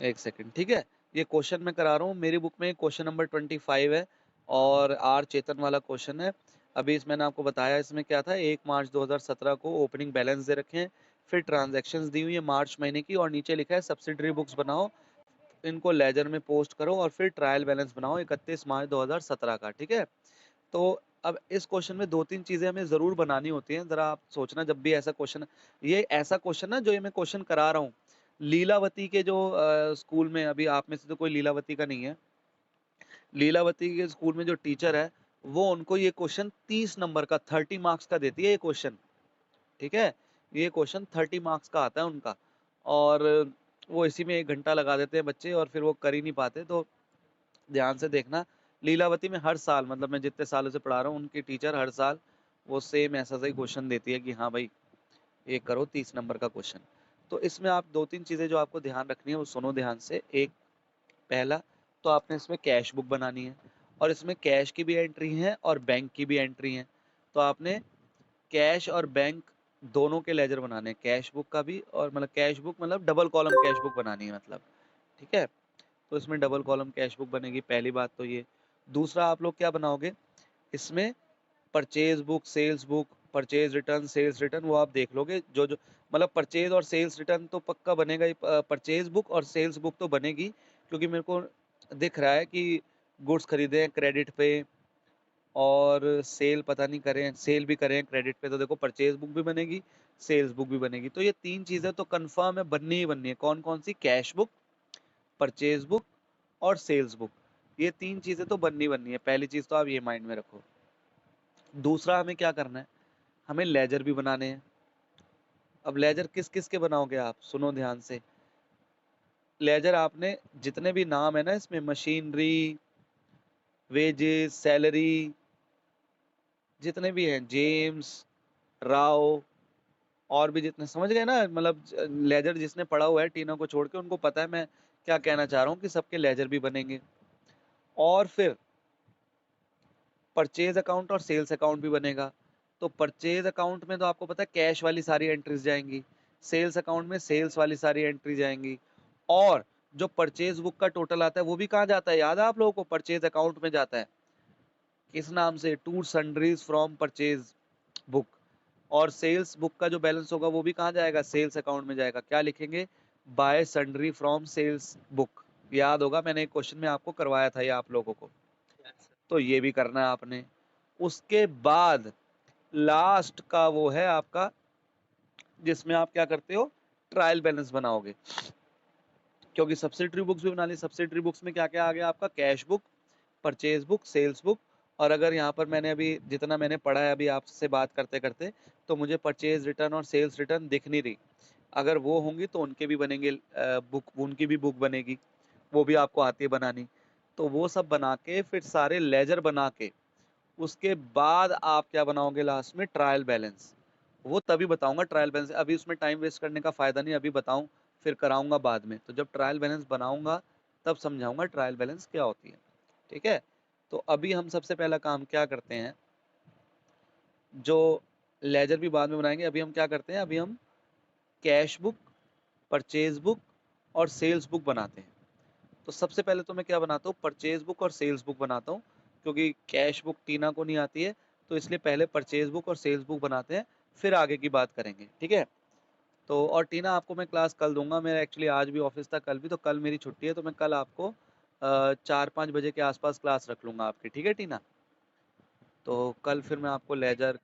एक सेकंड, ठीक है। ये क्वेश्चन मैं करा रहा हूँ, मेरी बुक में क्वेश्चन नंबर 25 है और आर चेतन वाला क्वेश्चन है। अभी इस मैंने आपको बताया इसमें क्या था, 1 मार्च 2017 को ओपनिंग बैलेंस दे रखे हैं, फिर ट्रांजैक्शंस दी हुई है मार्च महीने की और नीचे लिखा है सब्सिडरी बुक्स बनाओ, इनको लेजर में पोस्ट करो और फिर ट्रायल बैलेंस बनाओ 31 मार्च 2017 का, ठीक है। तो अब इस क्वेश्चन में 2-3 चीजें हमें जरूर बनानी होती हैं, जरा आप सोचना जब भी ऐसा क्वेश्चन, ये ऐसा क्वेश्चन ना जो ये मैं क्वेश्चन करा रहा हूँ, लीलावती के जो स्कूल में, अभी आप में से तो कोई लीलावती का नहीं है, लीलावती के स्कूल में जो टीचर है वो उनको ये क्वेश्चन 30 नंबर का 30 मार्क्स का देती है ये क्वेश्चन, ठीक है। ये क्वेश्चन 30 मार्क्स का आता है उनका और वो इसी में 1 घंटा लगा देते हैं बच्चे और फिर वो कर ही नहीं पाते। तो ध्यान से देखना, लीलावती में हर साल, मतलब मैं जितने सालों से पढ़ा रहा हूँ, उनकी टीचर हर साल वो सेम ऐसा ही क्वेश्चन देती है कि हाँ भाई ये करो 30 नंबर का क्वेश्चन। तो इसमें आप 2-3 चीजें जो आपको ध्यान रखनी है वो सुनो ध्यान से। एक, पहला तो आपने इसमें कैश बुक बनानी है और इसमें कैश की भी एंट्री है और बैंक की भी एंट्री है। तो आपने कैश और बैंक दोनों के लेजर बनाने हैं, कैश बुक का भी, और मतलब कैश बुक मतलब डबल कॉलम कैश बुक बनानी है मतलब, ठीक है। तो इसमें डबल कॉलम कैश बुक बनेगी, पहली बात तो ये। दूसरा आप लोग क्या बनाओगे इसमें, purchase book, sales book, purchase return, sales return, वो आप देख लोगे जो जो मतलब परचेज और सेल्स रिटर्न तो पक्का बनेगा ही, परचेज बुक और सेल्स बुक तो बनेगी, क्योंकि मेरे को दिख रहा है कि गुड्स खरीदे हैं क्रेडिट पे और सेल पता नहीं करें, सेल भी करें क्रेडिट पे, तो देखो परचेज बुक भी बनेगी, सेल्स बुक भी बनेगी। तो ये 3 चीजें तो कंफर्म है, बननी ही बननी है। कौन कौन सी? कैश बुक, परचेज बुक और सेल्स बुक, ये 3 चीजें तो बननी बननी है। पहली चीज तो आप ये माइंड में रखो। दूसरा हमें क्या करना है, हमें लेजर भी बनाने हैं। अब लेजर किस किस के बनाओगे आप, सुनो ध्यान से। लेजर आपने जितने भी नाम है ना इसमें, मशीनरी, वेजेस, सैलरी, जितने भी हैं, जेम्स, राव, और भी जितने, समझ गए ना, मतलब लेजर जिसने पढ़ा हुआ है टीना को छोड़ के, उनको पता है मैं क्या कहना चाह रहा हूँ, कि सबके लेजर भी बनेंगे। और फिर परचेज अकाउंट और सेल्स अकाउंट भी बनेगा। तो परचेज अकाउंट में तो आपको पता है कैश वाली सारी एंट्रीज जाएंगी, सेल्स अकाउंट में सेल्स वाली सारी एंट्री जाएंगी, और जो परचेज बुक का टोटल आता है वो भी कहाँ जाता है, याद है आप लोगों को? परचेज अकाउंट में जाता है, किस नाम से? To sundries from purchase book. और सेल्स बुक का जो बैलेंस होगा वो भी कहाँ जाएगा, सेल्स अकाउंट में जाएगा। क्या लिखेंगे? By sundry from sales book. याद होगा, मैंने एक क्वेश्चन में आपको करवाया था ये आप लोगों को। तो ये भी करना है आपने। उसके बाद लास्ट का वो है आपका, जिसमें आप क्या करते हो, ट्रायल बैलेंस बनाओगे, क्योंकि सब्सिडरी बुक्स भी बना ली। सब्सिडरी बुक्स में क्या क्या आ गया आपका, cash book, purchase book, sales book. और अगर यहाँ पर मैंने अभी जितना मैंने पढ़ा है अभी आपसे बात करते करते, तो मुझे परचेज रिटर्न और सेल्स रिटर्न दिख नहीं रही। अगर वो होंगी तो उनके भी बनेंगे, बुक, उनकी भी बुक बनेगी, वो भी आपको आती है बनानी। तो वो सब बना के फिर सारे लेजर बना के उसके बाद आप क्या बनाओगे लास्ट में, ट्रायल बैलेंस। वो तभी बताऊंगा ट्रायल बैलेंस, अभी उसमें टाइम वेस्ट करने का फायदा नहीं, अभी बताऊं फिर कराऊंगा बाद में। तो जब ट्रायल बैलेंस बनाऊंगा तब समझाऊंगा ट्रायल बैलेंस क्या होती है, ठीक है। तो अभी हम सबसे पहला काम क्या करते हैं, जो लेजर भी बाद में बनाएंगे, अभी हम क्या करते हैं, अभी हम कैश बुक, परचेज बुक और सेल्स बुक बनाते हैं। तो सबसे पहले तो मैं क्या बनाता हूँ, परचेज बुक और सेल्स बुक बनाता हूँ, क्योंकि कैश बुक टीना को नहीं आती है, तो इसलिए पहले परचेज बुक और सेल्स बुक बनाते हैं, फिर आगे की बात करेंगे, ठीक है। तो और टीना आपको मैं क्लास कल दूंगा, मेरा एक्चुअली आज भी ऑफिस था, कल भी, तो कल मेरी छुट्टी है, तो मैं कल आपको 4-5 बजे के आसपास क्लास रख लूंगा आपकी, ठीक है टीना। तो कल फिर मैं आपको लेजर,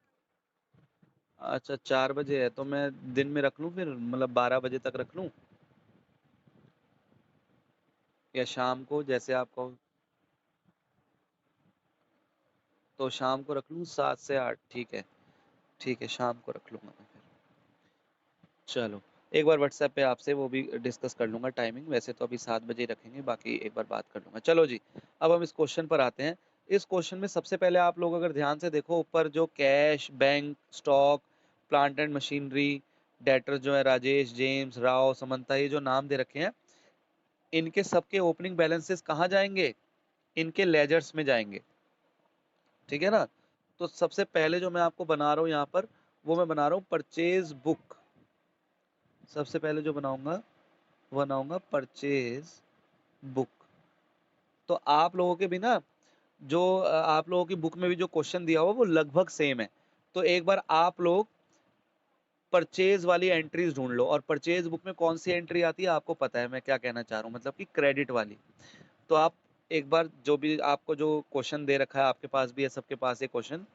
अच्छा 4 बजे है तो मैं दिन में रख लूँ, फिर मतलब 12 बजे तक रख लूँ, या शाम को, जैसे आप कहो। तो शाम को रख लूँ 7 से 8, ठीक है, ठीक है, शाम को रख लूंगा मैं फिर। चलो, एक बार व्हाट्सएप पे आपसे वो भी डिस्कस कर लूंगा टाइमिंग, वैसे तो अभी 7 बजे ही रखेंगे, बाकी एक बार बात कर लूंगा। चलो जी, अब हम इस क्वेश्चन पर आते हैं। इस क्वेश्चन में सबसे पहले आप लोग अगर ध्यान से देखो, ऊपर जो cash, bank, stock, plant and machinery, debtor जो है राजेश, जेम्स, राव, समंता, ये जो नाम दे रखे हैं, इनके सबके ओपनिंग बैलेंसेस कहाँ जाएंगे, इनके लेजर्स में जाएंगे, ठीक है ना। तो सबसे पहले जो मैं आपको बना रहा हूँ यहाँ पर, वो मैं बना रहा हूँ परचेज बुक। सबसे पहले जो बनाऊंगा वो बनाऊंगा परचेज बुक। तो आप लोगों के भी ना जो आप लोगों की बुक में भी जो क्वेश्चन दिया हुआ वो लगभग सेम है। तो एक बार आप लोग परचेज वाली एंट्रीज ढूंढ लो, और परचेज बुक में कौन सी एंट्री आती है आपको पता है मैं क्या कहना चाह रहा हूँ, मतलब कि क्रेडिट वाली। तो आप एक बार जो भी आपको जो क्वेश्चन दे रखा है, आपके पास भी है, सबके पास है क्वेश्चन,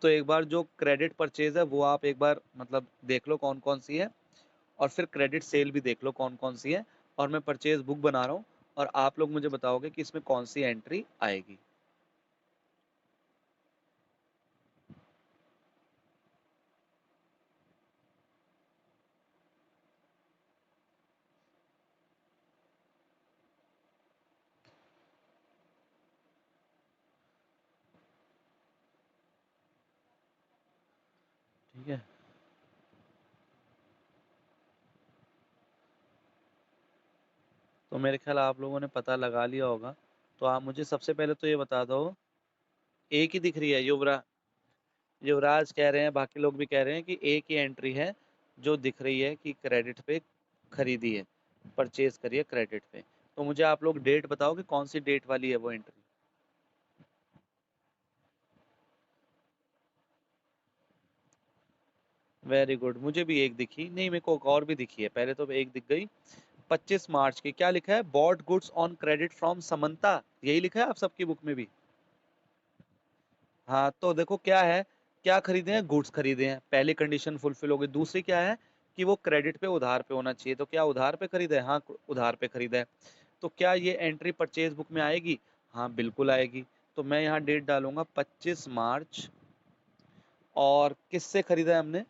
तो एक बार जो क्रेडिट परचेज है वो आप एक बार मतलब देख लो कौन कौन सी है, और फिर क्रेडिट सेल भी देख लो कौन कौन सी है। और मैं परचेज बुक बना रहा हूँ, और आप लोग मुझे बताओगे कि इसमें कौन सी एंट्री आएगी। ठीक है, तो मेरे ख्याल आप लोगों ने पता लगा लिया होगा। तो आप मुझे सबसे पहले तो ये बता दो, एक ही दिख रही है युवराज कह रहे हैं, बाकी लोग भी कह रहे हैं कि एक ही एंट्री है जो दिख रही है कि क्रेडिट पे खरीदी है, परचेज करी है क्रेडिट पे। तो मुझे आप लोग डेट बताओ कि कौन सी डेट वाली है वो एंट्री। वेरी गुड, मुझे भी एक दिखी, नहीं मेरे को एक और भी दिखी है, पहले तो एक दिख गई। 25 मार्च की क्या लिखा है, bought goods on credit from Samantha, यही लिखा है आप सबकी बुक में भी। हाँ तो देखो क्या है, क्या खरीदे हैं, गुड्स खरीदे हैं, पहली कंडीशन फुलफिल हो गई। दूसरी क्या है कि वो क्रेडिट पे उधार पे होना चाहिए, तो क्या उधार पे खरीदा है, हाँ उधार पे खरीदा है। तो क्या ये एंट्री परचेज बुक में आएगी, हाँ बिल्कुल आएगी। तो मैं यहाँ डेट डालूंगा 25 मार्च, और किससे खरीदा है हमने,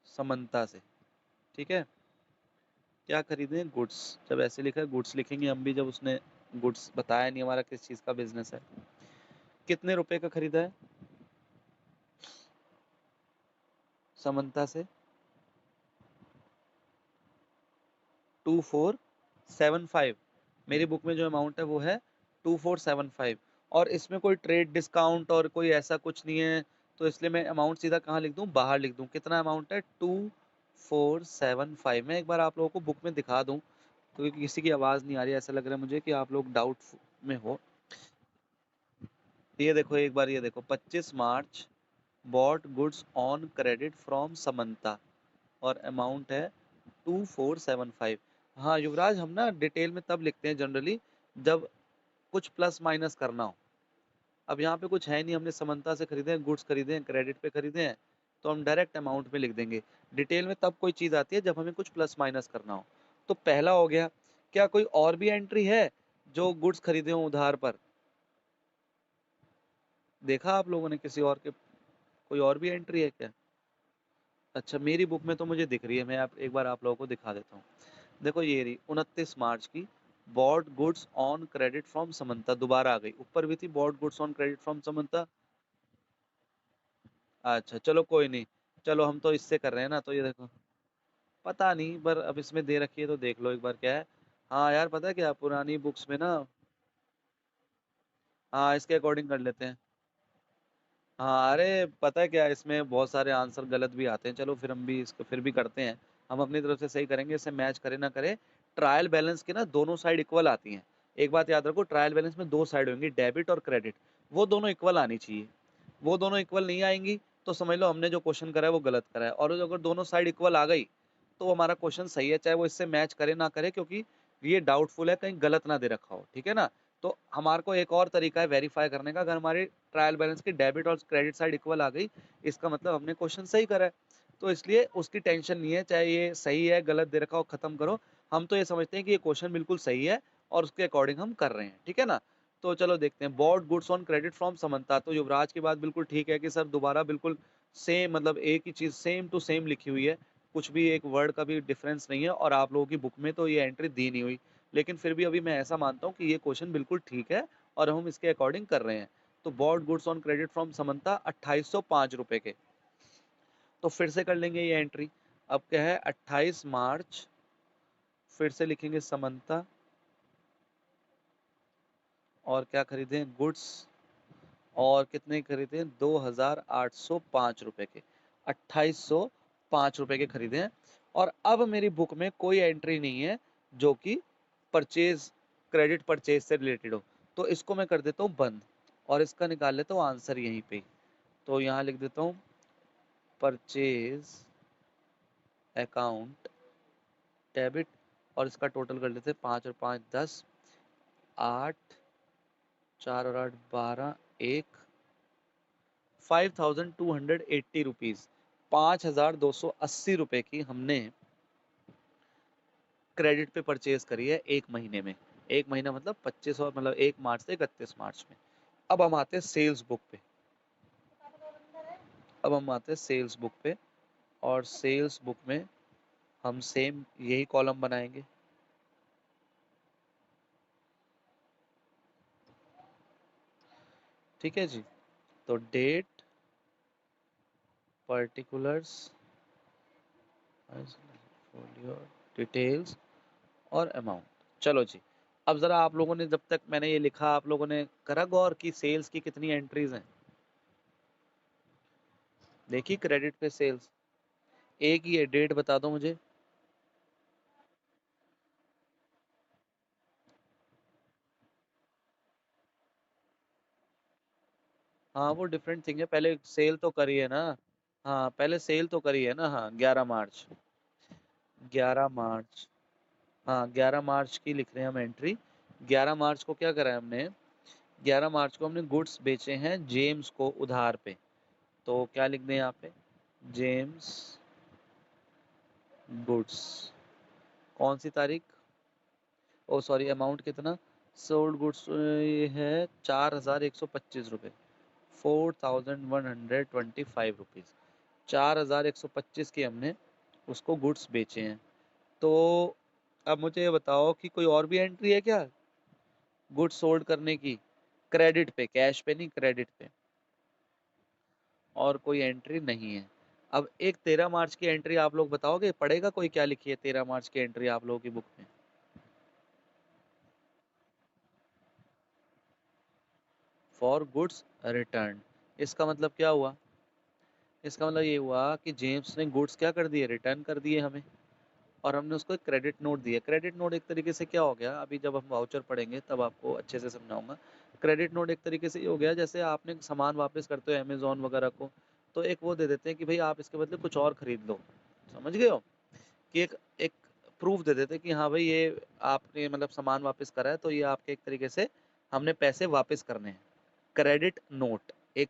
समंता से। ठीक है, क्या खरीदे हैं, गुड्स। जब ऐसे लिखा है गुड्स लिखेंगे हम भी, जब उसने गुड्स बताया नहीं हमारा किस चीज़ का बिजनेस है। कितने रुपए का खरीदा है समंता से, 2475। मेरी बुक में जो अमाउंट है वो है 2475। और इसमें कोई ट्रेड डिस्काउंट और कोई ऐसा कुछ नहीं है, तो इसलिए मैं अमाउंट सीधा कहाँ लिख दूँ, बाहर लिख दूँ। कितना अमाउंट है, 2475। मैं एक बार आप लोगों को बुक में दिखा दूँ, क्योंकि किसी की आवाज़ नहीं आ रही, ऐसा लग रहा है मुझे कि आप लोग डाउट में हो। ये देखो एक बार, ये देखो 25 March, bought goods on credit from Samanta, और अमाउंट है 2475। हाँ युवराज, हम ना डिटेल में तब लिखते हैं जनरली जब कुछ प्लस माइनस करना हो। अब यहाँ पे कुछ है नहीं, हमने समंता से खरीदे हैं, गुड्स खरीदे हैं, क्रेडिट पे खरीदे हैं, तो हम डायरेक्ट अमाउंट में लिख देंगे। डिटेल में तब कोई चीज़ आती है जब हमें कुछ प्लस माइनस करना हो। तो पहला हो गया। क्या कोई और भी एंट्री है जो गुड्स खरीदे हो उधार पर, देखा आप लोगों ने किसी और के, कोई और भी एंट्री है क्या। अच्छा, मेरी बुक में तो मुझे दिख रही है, मैं आप एक बार आप लोगों को दिखा देता हूँ। देखो ये रही 29 मार्च की, bot goods on credit from Samantha, दोबारा आ गई, ऊपर भी थी bot goods on credit from Samantha. अच्छा चलो कोई नहीं, चलो हम तो इससे कर रहे हैं ना, तो ये देखो, पता नहीं पर अब इसमें दे रखी है तो देख लो एक बार क्या है। हाँ यार पता है क्या, पुरानी बुक्स में ना, हाँ इसके अकॉर्डिंग कर लेते हैं। हाँ अरे पता है क्या, इसमें बहुत सारे आंसर गलत भी आते हैं, चलो फिर हम भी इसको फिर भी करते हैं, हम अपनी तरफ से सही करेंगे, इससे मैच करे ना करे। ट्रायल बैलेंस के ना दोनों साइड इक्वल आती हैं। एक बात याद रखो, ट्रायल बैलेंस में दो साइड होंगी, डेबिट और क्रेडिट, वो दोनों इक्वल आनी चाहिए। वो दोनों इक्वल नहीं आएंगी तो समझ लो हमने जो क्वेश्चन करा है वो गलत करा है, और अगर दोनों साइड इक्वल आ गई तो हमारा क्वेश्चन सही है, चाहे वो इससे मैच करे ना करे, क्योंकि ये डाउटफुल है, कहीं गलत ना दे रखा हो, ठीक है ना। तो हमारे को एक और तरीका है वेरीफाई करने का, अगर हमारे ट्रायल बैलेंस की डेबिट और क्रेडिट साइड इक्वल आ गई, इसका मतलब हमने क्वेश्चन सही करा है। तो इसलिए उसकी टेंशन नहीं है, चाहे ये सही है गलत दे रखा हो, खत्म करो। हम तो ये समझते हैं कि ये क्वेश्चन बिल्कुल सही है और उसके अकॉर्डिंग हम कर रहे हैं, ठीक है ना। तो चलो देखते हैं, bot goods on credit from Samantha, तो युवराज की बात बिल्कुल ठीक है कि सर दोबारा बिल्कुल सेम, मतलब एक ही चीज सेम टू सेम लिखी हुई है, कुछ भी एक वर्ड का भी डिफरेंस नहीं है, और आप लोगों की बुक में तो ये एंट्री दी नहीं हुई। लेकिन फिर भी अभी मैं ऐसा मानता हूँ कि ये क्वेश्चन बिल्कुल ठीक है, और हम इसके अकॉर्डिंग कर रहे हैं। तो bot goods on credit from Samantha 2805 रुपए के, तो फिर से कर लेंगे ये एंट्री। अब क्या है, 28 मार्च, फिर से लिखेंगे समंता, और क्या खरीदे, गुड्स, और कितने खरीदे, 2805 रुपए के, 2805। 5 रुपए के खरीदे हैं, और अब मेरी बुक में कोई एंट्री नहीं है जो कि परचेज, क्रेडिट परचेज से रिलेटेड हो, तो इसको मैं कर देता हूँ बंद, और इसका निकाल लेता हूँ आंसर यहीं पे। तो यहाँ लिख देता हूँ परचेज अकाउंट डेबिट, और इसका टोटल कर लेते हैं 5 और 5 10, 8, 4 और 8 12, 1, 5280 रुपीज, 5280 रुपए की हमने क्रेडिट पे परचेज करी है एक महीने में। एक महीना मतलब 25, और मतलब 1 मार्च से 31 मार्च में। अब हम आते हैं सेल्स बुक पे। अब हम आते हैं सेल्स बुक पे, और सेल्स बुक में हम सेम यही कॉलम बनाएंगे। ठीक है जी, तो डेट, पर्टिकुलर्स, डिटेल्स और अमाउंट। चलो जी, अब जरा आप लोगों ने, जब तक मैंने ये लिखा, आप लोगों ने करा गौर की सेल्स की कितनी एंट्रीज हैं? देखी क्रेडिट पे सेल्स, एक ही है, डेट बता दो मुझे। हाँ वो डिफरेंट थिंग है, पहले सेल तो करी है ना। हाँ पहले सेल तो करी है ना, हाँ 11 मार्च, 11 मार्च। हाँ 11 मार्च की लिख रहे हैं हम एंट्री। 11 मार्च को क्या करा है हमने? 11 मार्च को हमने गुड्स बेचे हैं जेम्स को उधार पे, तो क्या लिख दें यहाँ पे? James goods. कौन सी तारीख? ओ सॉरी, अमाउंट कितना? सोल्ड गुड्स ये है 4125 रुपये, 4125 रुपीज़। 4125 की हमने उसको गुड्स बेचे हैं। तो अब मुझे ये बताओ कि कोई और भी एंट्री है क्या गुड्स सोल्ड करने की? क्रेडिट पे, कैश पे नहीं, क्रेडिट पे। और कोई एंट्री नहीं है। अब एक 13 मार्च की एंट्री आप लोग बताओगे, पढ़ेगा कोई? क्या लिखी है 13 मार्च की एंट्री आप लोगों की बुक में? For goods return. इसका मतलब क्या हुआ? इसका मतलब ये हुआ कि जेम्स ने गुड्स क्या कर दिए? रिटर्न कर दिए हमें, और हमने उसको एक क्रेडिट नोट दिया। क्रेडिट नोट एक तरीके से क्या हो गया, अभी जब हम वाउचर पढ़ेंगे तब आपको अच्छे से समझाऊंगा। क्रेडिट नोट एक तरीके से ये हो गया, जैसे आपने सामान वापस करते हो अमेजोन वगैरह को, तो एक वो दे देते हैं कि भाई आप इसके बदले कुछ और खरीद लो। समझ गए हो? कि एक एक प्रूफ दे देते हैं कि हाँ भाई ये आपने मतलब सामान वापस करा है, तो ये आपके एक तरीके से हमने पैसे वापस करने हैं। क्रेडिट नोट एक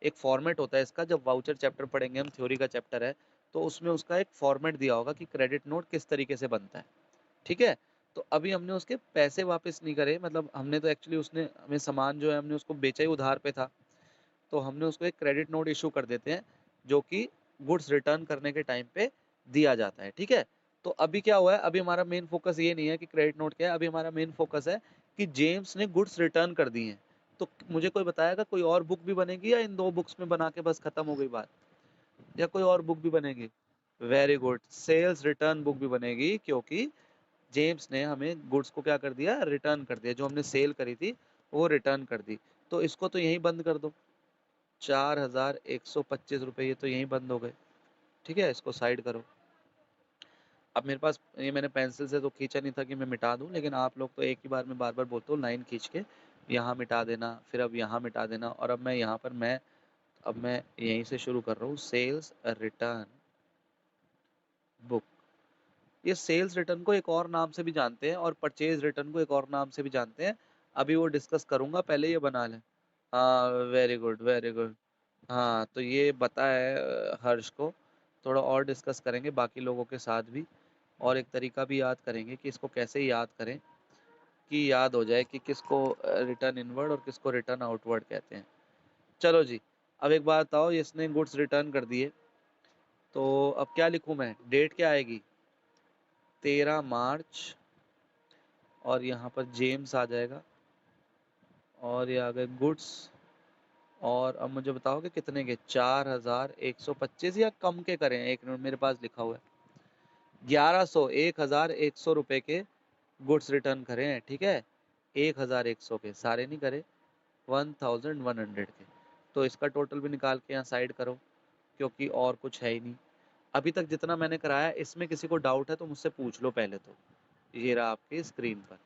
एक फॉर्मेट होता है इसका। जब वाउचर चैप्टर पढ़ेंगे हम, थ्योरी का चैप्टर है, तो उसमें उसका एक फॉर्मेट दिया होगा कि क्रेडिट नोट किस तरीके से बनता है। ठीक है? तो अभी हमने उसके पैसे वापस नहीं करे, मतलब हमने तो एक्चुअली, उसने हमें सामान जो है हमने उसको बेचा ही उधार पे था, तो हमने उसको एक क्रेडिट नोट इशू कर देते हैं, जो कि गुड्स रिटर्न करने के टाइम पे दिया जाता है। ठीक है? तो अभी क्या हुआ है, अभी हमारा मेन फोकस ये नहीं है कि क्रेडिट नोट क्या है, अभी हमारा मेन फोकस है कि जेम्स ने गुड्स रिटर्न कर दी हैं। तो मुझे कोई बताएगा कोई और बुक भी बनेगी, या इन दो बुक्स में बना के बस खत्म हो गई बात, या कोई और बुक भी बनेगी? Very good, sales return book भी बनेगी, क्योंकि जेम्स ने हमें गुड्स को क्या कर दिया? रिटर्न कर दिया। जो हमने सेल करी थी वो रिटर्न कर दी। तो इसको तो यहीं बंद कर दो, 4125 रुपये ये तो यहीं बंद हो गए। ठीक है, इसको साइड करो। अब मेरे पास ये, मैंने पेंसिल से तो खींचा नहीं था कि मैं मिटा दूं, लेकिन आप लोग तो एक ही बार में बार बार बोलते हो लाइन खींच के, यहाँ मिटा देना, फिर अब यहाँ मिटा देना, और अब मैं यहाँ पर अब मैं यहीं से शुरू कर रहा हूँ, सेल्स रिटर्न बुक। ये सेल्स रिटर्न को एक और नाम से भी जानते हैं, और परचेज रिटर्न को एक और नाम से भी जानते हैं। अभी वो डिस्कस करूंगा, पहले ये बना लें। हाँ वेरी गुड, वेरी गुड। हाँ तो ये पता है हर्ष को। थोड़ा और डिस्कस करेंगे बाकी लोगों के साथ भी, और एक तरीका भी याद करेंगे कि इसको कैसे याद करें, कि याद हो जाए कि किसको रिटर्न इनवर्ड और किसको रिटर्न आउटवर्ड कहते हैं। चलो जी, अब एक बात बताओ, इसने गुड्स रिटर्न कर दिए, तो अब क्या लिखूं मैं? डेट क्या आएगी? 13 मार्च, और यहाँ पर जेम्स आ जाएगा, और ये आ गए गुड्स। और अब मुझे बताओ कि कितने के? 4125, या कम के करें? एक मिनट, मेरे पास लिखा हुआ है 1100, 1100 रुपए के गुड्स रिटर्न करे हैं। ठीक है, 1100 के, सारे नहीं करे, 1100 के। तो इसका टोटल भी निकाल के यहाँ साइड करो, क्योंकि और कुछ है ही नहीं। अभी तक जितना मैंने कराया इसमें किसी को डाउट है तो मुझसे पूछ लो पहले तो। ये रहा आपकी स्क्रीन पर।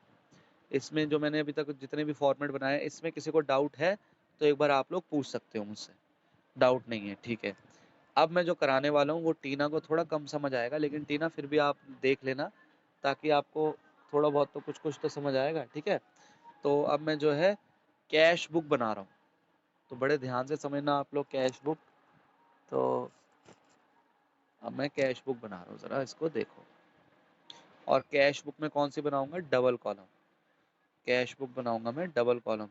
इसमें जो मैंने अभी तक जितने भी फॉर्मेट बनाए इसमें किसी को डाउट है तो एक बार आप लोग पूछ सकते हो मुझसे। डाउट नहीं है, ठीक है। अब मैं जो कराने वाला हूँ वो टीना को थोड़ा कम समझ आएगा, लेकिन टीना फिर भी आप देख लेना ताकि आपको थोड़ा बहुत तो कुछ कुछ तो समझ आएगा, ठीक है। तो अब मैं जो है कैश बुक बना रहा हूँ, तो बड़े ध्यान से समझना आप लोग कैश बुक। तो अब मैं कैश बुक बना रहा हूँ, ज़रा इसको देखो। और कैश बुक में कौन सी बनाऊंगा? Double column. कैश बुक बनाऊंगा मैं डबल कॉलम।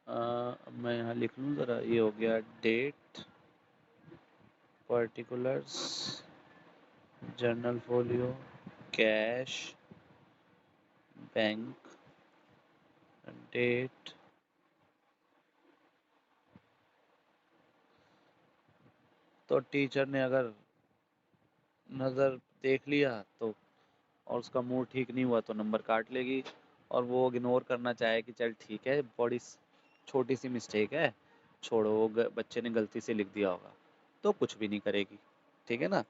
अब मैं यहाँ लिख लूँ ज़रा, ये हो गया date, particulars, journal folio, cash, bank, date. तो टीचर ने अगर नज़र देख लिया तो, और उसका मूड ठीक नहीं हुआ तो नंबर काट लेगी। और वो इग्नोर करना चाहे कि चल ठीक है, बड़ी छोटी सी मिस्टेक है, छोड़ो, वो बच्चे ने गलती से लिख दिया होगा, तो कुछ भी नहीं करेगी, ठीक है ना।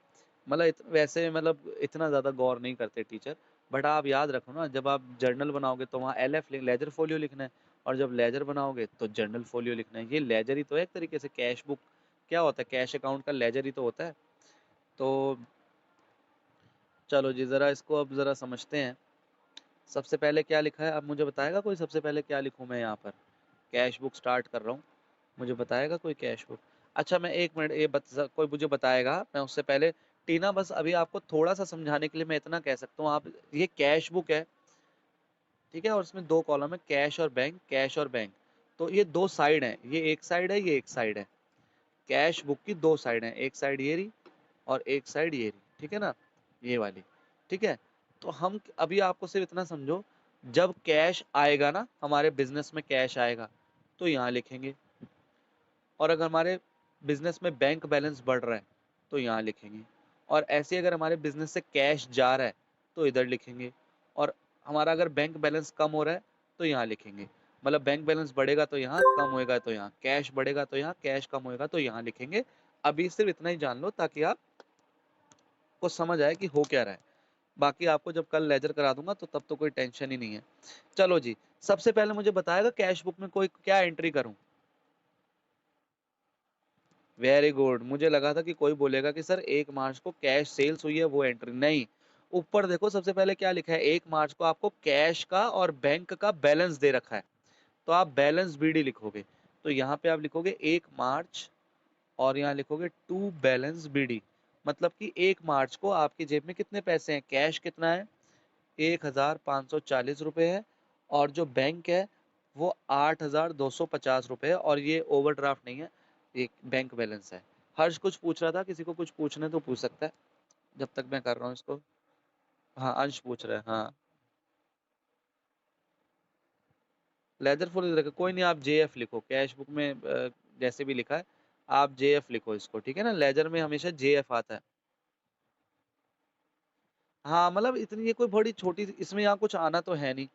मतलब वैसे मतलब इतना ज़्यादा गौर नहीं करते टीचर। बट आप याद रखो ना, जब आप जर्नल बनाओगे तो वहाँ LF लेजर फोलियो लिखना है, और जब लेजर बनाओगे तो जर्नल फोलियो लिखना है। ये लेजर ही तो है एक तरीके से। कैश बुक क्या होता है? कैश अकाउंट का लेजर ही तो होता है। तो चलो जी, ज़रा इसको अब ज़रा समझते हैं। सबसे पहले क्या लिखा है? अब मुझे बताएगा कोई सबसे पहले क्या लिखूँ मैं यहाँ पर? कैश बुक स्टार्ट कर रहा हूँ, मुझे बताएगा कोई कैश बुक? अच्छा मैं एक मिनट, कोई मुझे बताएगा, मैं उससे पहले टीना बस अभी आपको थोड़ा सा समझाने के लिए मैं इतना कह सकता हूँ। आप, ये कैश बुक है, ठीक है, और इसमें दो कॉलम है, कैश और बैंक, कैश और बैंक। तो ये दो साइड हैं, ये एक साइड है, ये एक साइड है। कैश बुक की दो साइड हैं, एक साइड ये रही और एक साइड ये रही, ठीक है ना, ये वाली, ठीक है। तो हम अभी आपको सिर्फ इतना समझो, जब कैश आएगा ना, हमारे बिजनेस में कैश आएगा तो यहाँ लिखेंगे। और अगर हमारे बिजनेस में बैंक बैलेंस बढ़ रहा है तो यहाँ लिखेंगे। और ऐसे अगर हमारे बिजनेस से कैश जा रहा है तो इधर लिखेंगे। और हमारा अगर बैंक बैलेंस कम हो रहा है तो यहाँ लिखेंगे। मतलब बैंक बैलेंस बढ़ेगा तो यहाँ, कम होएगा तो यहाँ, कैश बढ़ेगा तो यहाँ, कैश कम होएगा तो यहाँ लिखेंगे। अभी सिर्फ इतना ही जान लो ताकि आपको समझ आए कि हो क्या रहा है। बाकी आपको जब कल लेजर करा दूंगा तो तब तो कोई टेंशन ही नहीं है। चलो जी, सबसे पहले मुझे बताएगा कैश बुक में कोई क्या एंट्री करूं? Very good. मुझे लगा था कि कोई बोलेगा कि सर 1 मार्च को कैश सेल्स हुई है वो एंट्री नहीं। ऊपर देखो सबसे पहले क्या लिखा है, 1 मार्च को आपको कैश का और बैंक का बैलेंस दे रखा है, तो आप बैलेंस BD लिखोगे। तो यहाँ पे आप लिखोगे 1 मार्च, और यहाँ लिखोगे टू बैलेंस BD। मतलब कि 1 मार्च को आपकी जेब में कितने पैसे हैं? कैश कितना है? 1540 रुपये है। और जो बैंक है वो 8250 रुपये है, और ये ओवरड्राफ्ट नहीं है, एक बैंक बैलेंस है। हर्ष कुछ पूछ रहा था, किसी को कुछ पूछना तो पूछ सकता है जब तक मैं कर रहा हूँ इसको। हाँ, अंश पूछ रहा है, हाँ। लेदर फुल रखा, कोई नहीं, आप JF लिखो कैश बुक में, जैसे भी लिखा है आप JF लिखो इसको, ठीक है ना। लेजर में हमेशा JF आता है। हाँ, मतलब इतनी ये कोई बड़ी छोटी, इसमें यहाँ कुछ आना तो है नहीं,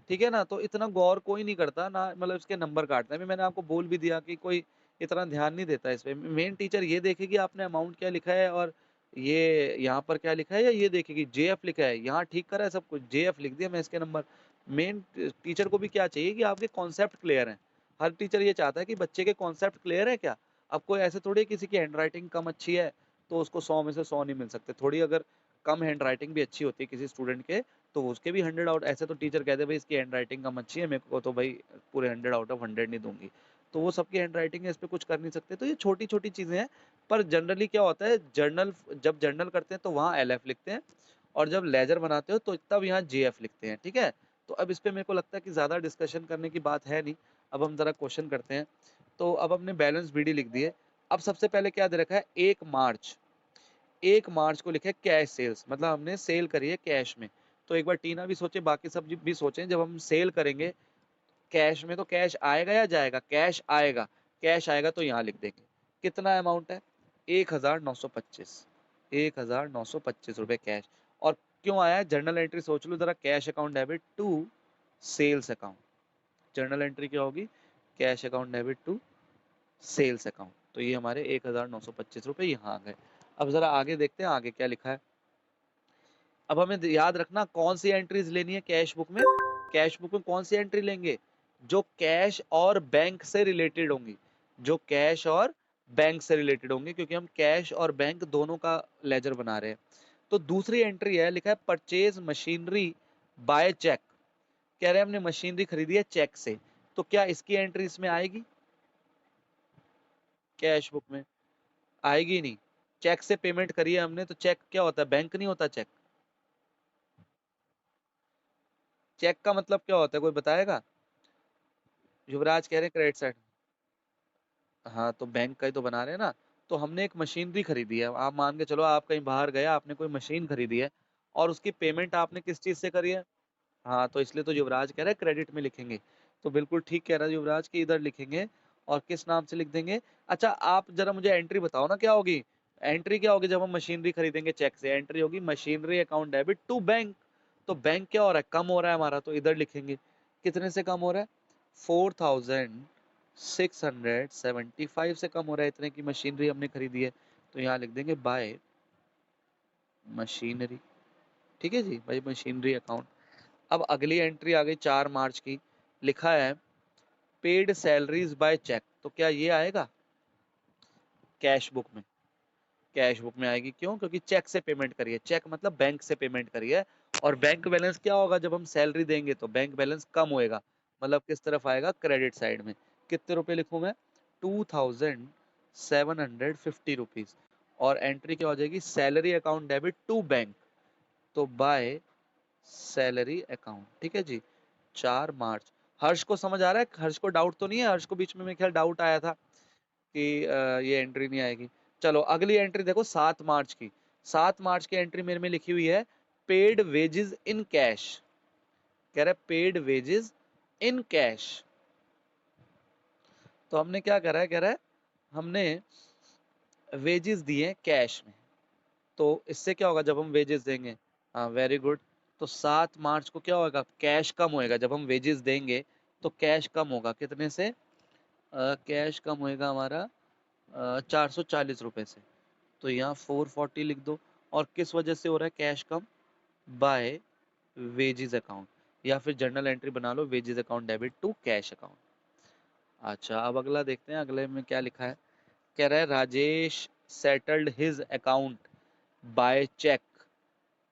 ठीक है ना। तो इतना गौर कोई नहीं करता ना, मतलब इसके नंबर काटते हैं। अभी मैंने आपको बोल भी दिया कि कोई इतना ध्यान नहीं देता इस पे। मेन टीचर ये देखेगी आपने अमाउंट क्या लिखा है, और ये यहाँ पर क्या लिखा है, या ये देखेगी JF लिखा है, यहाँ ठीक करा है सब कुछ, JF लिख दिया मैं इसके नंबर। मेन टीचर को भी क्या चाहिए कि आपके कॉन्सेप्ट क्लियर हैं। हर टीचर ये चाहता है कि बच्चे के कॉन्सेप्ट क्लियर है क्या। अब कोई ऐसे थोड़ी है किसी की हैंडराइटिंग कम अच्छी है तो उसको 100 में से 100 नहीं मिल सकते। थोड़ी अगर कम हैंड राइटिंग भी अच्छी होती है किसी स्टूडेंट के तो उसके भी 100 आउट। ऐसे तो टीचर कहते हैं भाई इसकी हैंड राइटिंग कम अच्छी है, मेरे को तो भाई पूरे 100 आउट ऑफ 100 नहीं दूंगी। तो वो सबकी हैंड राइटिंग है, इस पे कुछ कर नहीं सकते। तो ये छोटी छोटी चीजें हैं। पर जनरली क्या होता है, जर्नल जब जर्नल करते हैं तो वहाँ LF लिखते हैं, और जब लेजर बनाते हो तो तब यहाँ JF लिखते हैं, ठीक है। तो अब इस पे मेरे को लगता है कि ज्यादा डिस्कशन करने की बात है नहीं। अब हम जरा क्वेश्चन करते हैं। तो अब हमने बैलेंस BD लिख दिए। अब सबसे पहले क्या दे रखा है, 1 मार्च, 1 मार्च को लिखे कैश सेल्स, मतलब हमने सेल करी है कैश में। तो एक बार टीना भी सोचे, बाकी सब भी सोचें, जब हम सेल करेंगे कैश में तो कैश आएगा या जाएगा? कैश आएगा। कैश आएगा तो यहाँ लिख देंगे। कितना अमाउंट है? 1925। 1925 रुपए कैश। और क्यों आया है? जर्नल एंट्री सोच लो जरा, cash account debit to sales account. Journal entry क्या होगी? Cash account debit to sales account. तो ये हमारे 1925 रुपए यहाँ आ गए। अब जरा आगे देखते हैं आगे क्या लिखा है। अब हमें याद रखना कौन सी एंट्रीज लेनी है कैश बुक में। कैश बुक में कौन सी एंट्री लेंगे? जो कैश और बैंक से रिलेटेड होंगी। जो कैश और बैंक से रिलेटेड होंगे, क्योंकि हम कैश और बैंक दोनों का लेजर बना रहे हैं। तो दूसरी एंट्री है, लिखा है परचेज मशीनरी बाय चेक। कह रहे हैं हमने मशीनरी खरीदी है चेक से, तो क्या इसकी एंट्री इसमें आएगी? कैश बुक में आएगी नहीं। चेक से पेमेंट करी है हमने, तो चेक क्या होता है? बैंक नहीं होता चेक। चेक का मतलब क्या होता है, कोई बताएगा? युवराज कह रहे हैं क्रेडिट साइड। हाँ, तो बैंक का ही तो बना रहे हैं ना। तो हमने एक मशीनरी खरीदी है, आप मान के चलो आप कहीं बाहर गए, आपने कोई मशीन खरीदी है और उसकी पेमेंट आपने किस चीज से करी है? हाँ, तो इसलिए तो युवराज कह रहा है क्रेडिट में लिखेंगे। तो बिल्कुल ठीक कह रहा है युवराज कि इधर लिखेंगे। और किस नाम से लिख देंगे? अच्छा, आप जरा मुझे एंट्री बताओ ना क्या होगी। एंट्री क्या होगी जब हम मशीनरी खरीदेंगे चेक से? एंट्री होगी machinery account debit to bank. तो बैंक क्या हो रहा है? कम हो रहा है हमारा, तो इधर लिखेंगे। कितने से कम हो रहा है? 4675 से कम हो रहा है। इतने की मशीनरी हमने खरीदी है, तो यहाँ लिख देंगे बाय मशीनरी। ठीक है जी, बाय मशीनरी अकाउंट। अब अगली एंट्री आ गई 4 मार्च की। लिखा है पेड सैलरीज बाय चेक। तो क्या ये आएगा कैश बुक में? कैश बुक में आएगी। क्यों? क्योंकि चेक से पेमेंट करी है। चेक मतलब बैंक से पेमेंट करी है। और बैंक बैलेंस क्या होगा जब हम सैलरी देंगे? तो बैंक बैलेंस कम होएगा। मतलब किस तरफ आएगा? क्रेडिट साइड में। कितने रुपए लिखूं मैं? 2750 रुपीज। और एंट्री क्या हो जाएगी? Salary account debit to bank. तो बाय सैलरी अकाउंट। ठीक है जी। 4 मार्च। हर्ष को समझ आ रहा है? हर्ष को डाउट तो नहीं है? हर्ष को बीच में मेरे ख्याल डाउट आया था कि ये एंट्री नहीं आएगी। चलो अगली एंट्री देखो 7 मार्च की। 7 मार्च की एंट्री मेरे में लिखी हुई है पेड वेजेस इन कैश। कह रहा है पेड वेजेस इन कैश। तो हमने क्या करा है? कह रहा है हमने वेजेस दिए कैश में। तो इससे क्या होगा जब हम वेजेस देंगे? हाँ, वेरी गुड। तो 7 मार्च को क्या होगा? कैश कम होएगा जब हम वेजेस देंगे। तो कैश कम होगा कितने से? कैश कम होएगा हमारा 440 रुपए से। तो यहाँ 440 लिख दो। और किस वजह से हो रहा है कैश कम? By wages account. या फिर जर्नल एंट्री बना लो, wages account debit to cash account. अच्छा, अब अगला देखते हैं अगले में क्या लिखा है। कह रहा है Rajesh settled his account by cheque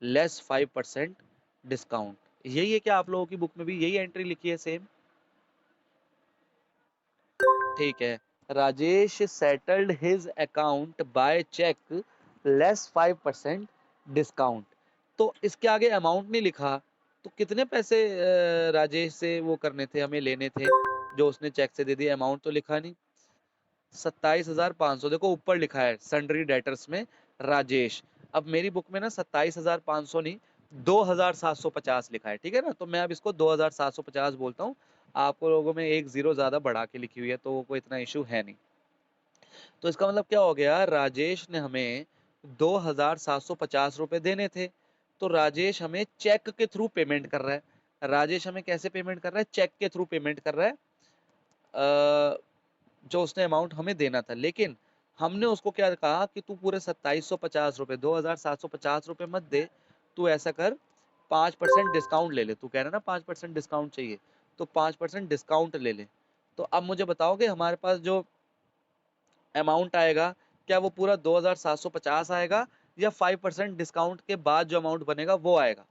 less 5% discount. यही है क्या आप लोगों की बुक में भी यही एंट्री लिखी है सेम? ठीक है। Rajesh settled his account by cheque less 5% discount. तो इसके आगे अमाउंट नहीं लिखा। तो कितने पैसे राजेश से वो करने थे, हमें लेने थे, जो उसने चेक से दे दिए? अमाउंट तो लिखा नहीं। 27,500 देखो ऊपर लिखा है सन्ड्री डेटर्स में राजेश। अब मेरी बुक में ना 27,500 नहीं, 2,750 लिखा है। ठीक है ना, तो मैं अब इसको 2,750 बोलता हूँ। आप लोगों में एक जीरो ज्यादा बढ़ा के लिखी हुई है, तो कोई इतना इशू है नहीं। तो इसका मतलब क्या हो गया? राजेश ने हमें 2,750 रुपए देने थे। तो राजेश हमें चेक के थ्रू पेमेंट कर रहा है। राजेश हमें कैसे पेमेंट कर रहा है? चेक के थ्रू पेमेंट कर रहा है। जो उसने अमाउंट हमें देना था, लेकिन हमने उसको क्या कहा कि तू पूरे 2,750 रुपए, 2,750 रुपए मत दे। तू ऐसा कर, 5% डिस्काउंट ले ले। तू कह रहा ना 5% डिस्काउंट चाहिए, तो 5% डिस्काउंट ले ले। तो अब मुझे बताओगे हमारे पास जो अमाउंट आएगा, क्या वो पूरा 2,750 आएगा या 5% डिस्काउंट के बाद जो अमाउंट बनेगा वो आएगा?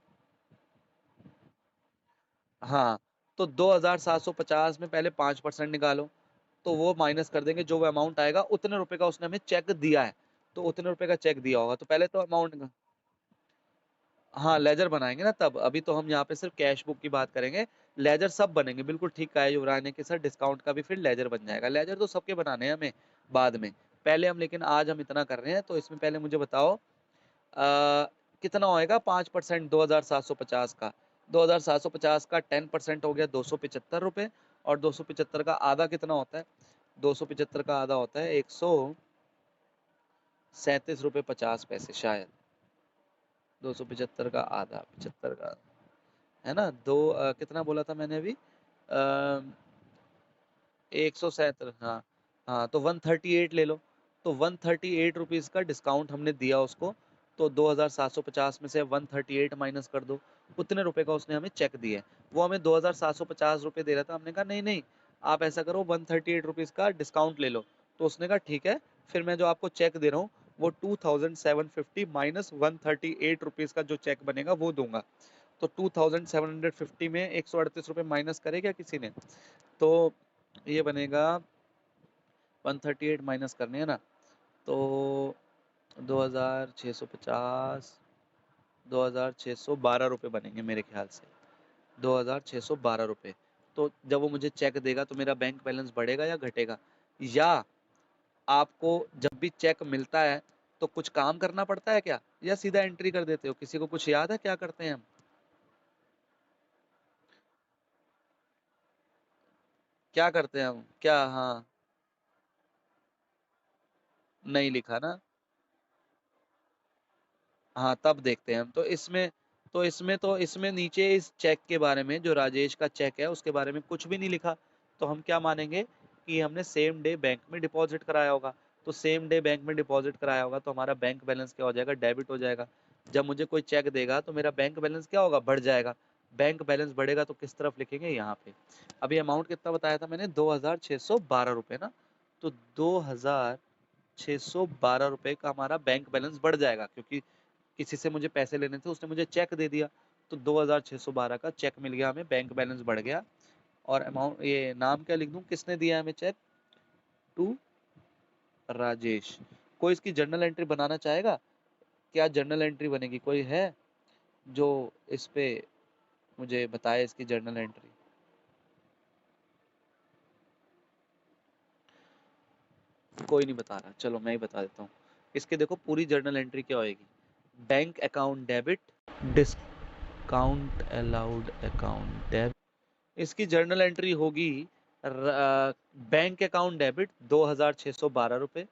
हाँ, तो 2,750 में पहले 5% निकालो, तो वो माइनस कर देंगे। जो वो अमाउंट आएगा उतने रुपए का उसने हमें चेक दिया है, तो उतने रुपए का चेक दिया होगा। तो पहले तो अमाउंट, हाँ लेजर बनाएंगे ना तब। अभी तो हम यहाँ पे सिर्फ कैश बुक की बात करेंगे। लेजर सब बनेंगे। बिल्कुल ठीक कहा है युवराज ने कि सर डिस्काउंट का भी फिर लेजर बन जाएगा। लेजर तो सबके बनाने हैं हमें बाद में। पहले हम, लेकिन आज हम इतना कर रहे हैं, तो इसमें पहले मुझे बताओ कितना होएगा 5%, 2750 का, 2750 का 10% हो गया 275 रुपए, और 275 का आधा कितना होता है, 275 का आधा होता है 137 रुपए 50 पैसे शायद, 275 का आधा 75 का, है ना, कितना बोला था मैंने अभी, 137, हाँ हाँ, तो 138 ले लो, तो 138 रुपीज का डिस्काउंट हमने दिया उसको, तो 2750 में से 138 माइनस कर दो, उतने रुपए का उसने हमें चेक दिया है। वो हमें 2750 रुपए दे रहा था, हमने कहा नहीं नहीं, आप ऐसा करो 138 रुपीज का डिस्काउंट ले लो, तो उसने कहा ठीक है, फिर मैं जो आपको चेक दे रहा हूँ वो 2750 माइनस 138 रुपीज का जो चेक बनेगा वो दूंगा। तो 2750 में 138 रुपए माइनस करे क्या किसी ने, तो ये बनेगा 138 माइनस करने है ना, तो 2650, 2612 रुपये बनेंगे मेरे ख्याल से, 2612 रुपये। तो जब वो मुझे चेक देगा तो मेरा बैंक बैलेंस बढ़ेगा या घटेगा, या आपको जब भी चेक मिलता है तो कुछ काम करना पड़ता है क्या, या सीधा एंट्री कर देते हो, किसी को कुछ याद है क्या करते हैं हम, क्या करते हैं हम क्या, हाँ, नहीं लिखा ना, हाँ तब देखते हैं हम, तो इसमें नीचे इस चेक के बारे में, जो राजेश का चेक है उसके बारे में कुछ भी नहीं लिखा, तो हम क्या मानेंगे कि हमने सेम डे बैंक में डिपॉजिट कराया होगा, तो सेम डे बैंक में डिपॉजिट कराया होगा तो हमारा बैंक बैलेंस क्या हो जाएगा, डेबिट हो जाएगा। जब मुझे कोई चेक देगा तो मेरा बैंक बैलेंस क्या होगा, बढ़ जाएगा। बैंक बैलेंस बढ़ेगा तो किस तरफ लिखेंगे, यहाँ पे। अभी अमाउंट कितना बताया था मैंने, 2612 रुपये ना, तो 2612 रुपये का हमारा बैंक बैलेंस बढ़ जाएगा, क्योंकि किसी से मुझे पैसे लेने थे, उसने मुझे चेक दे दिया, तो 2612 का चेक मिल गया हमें, बैंक बैलेंस बढ़ गया। और अमाउंट, ये नाम क्या लिख दूं, किसने दिया हमें चेक, टू राजेश। कोई इसकी जर्नल एंट्री बनाना चाहेगा, क्या जर्नल एंट्री बनेगी, कोई है जो इस पे मुझे बताए इसकी जर्नल एंट्री। कोई नहीं बता रहा, चलो मैं ही बता देता हूँ। इसके देखो पूरी जर्नल एंट्री क्या होएगी, bank account debit, discount allowed account debit, इसकी जर्नल एंट्री होगी बैंक अकाउंट डेबिट 2612 रुपये,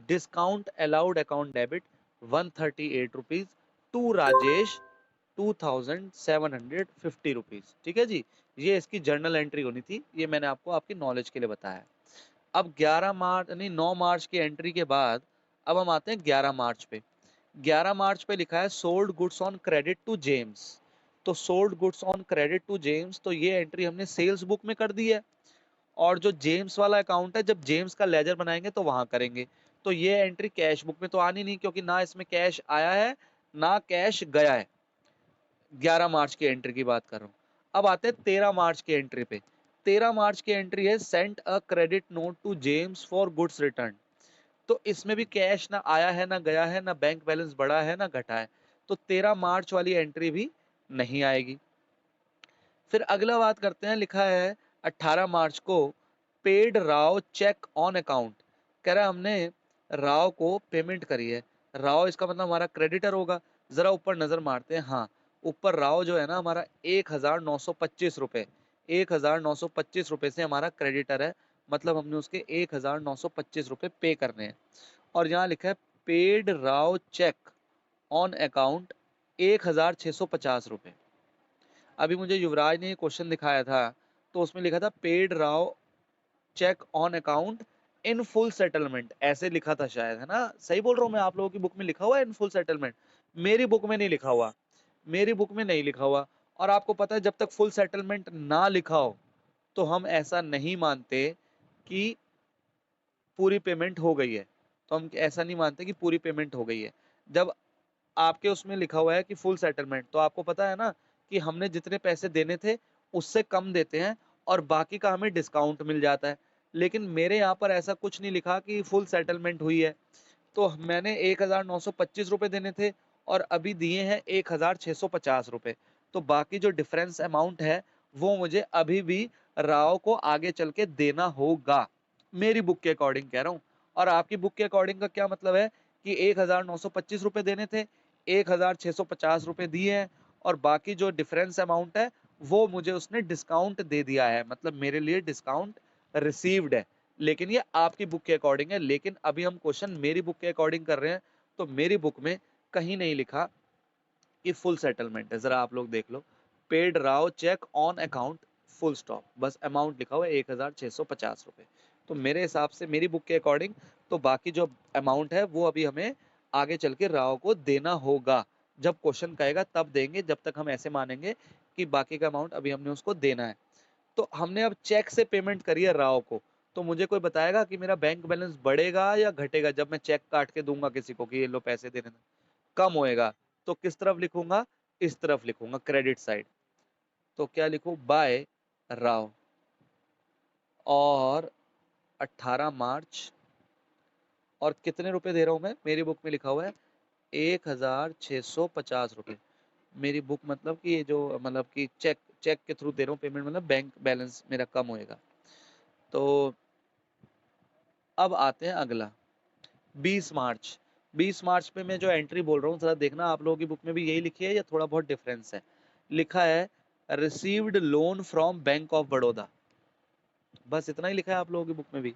discount allowed account debit 138 rupees, to Rajesh 2750 rupees. ठीक है जी, ये इसकी जर्नल एंट्री होनी थी, ये मैंने आपको आपकी नॉलेज के लिए बताया। अब 11 मार्च नहीं 9 मार्च की एंट्री के बाद अब हम आते हैं 11 मार्च पे। 11 मार्च पे लिखा है sold goods on credit to James, तो sold goods on credit to James, तो ये एंट्री हमने सेल्स बुक में कर दी है, और जो जेम्स वाला अकाउंट है जब जेम्स का लेजर बनाएंगे तो वहां करेंगे। तो ये एंट्री कैश बुक में तो आनी नहीं, क्योंकि ना इसमें कैश आया है ना कैश गया है। 11 मार्च की एंट्री की बात कर रहा हूँ। अब आते हैं 13 मार्च की एंट्री पे। 13 मार्च की एंट्री है sent a credit note to James for goods return, तो इसमें भी कैश ना आया है ना गया है, ना बैंक बैलेंस बढ़ा है ना घटा है, तो 13 मार्च वाली एंट्री भी नहीं आएगी। फिर अगला बात करते हैं, लिखा है 18 मार्च को paid Rao cheque on account, कह रहा है हमने राव को पेमेंट करी है। राव इसका मतलब हमारा क्रेडिटर होगा। जरा ऊपर नजर मारते हैं, हाँ ऊपर राव जो है ना हमारा 1925 रुपए, 1925 रुपए से हमारा क्रेडिटर है, मतलब हमने उसके 1925 रुपए पे करने हैं। और यहाँ लिखा है paid Rao cheque on account 1650 रुपए। अभी मुझे युवराज ने क्वेश्चन दिखाया था, तो उसमें लिखा था paid Rao cheque on account in full settlement, ऐसे लिखा था शायद, है ना, सही बोल रहा हूँ मैं, आप लोगों की बुक में लिखा हुआ है इन फुल सेटलमेंट, मेरी बुक में नहीं लिखा हुआ, मेरी बुक में नहीं लिखा हुआ। और आपको पता है जब तक फुल सेटलमेंट ना लिखा हो तो हम ऐसा नहीं मानते कि पूरी पेमेंट हो गई है, तो हम ऐसा नहीं मानते कि पूरी पेमेंट हो गई है। जब आपके उसमें लिखा हुआ है कि फुल सेटलमेंट, तो आपको पता है ना कि हमने जितने पैसे देने थे उससे कम देते हैं और बाकी का हमें डिस्काउंट मिल जाता है। लेकिन मेरे यहाँ पर ऐसा कुछ नहीं लिखा कि फुल सेटलमेंट हुई है, तो मैंने 1925 रुपए देने थे और अभी दिए हैं 1650 रुपए, तो बाकी जो डिफरेंस अमाउंट है वो मुझे अभी भी राव को आगे चल के देना होगा, मेरी बुक के अकॉर्डिंग कह रहा हूँ। और आपकी बुक के अकॉर्डिंग का क्या मतलब है कि 1925 रुपए देने थे, 1650 रुपए दिए हैं और बाकी जो डिफरेंस अमाउंट है वो मुझे उसने डिस्काउंट दे दिया है, मतलब मेरे लिए डिस्काउंट रिसीव्ड है। लेकिन ये आपकी बुक के अकॉर्डिंग है, लेकिन अभी हम क्वेश्चन मेरी बुक के अकॉर्डिंग कर रहे हैं, तो मेरी बुक में कहीं नहीं लिखा कि फुल सेटलमेंट है। जरा आप लोग देख लो, paid Rao cheque on account full stop, बस अमाउंट लिखा हुआ है 1650 रुपए। तो मेरे हिसाब से मेरी बुक के अकॉर्डिंग तो बाकी जो अमाउंट है वो अभी हमें आगे चल के राव को देना होगा। जब क्वेश्चन कहेगा तब देंगे, जब तक हम ऐसे मानेंगे कि बाकी का अमाउंट अभी हमने उसको देना है। तो हमने अब चेक से पेमेंट करी है राव को, तो मुझे कोई बताएगा कि मेरा बैंक बैलेंस बढ़ेगा या घटेगा जब मैं चेक काट के दूंगा किसी को कि ये लो पैसे देने? कम होएगा। तो किस तरफ लिखूंगा? इस तरफ लिखूंगा, क्रेडिट साइड। तो क्या लिखूं? बाय राव, और 18 मार्च, और कितने रुपए दे रहा हूं मैं? मेरी बुक में लिखा हुआ है 1650 रुपए। मेरी बुक मतलब कि ये जो मतलब कि चेक चेक के थ्रू दे रहा हूँ पेमेंट, मतलब बैंक बैलेंस मेरा कम होएगा। तो अब आते हैं अगला, 20 मार्च। 20 मार्च पे मैं जो एंट्री बोल रहा हूँ जरा देखना, आप लोगों की बुक में भी यही लिखी है या थोड़ा बहुत डिफरेंस है? लिखा है received loan from bank of Baroda, बस इतना ही लिखा है आप लोगों की बुक में भी।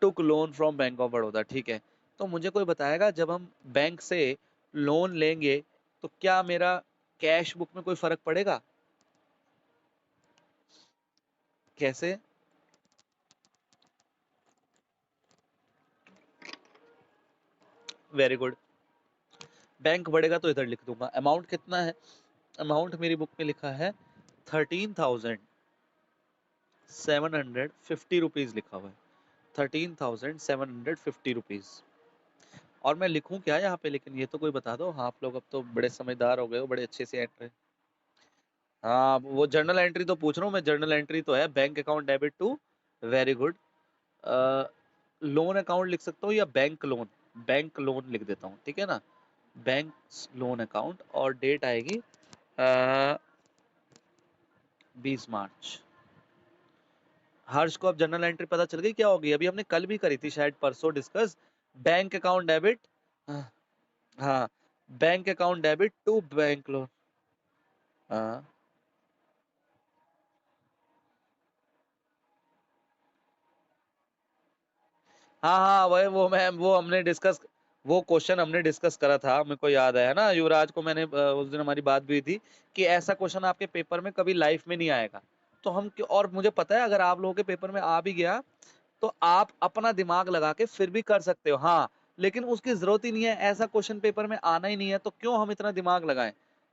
Took loan from bank of Baroda, ठीक है। तो मुझे कोई बताएगा जब हम बैंक से लोन लेंगे तो क्या मेरा कैश बुक में कोई फर्क पड़ेगा? कैसे? Very good. बैंक बढ़ेगा तो इधर लिख दूंगा। अमाउंट कितना है? अमाउंट मेरी बुक में लिखा है 13,750 लिखा हुआ है, 13,750 रुपीज। और मैं लिखूं क्या यहाँ पे? लेकिन ये तो कोई बता दो। हाँ, आप लोग अब तो बड़े समझदार हो गए हो, बड़े अच्छे से एंट्री। हाँ, वो जर्नल एंट्री तो पूछ रहा हूँ मैं, जर्नल एंट्री तो है bank account debit to. Very good. Loan account लिख सकता हूँ या बैंक लोन? बैंक लोन लिख देता हूँ, ठीक है ना। बैंक लोन अकाउंट, और डेट आएगी 20 मार्च। हर्ष को अब जनरल एंट्री पता चल गई क्या होगी? अभी हमने कल भी करी थी शायद, परसों डिस्कस। Bank account debit. हाँ, bank account debit to bank loan. हाँ हाँ हाँ, वो हमने डिस्कस, वो क्वेश्चन हमने डिस्कस करा था, मेरे को याद है ना। युवराज को मैंने उस दिन हमारी बात भी हुई थी कि ऐसा क्वेश्चन आपके पेपर में कभी लाइफ में नहीं आएगा। तो और मुझे पता है अगर आप लोगों के पेपर में आ भी गया तो आप अपना दिमाग लगा के फिर भी कर सकते हो। हाँ, लेकिन उसकी जरूरत ही नहीं है, ऐसा क्वेश्चन पेपर में आना ही नहीं है, तो क्यों हम इतना दिमाग लगाएं?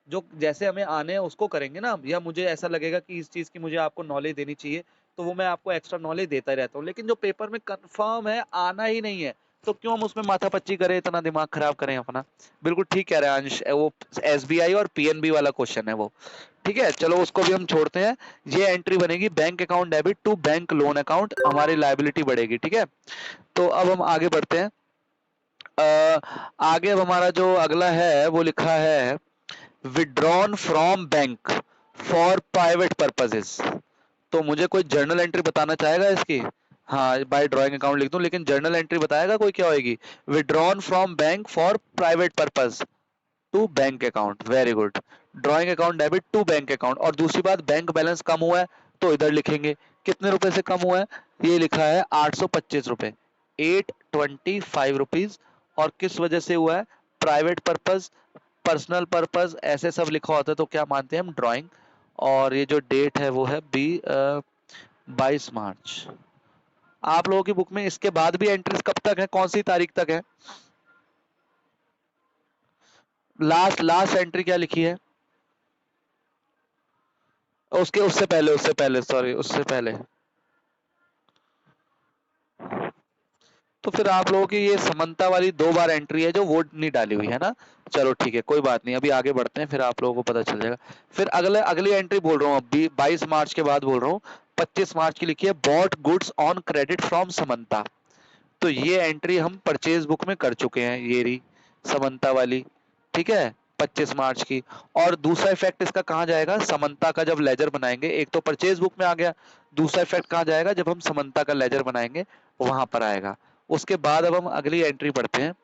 जो जैसे हमें आने हैं उसको करेंगे ना। या मुझे ऐसा लगेगा कि इस चीज की मुझे आपको नॉलेज देनी चाहिए, तो वो मैं आपको एक्स्ट्रा नॉलेज देता ही रहता हूँ। लेकिन जो पेपर में कंफर्म है आना ही नहीं है, तो क्यों हम उसमें माथापच्ची करें, इतना दिमाग खराब करें अपना? बिल्कुल ठीक कह रहे हैं अंश, वो एसबीआई और पीएनबी वाला क्वेश्चन है वो। ठीक है, चलो उसको भी हम छोड़ते हैं। ये एंट्री बनेगी bank account debit to bank loan account, हमारी लायबिलिटी बढ़ेगी, ठीक है। तो अब हम आगे बढ़ते हैं। आगे अब हमारा जो अगला है वो लिखा है withdrawn from bank for private purposes. तो मुझे कोई जर्नल एंट्री बताना चाहेगा इसकी? हाँ, बाय ड्राइंग अकाउंट लिख दूं, लेकिन जर्नल एंट्री बताएगा कोई क्या होगी? Withdrawn from bank for private purpose to bank account. Very good. Drawing account debit to bank account. और दूसरी बात, बैंक बैलेंस कम हुआ है तो इधर लिखेंगे। कितने रुपए से कम हुआ है? ये लिखा है 825 रुपए, 825 रुपीज। और किस वजह से हुआ है? प्राइवेट पर्पस, पर्सनल पर्पस, ऐसे सब लिखा होता है तो क्या मानते हैं हम? ड्राइंग। और ये जो डेट है वो है 22 मार्च। आप लोगों की बुक में इसके बाद भी एंट्रीज कब तक है, कौन सी तारीख तक है? लास्ट लास्ट एंट्री क्या लिखी है? उसके उससे पहले सॉरी, उससे पहले। तो फिर आप लोगों की ये समन्ता वाली 2 बार एंट्री है जो वो नहीं डाली हुई है ना। चलो ठीक है, कोई बात नहीं, अभी आगे बढ़ते हैं फिर आप लोगों को पता चल जाएगा। फिर अगली एंट्री बोल रहा हूँ, अभी 22 मार्च के बाद बोल रहा हूँ। 25 मार्च की लिखी है bought goods on credit from Samanta. तो ये एंट्री हम परचेज बुक में कर चुके हैं, ये रही समन्ता वाली, ठीक है, 25 मार्च की। और दूसरा इफेक्ट इसका कहाँ जाएगा? समन्ता का जब लेजर बनाएंगे, एक तो परचेज बुक में आ गया, दूसरा इफेक्ट कहाँ जाएगा? जब हम समन्ता का लेजर बनाएंगे वहां पर आएगा। उसके बाद अब हम अगली एंट्री पढ़ते हैं।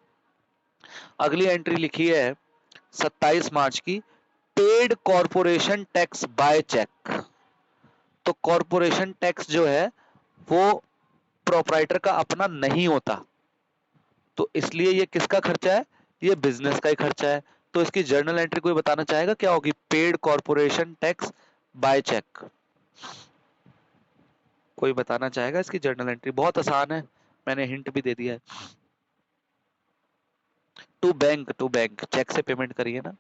अगली एंट्री लिखी है 27 मार्च की, paid corporation tax by cheque. तो कॉरपोरेशन टैक्स जो है वो प्रोपराइटर का अपना नहीं होता, तो इसलिए ये किसका खर्चा है? ये बिजनेस का ही खर्चा है। तो इसकी जर्नल एंट्री कोई बताना चाहेगा क्या होगी? Paid corporation tax by cheque. कोई बताना चाहेगा इसकी जर्नल एंट्री? बहुत आसान है, मैंने हिंट भी दे दिया है। टू बैंक, चेक से पेमेंट करिए ना।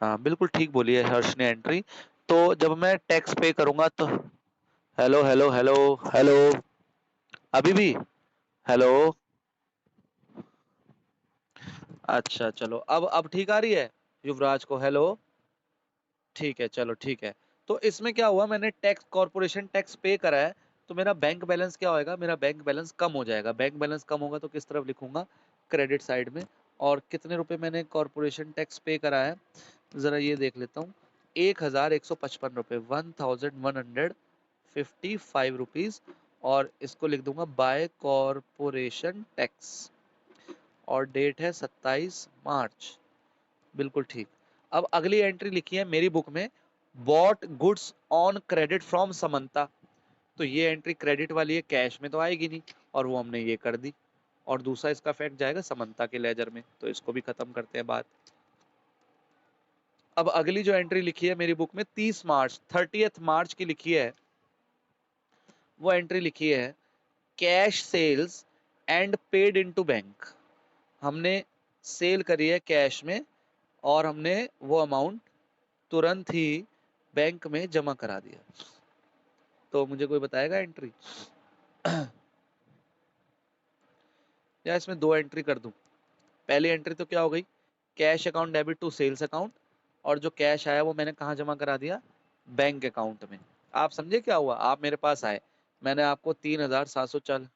हाँ बिल्कुल ठीक बोली है हर्ष ने एंट्री। तो जब मैं टैक्स पे करूंगा तो हेलो हेलो हेलो हेलो, अभी भी हेलो। अच्छा चलो, अब ठीक आ रही है युवराज को? हेलो, ठीक है, चलो ठीक है। तो इसमें क्या हुआ, मैंने टैक्स, कॉर्पोरेशन टैक्स पे करा है, तो मेरा बैंक बैलेंस क्या होएगा? मेरा बैंक बैलेंस कम हो जाएगा। बैंक बैलेंस कम होगा तो किस तरफ लिखूंगा? क्रेडिट साइड में। और कितने रुपए मैंने कॉर्पोरेशन टैक्स पे करा है, जरा ये देख लेता हूँ। 1155 रुपए, 1155 रुपीज। और इसको लिख दूंगा बाय कॉर्पोरेशन टैक्स, और डेट है 27 मार्च। बिल्कुल ठीक। अब अगली एंट्री लिखी है मेरी बुक में, bot goods on credit from Samantha. तो ये एंट्री क्रेडिट वाली है, कैश में तो आएगी नहीं, और वो हमने ये कर दी। और दूसरा इसका इफेक्ट जाएगा समंता के लेजर में, तो इसको भी खत्म करते हैं बात। अब अगली जो एंट्री लिखी है मेरी बुक में 30 मार्च, 30 मार्च की लिखी है, वो एंट्री लिखी है cash sales and paid into bank. हमने सेल करी है कैश में, और हमने वो अमाउंट तुरंत ही बैंक में जमा करा दिया। तो मुझे कोई बताएगा एंट्री? या इसमें दो एंट्री कर दूं? पहली एंट्री तो क्या हो गई, cash account debit to sales account, और जो कैश आया वो मैंने कहा जमा करा दिया? बैंक अकाउंट में। आप समझे क्या हुआ? आप मेरे पास आए, मैंने आपको 3740।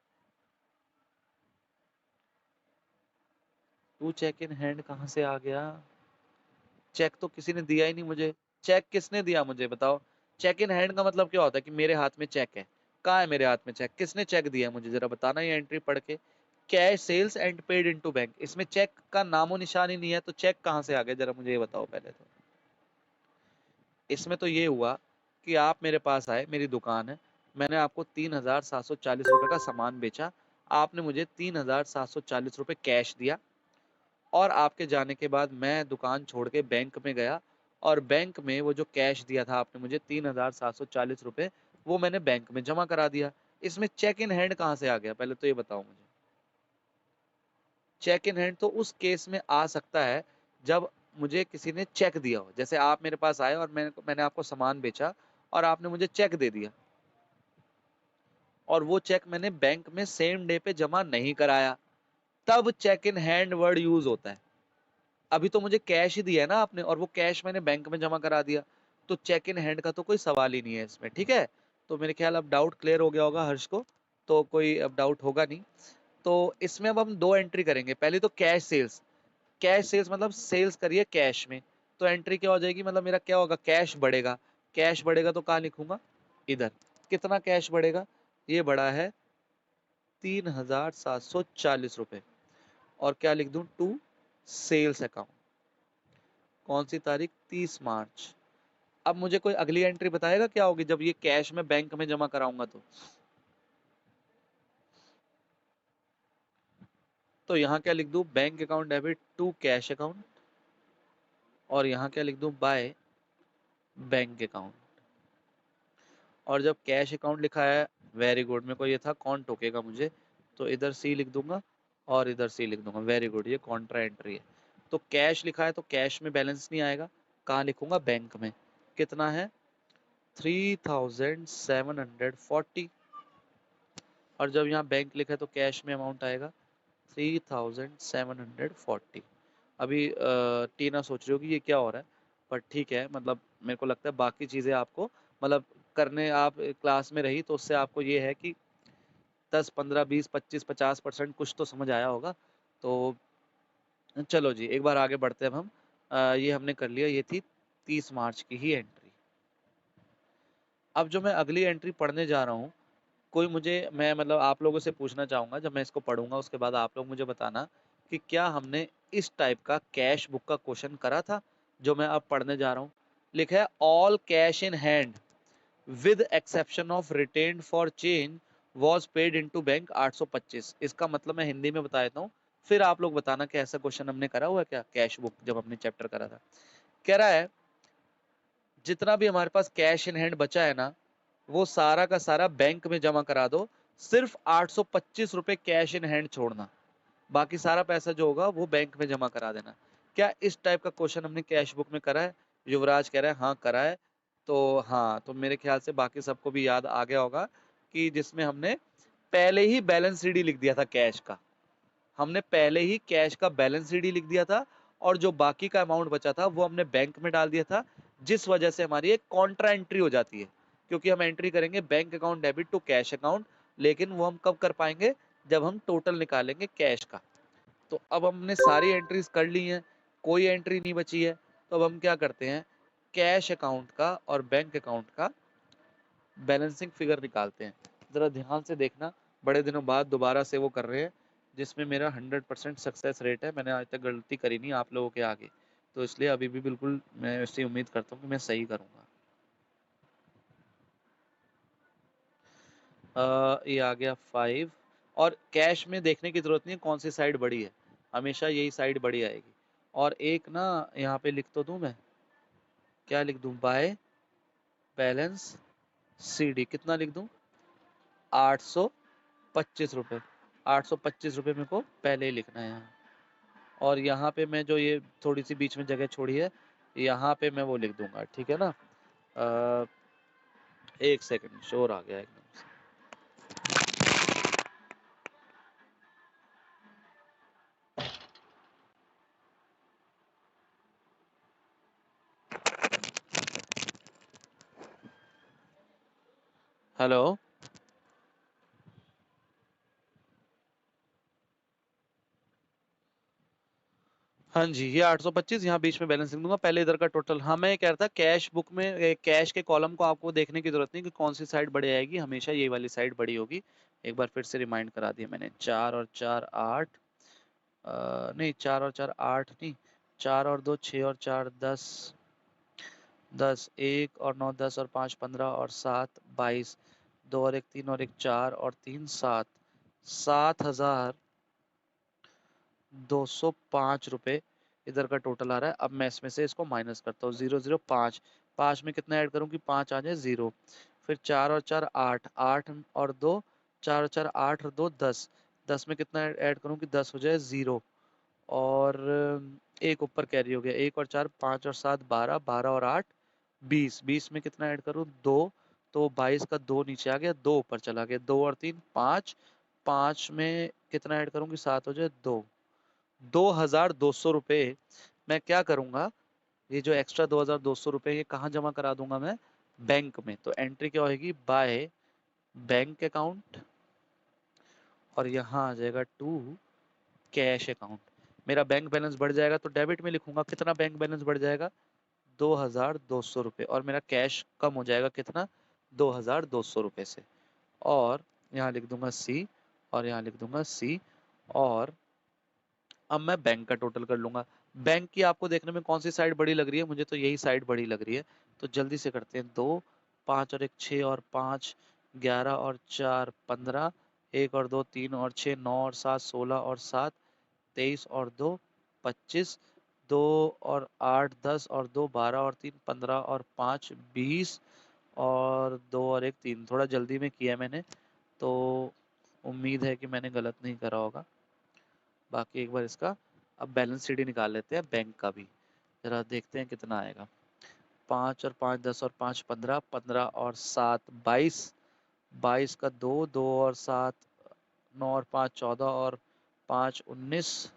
तू चेक इन हैंड कहाँ से आ गया? चेक तो किसी ने दिया ही नहीं मुझे। चेक किसने दिया मुझे बताओ? चेक इन हैंड का मतलब क्या होता है? कि मेरे हाथ में चेक है। कहाँ है मेरे हाथ में चेक? किसने चेक दिया मुझे, जरा बताना ये एंट्री पढ़ के। Cash sales and paid into bank, इसमें चेक का नामो निशान ही नहीं है, तो चेक कहाँ से आ गया? जरा मुझे ये बताओ पहले तो। इसमें तो ये हुआ कि आप मेरे पास आए, मेरी दुकान है, मैंने आपको 3740 रुपए का सामान बेचा, आपने मुझे 3740 रुपए कैश दिया, और आपके जाने के बाद मैं दुकान छोड़ के बैंक में गया, और बैंक में वो जो कैश दिया था आपने मुझे 3740 रुपए, वो मैंने बैंक में जमा करा दिया। इसमें चेक इन हैंड कहाँ से आ गया, पहले तो ये बताओ मुझे। चेक इन हैंड तो उस केस में आ सकता है जब मुझे किसी ने चेक दिया हो, जैसे आप मेरे पास आए और मैंने आपको सामान बेचा, और आपने मुझे चेक दे दिया, और वो चेक मैंने बैंक में सेम डे पे जमा नहीं कराया, तब cheque in hand word use होता है। अभी तो मुझे कैश ही दिया है ना आपने, और वो कैश मैंने बैंक में जमा करा दिया, तो चेक इन हैंड का तो कोई सवाल ही नहीं है इसमें, ठीक है? तो मेरे ख्याल अब डाउट क्लियर हो गया होगा हर्ष को, तो कोई अब डाउट होगा नहीं। तो इसमें अब हम दो एंट्री करेंगे। पहले तो कैश सेल्स, कैश सेल्स मतलब सेल्स करिए कैश में, तो एंट्री क्या हो जाएगी, मतलब मेरा क्या होगा, कैश बढ़ेगा। कैश बढ़ेगा तो कहाँ लिखूंगा? इधर। कितना कैश बढ़ेगा? ये बढ़ा है 3740 रुपए, और क्या लिख दूं? To sales account. कौन सी तारीख? 30 मार्च। अब मुझे कोई अगली एंट्री बताएगा क्या होगी जब ये कैश में बैंक में जमा कराऊंगा तो? तो यहाँ क्या लिख दूं? Bank account debit to cash account, और यहाँ क्या लिख दूं? By bank account. और जब कैश अकाउंट लिखा है, वेरी गुड, मेरे को ये था कौन टोकेगा मुझे, तो इधर सी लिख दूंगा, और इधर सी लिख दूंगा। वेरी गुड, ये कॉन्ट्रा एंट्री है। तो कैश लिखा है तो कैश में बैलेंस नहीं आएगा, कहाँ लिखूंगा? बैंक में। कितना है? 3740। और जब यहाँ बैंक लिखा है तो कैश में अमाउंट आएगा 3740। अभी टीना सोच रही होगी ये क्या हो रहा है, पर ठीक है, मतलब मेरे को लगता है बाकी चीज़ें आपको, मतलब करने, आप क्लास में रही तो उससे आपको ये है कि 10 15 20 25 50% कुछ तो समझ आया होगा। तो चलो जी, एक बार आगे बढ़ते हैं अब हम। ये हमने कर लिया, ये थी 30 मार्च की ही एंट्री। अब जो मैं अगली एंट्री पढ़ने जा रहा हूँ, कोई मुझे मैं मतलब आप लोगों से पूछना चाहूँगा, जब मैं इसको पढ़ूँगा उसके बाद आप लोग मुझे बताना कि क्या हमने इस टाइप का कैश बुक का क्वेश्चन करा था, जो मैं अब पढ़ने जा रहा हूँ। लिखा है all cash in hand with exception of retained for change was paid into bank 825। इसका मतलब मैं हिंदी में बता देता हूँ, फिर आप लोग बताना कि ऐसा क्वेश्चन हमने करा हुआ है क्या कैश बुक जब हमने चैप्टर करा था। कह रहा है जितना भी हमारे पास कैश इन हैंड बचा है ना, वो सारा का सारा बैंक में जमा करा दो, सिर्फ 825 रुपए कैश इन हैंड छोड़ना, बाकी सारा पैसा जो होगा वो बैंक में जमा करा देना। क्या इस टाइप का क्वेश्चन हमने कैश बुक में करा है? युवराज कह रहा है हाँ करा है। तो हाँ, तो मेरे ख्याल से बाकी सबको भी याद आ गया होगा कि जिसमें हमने पहले ही बैलेंस शीट लिख दिया था कैश का, हमने पहले ही कैश का बैलेंस शीट लिख दिया था, और जो बाकी का अमाउंट बचा था वो हमने बैंक में डाल दिया था, जिस वजह से हमारी एक कॉन्ट्रा एंट्री हो जाती है, क्योंकि हम एंट्री करेंगे bank account debit to cash account, लेकिन वो हम कब कर पाएंगे? जब हम टोटल निकालेंगे कैश का। तो अब हमने सारी एंट्रीज कर ली हैं, कोई एंट्री नहीं बची है, तो अब हम क्या करते हैं, कैश अकाउंट का और बैंक अकाउंट का बैलेंसिंग फिगर निकालते हैं। जरा ध्यान से देखना, बड़े दिनों बाद दोबारा से वो कर रहे हैं, जिसमें मेरा 100% सक्सेस रेट है। मैंने आज तक गलती करी नहीं आप लोगों के आगे, तो इसलिए अभी भी बिल्कुल मैं ऐसी उम्मीद करता हूँ कि मैं सही करूँगा। ये आ गया 5। और कैश में देखने की जरूरत नहीं है कौन सी साइड बड़ी है, हमेशा यही साइड बड़ी आएगी। और एक ना यहाँ पे लिख तो दूं मैं, क्या लिख दूं, बाय बैलेंस CD कितना लिख दूं, 825 रुपये। 825 रुपये मेरे को पहले ही लिखना है यहाँ। और यहाँ पे मैं जो ये थोड़ी सी बीच में जगह छोड़ी है, यहाँ पे मैं वो लिख दूंगा, ठीक है ना। एक सेकंड, शोर आ गया एकदम से। हेलो, हाँ जी, ये 825 यहाँ बीच में बैलेंस लिख दूंगा, पहले इधर का टोटल। हाँ, मैं ये कह रहा था कैश बुक में कैश के कॉलम को आपको देखने की जरूरत नहीं कि कौन सी साइड बड़ी आएगी, हमेशा ये वाली साइड बड़ी होगी। एक बार फिर से रिमाइंड करा दिया मैंने। 4 और 4 8, नहीं 4 और 4 8 नहीं, 4 और 2 6 और 4 10, 10 1 और 9 10 और 5 15 और 7 22, 2 और 1 3 और 1 4 और 3 7, 7,205 रुपये इधर का टोटल आ रहा है। अब मैं इसमें से इसको माइनस करता हूँ, 0 0 5, 5 में कितना ऐड करूँ कि 5 आ जाए 0। फिर 4 और 4 8, 8 और 2, 4 और 4 8 और 2 10, 10 में कितना ऐड करूँ कि 10 हो जाए 0। और एक ऊपर कैरी हो गया, 1 और 4 5 और 7 12, 12 और 8 20, 20 में कितना ऐड करूँ 2, तो 22 का 2 नीचे आ गया, 2 ऊपर चला गया, 2 और 3 5, 5 में कितना ऐड करूँ कि 7 हो जाए 2, 2,200 रुपये। मैं क्या करूँगा, ये जो एक्स्ट्रा 2,200 रुपये ये कहाँ जमा करा दूंगा मैं, बैंक में। तो एंट्री क्या होगी, बाय बैंक अकाउंट, और यहाँ आ जाएगा टू कैश अकाउंट। मेरा बैंक बैलेंस बढ़ जाएगा तो डेबिट में लिखूंगा, कितना बैंक बैलेंस बढ़ जाएगा, 2,200 रुपये, और मेरा कैश कम हो जाएगा कितना, 2,200 रुपये से। और यहाँ लिख दूंगा C, और यहाँ लिख दूंगा C। और अब मैं बैंक का टोटल कर लूंगा। बैंक की आपको देखने में कौन सी साइड बड़ी लग रही है, मुझे तो यही साइड बड़ी लग रही है। तो जल्दी से करते हैं, 2 5 और 1 6 और 5, 11 और 4 15, 1 और 2 3 और 6 9 और 7 16 और 7, 23 और 2 25, 2 और 8 10 और 2 12 और 3 15 और 5 20, और 2 और 1 3। थोड़ा जल्दी में किया मैंने, तो उम्मीद है कि मैंने गलत नहीं करा होगा। बाकी एक बार इसका अब बैलेंस शीट निकाल लेते हैं बैंक का भी, जरा देखते हैं कितना आएगा। 5 और 5 10 और 5 15, 15 और 7 22, 22 का 2, 2 और 7 9 और 5 14 और 5 19,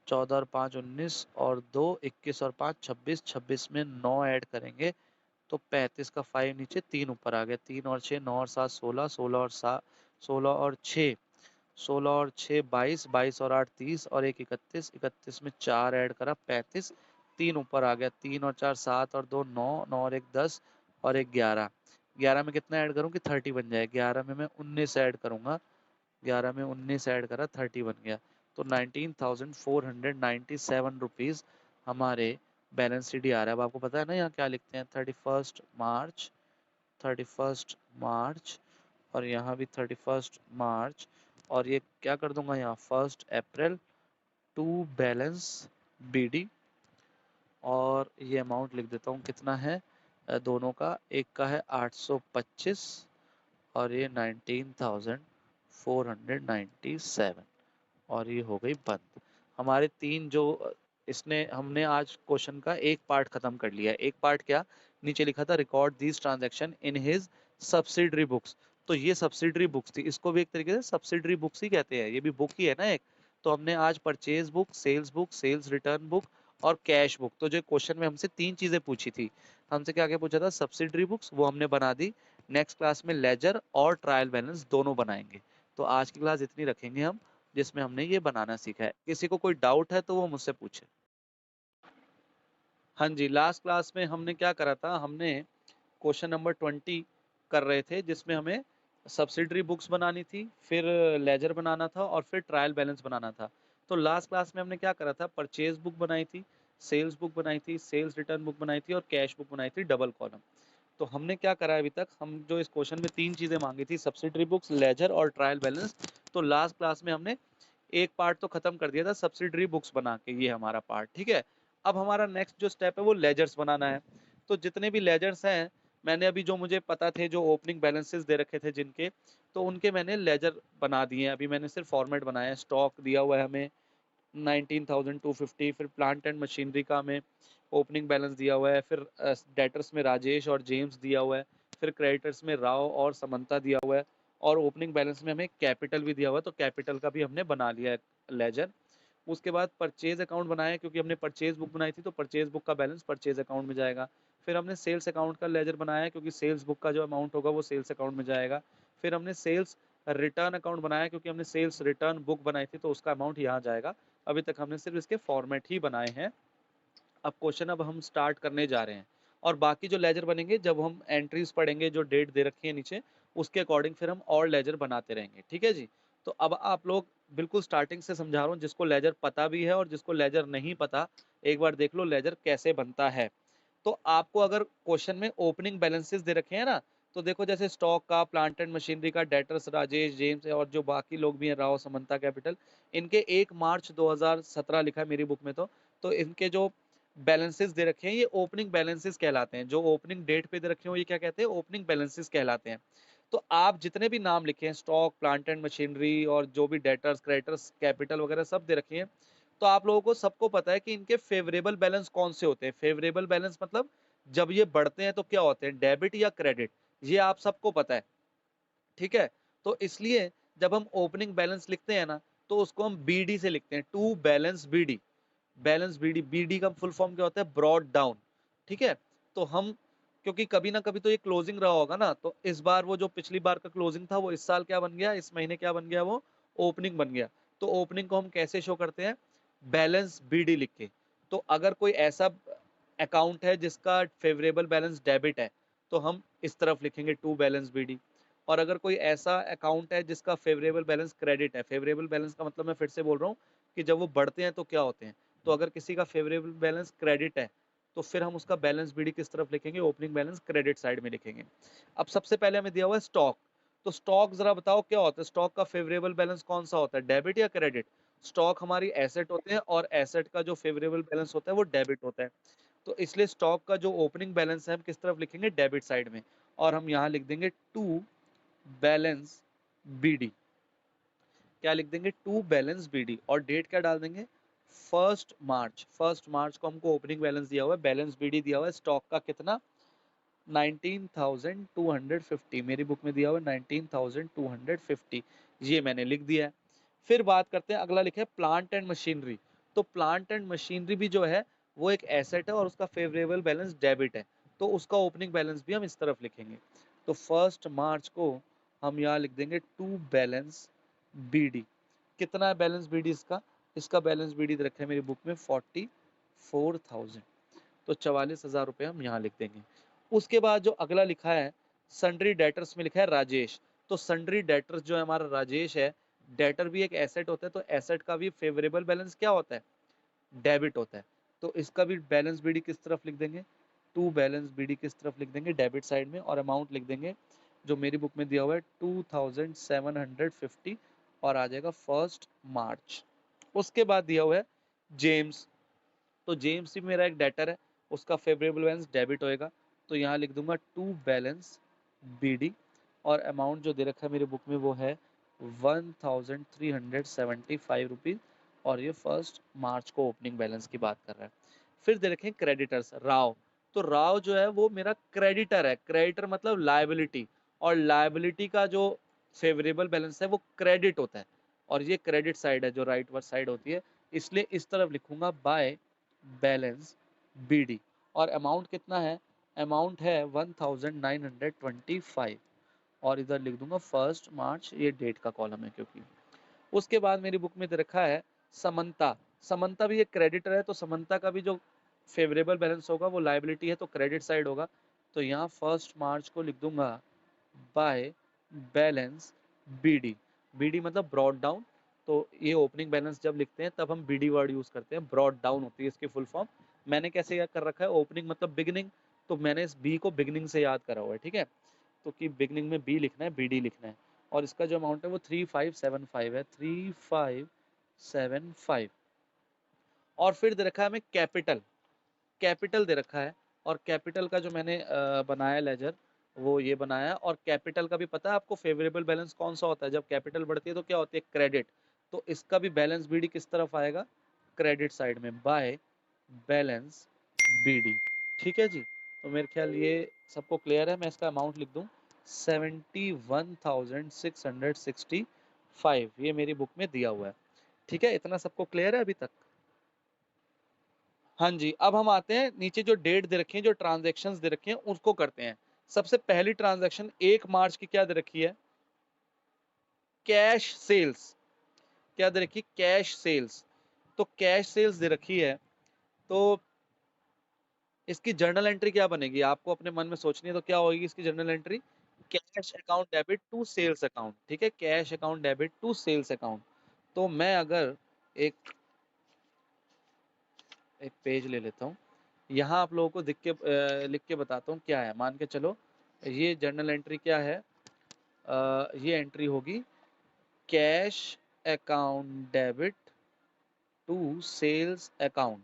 14 और 5 19, और 2 21 और 5 26, 26 में 9 ऐड करेंगे तो 35 का 5 नीचे, 3 ऊपर आ गया, 3 और 6 9 और 7 16, 16 और 7 16 और 6, 16 और 6 22, 22 और 8 30, और 1 31, 31 में 4 ऐड करा 35, 3 ऊपर आ गया, 3 और 4 7 और 2 9, 9 और 1 10 और 1 11, 11 में कितना ऐड करूँ कि 30 बन जाए, 11 में मैं 19 ऐड करूँगा, 11 में 19 ऐड करा 30 बन गया, तो 19,497 रुपीज़ हमारे बैलेंस शीट आ रहा है। अब आपको पता है ना यहाँ क्या लिखते हैं, 31 मार्च, 31 मार्च, और यहाँ भी 31 मार्च, और ये क्या कर दूंगा यहाँ 1 अप्रैल टू बैलेंस बीडी, और ये अमाउंट लिख देता हूँ कितना है दोनों का, एक का है 825 और ये 19,497, और ये हो गई बंद। हमारे तीन जो इसने हमने आज क्वेश्चन का एक पार्ट खत्म कर लिया है। एक पार्ट क्या, नीचे लिखा था record these transaction in his subsidiary books, तो ये सब्सिडरी बुक्स थी, इसको भी एक तरीके से सब्सिडरी बुक्स ही कहते हैं, ये भी बुक ही है ना एक। तो हमने आज purchase book, sales return book और कैश बुक, तो जो क्वेश्चन में हमसे तीन चीजें पूछी थी, हमसे क्या क्या पूछा था, सब्सिडरी बुक्स वो हमने बना दी, नेक्स्ट क्लास में लेजर और ट्रायल बैलेंस दोनों बनाएंगे। तो आज की क्लास इतनी रखेंगे हम, जिसमें हमने ये बनाना सीखा है। किसी को कोई डाउट है तो वो मुझसे पूछे। हाँ जी, लास्ट क्लास में हमने क्या करा था, हमने क्वेश्चन नंबर 20 कर रहे थे, जिसमें हमें सब्सिडरी बुक्स बनानी थी, फिर लेजर बनाना था और फिर ट्रायल बैलेंस बनाना था। तो लास्ट क्लास में हमने क्या करा था, परचेज बुक बनाई थी, सेल्स बुक बनाई थी, सेल्स रिटर्न बुक बनाई थी और कैश बुक बनाई थी डबल कॉलम। तो हमने क्या करा है अभी तक, हम जो इस क्वेश्चन में तीन चीजें मांगी थी, सब्सिडरी बुक्स, लेजर और ट्रायल बैलेंस, तो लास्ट क्लास में हमने एक पार्ट तो खत्म कर दिया था सब्सिडरी बुक्स बना के, ये हमारा पार्ट ठीक है। अब हमारा नेक्स्ट जो स्टेप है वो लेजर्स बनाना है। तो जितने भी लेजर्स हैं, मैंने अभी जो मुझे पता थे, जो ओपनिंग बैलेंसेस दे रखे थे जिनके, तो उनके मैंने लेजर बना दिए हैं। अभी मैंने सिर्फ फॉर्मेट बनाया है। स्टॉक दिया हुआ है हमें 19,250, फिर प्लांट एंड मशीनरी का हमें ओपनिंग बैलेंस दिया हुआ है, फिर डेटर्स में राजेश और जेम्स दिया हुआ है, फिर क्रेडिटर्स में राव और समंता दिया हुआ है, और ओपनिंग बैलेंस में हमें कैपिटल भी दिया हुआ है, तो कैपिटल का भी हमने बना लिया है लेजर। उसके बाद परचेज अकाउंट बनाया, क्योंकि हमने परचेज बुक बनाई थी, तो परचेज बुक का बैलेंस परचेज अकाउंट में जाएगा। फिर हमने सेल्स अकाउंट का लेजर बनाया, क्योंकि सेल्स बुक का जो अमाउंट होगा वो सेल्स अकाउंट में जाएगा। फिर हमने सेल्स रिटर्न अकाउंट बनाया, क्योंकि हमने सेल्स रिटर्न बुक बनाई थी, तो उसका अमाउंट यहाँ जाएगा। अभी तक हमने सिर्फ इसके फॉर्मेट ही बनाए हैं। अब क्वेश्चन अब हम स्टार्ट करने जा रहे हैं, और बाकी जो लेजर बनेंगे जब हम एंट्रीज पढ़ेंगे, जो डेट दे रखी है नीचे, उसके अकॉर्डिंग फिर हम और लेजर बनाते रहेंगे, ठीक है जी। तो अब आप लोग, बिल्कुल स्टार्टिंग से समझा रहा हूँ, जिसको लेजर पता भी है और जिसको लेजर नहीं पता, एक बार देख लो लेजर कैसे बनता है। तो आपको अगर क्वेश्चन में ओपनिंग बैलेंसेस दे रखे हैं ना, तो देखो जैसे स्टॉक का, प्लांट एंड मशीनरी का, डेटर्स राजेश जेम्स और जो बाकी लोग भी हैं, राव समंता कैपिटल, इनके 1 मार्च 2017 लिखा है मेरी बुक में। तो इनके जो बैलेंसेस दे रखे हैं ये ओपनिंग बैलेंसेस कहलाते हैं। जो ओपनिंग डेट पे दे रखे हो ये क्या कहते हैं, ओपनिंग बैलेंसेस कहलाते हैं। तो आप जितने भी नाम लिखे हैं, स्टॉक, प्लांट एंड मशीनरी और जो भी डेटर्स, क्रेडिटर्स, कैपिटल वगैरह सब दे रखे हैं, तो आप लोगों को सबको पता है कि इनके फेवरेबल बैलेंस कौन से होते हैं। फेवरेबल बैलेंस मतलब जब ये बढ़ते हैं तो क्या होते हैं, डेबिट या क्रेडिट, ये आप सबको पता है, ठीक है। तो इसलिए जब हम ओपनिंग बैलेंस लिखते हैं ना, तो उसको हम बीडी से लिखते हैं, to balance BD. Balance BD, BD का फुल फॉर्म क्या होता है, ब्रॉड डाउन, ठीक है। तो हम, क्योंकि कभी ना कभी तो ये क्लोजिंग रहा होगा ना, तो इस बार वो जो पिछली बार का क्लोजिंग था वो इस साल क्या बन गया, इस महीने क्या बन गया, वो ओपनिंग बन गया। तो ओपनिंग को हम कैसे शो करते हैं, बैलेंस बीडी लिख के। तो अगर कोई ऐसा अकाउंट है जिसका फेवरेबल बैलेंस डेबिट है, तो हम इस तरफ लिखेंगे टू बैलेंस बीडी। और अगर कोई ऐसा अकाउंट है जिसका फेवरेबल बैलेंस क्रेडिट है, फेवरेबल बैलेंस का मतलब मैं फिर से बोल रहा हूँ कि जब वो बढ़ते हैं तो क्या होते हैं, तो अगर किसी का फेवरेबल बैलेंस क्रेडिट है, तो फिर हम उसका बैलेंस बीडी किस तरफ लिखेंगे, ओपनिंग बैलेंस क्रेडिट साइड में लिखेंगे। अब सबसे पहले हमें दिया हुआ है स्टॉक। तो स्टॉक जरा बताओ क्या होता है, स्टॉक का फेवरेबल बैलेंस कौन सा होता है, डेबिट या क्रेडिट। स्टॉक हमारी एसेट होते हैं, और एसेट का जो फेवरेबल बैलेंस होता है वो डेबिट होता है। तो इसलिए स्टॉक का जो ओपनिंग बैलेंस है हम किस तरफ लिखेंगे, डेबिट साइड में। और हम यहाँ लिख देंगे टू बैलेंस बीडी। क्या लिख देंगे, टू बैलेंस बीडी, और डेट क्या डाल देंगे, 1 मार्च। 1 मार्च को हमको ओपनिंग बैलेंस दिया हुआ है, बैलेंस बीडी दिया हुआ है स्टॉक का कितना, 19,250, मेरी बुक में दिया हुआ है 19,250, ये मैंने लिख दिया है। फिर बात करते हैं, अगला लिखा है प्लांट एंड मशीनरी। तो प्लांट एंड मशीनरी भी जो है वो एक एसेट है, और उसका फेवरेबल बैलेंस डेबिट है, तो उसका ओपनिंग बैलेंस भी हम इस तरफ लिखेंगे। तो 1 मार्च को हम यहाँ लिख देंगे टू बैलेंस बीडी। कितना है बैलेंस बीडी इसका, इसका बैलेंस बीडी रखा है मेरी बुक में 44,000, तो 44,000 रुपये हम यहाँ लिख देंगे। उसके बाद जो अगला लिखा है सन्ड्री डेटर्स में लिखा है राजेश, तो सन्ड्री डेटर्स जो है हमारा राजेश है, डेटर भी एक एसेट होता है, तो एसेट का भी फेवरेबल बैलेंस क्या होता है, डेबिट होता है। तो इसका भी बैलेंस बीडी किस तरफ लिख देंगे, टू बैलेंस बीडी किस तरफ लिख देंगे, डेबिट साइड में, और अमाउंट लिख देंगे जो मेरी बुक में दिया हुआ है 2750, और आ जाएगा 1 मार्च। उसके बाद दिया हुआ है जेम्स, तो जेम्स भी मेरा एक डेटर है, उसका फेवरेबल बैलेंस डेबिट होएगा, तो यहाँ लिख दूंगा टू बैलेंस बीडी, और अमाउंट जो दे रखा है मेरी बुक में वो है 1375 रुपीज, और ये 1 मार्च को ओपनिंग बैलेंस की बात कर रहा है। फिर दे रखे हैं क्रेडिटर्स राव, तो राव जो है वो मेरा क्रेडिटर है, क्रेडिटर मतलब लायबिलिटी, और लायबिलिटी का जो फेवरेबल बैलेंस है वो क्रेडिट होता है, और ये क्रेडिट साइड है जो राइट वर्ड साइड होती है, इसलिए इस तरफ लिखूंगा बाय बैलेंस बीडी, और अमाउंट कितना है, अमाउंट है 1925, और इधर लिख दूंगा 1 मार्च, ये डेट का कॉलम है क्योंकि। उसके बाद मेरी बुक में दे रखा है समंता, समंता भी एक क्रेडिटर है, तो समंता का भी जो फेवरेबल बैलेंस होगा वो लायबिलिटी है, तो क्रेडिट साइड होगा, तो यहाँ 1 मार्च को लिख दूंगा बाय बैलेंस बीडी, बीडी मतलब ब्रॉड डाउन, तो ये ओपनिंग बैलेंस जब लिखते हैं तब हम बीडी वर्ड यूज करते हैं, ब्रॉड डाउन होती है इसकी फुल फॉर्म। मैंने कैसे याद कर रखा है, ओपनिंग मतलब बिगिनिंग, तो मैंने इस बी को बिगिनिंग से याद करा हुआ है, ठीक है, तो कि बिगिनिंग में बी लिखना है, बीडी लिखना है, और इसका जो अमाउंट है वो 3575 है, 3575। और फिर दे रखा है हमें कैपिटल, कैपिटल दे रखा है, और कैपिटल का जो मैंने बनाया लेजर वो ये बनाया, और कैपिटल का भी पता है आपको फेवरेबल बैलेंस कौन सा होता है, जब कैपिटल बढ़ती है तो क्या होती है, क्रेडिट, तो इसका भी बैलेंस बीडी किस तरफ आएगा, क्रेडिट साइड में, बाय बैलेंस बीडी, ठीक है जी। तो मेरे ख्याल ये सबको क्लियर है, मैं इसका अमाउंट लिख दूं 71,665, ये मेरी बुक में दिया हुआ है, ठीक है, इतना सबको क्लियर है अभी तक। हाँ जी, अब हम आते हैं नीचे जो डेट दे रखी है, जो ट्रांजैक्शंस दे रखी हैं उसको करते हैं। सबसे पहली ट्रांजैक्शन 1 मार्च की क्या दे रखी है, कैश सेल्स, क्या दे रखी है, कैश सेल्स, तो कैश सेल्स दे रखी है, तो इसकी जर्नल एंट्री क्या बनेगी, आपको अपने मन में सोचनी है, तो क्या होगी इसकी journal entry, cash account debit to sales account, ठीक है, cash account debit to sales account. तो मैं अगर एक एक पेज ले लेता हूँ, यहाँ आप लोगों को लिख के बताता हूँ क्या है, मान के चलो ये जर्नल एंट्री क्या है, ये एंट्री होगी cash account debit to sales account.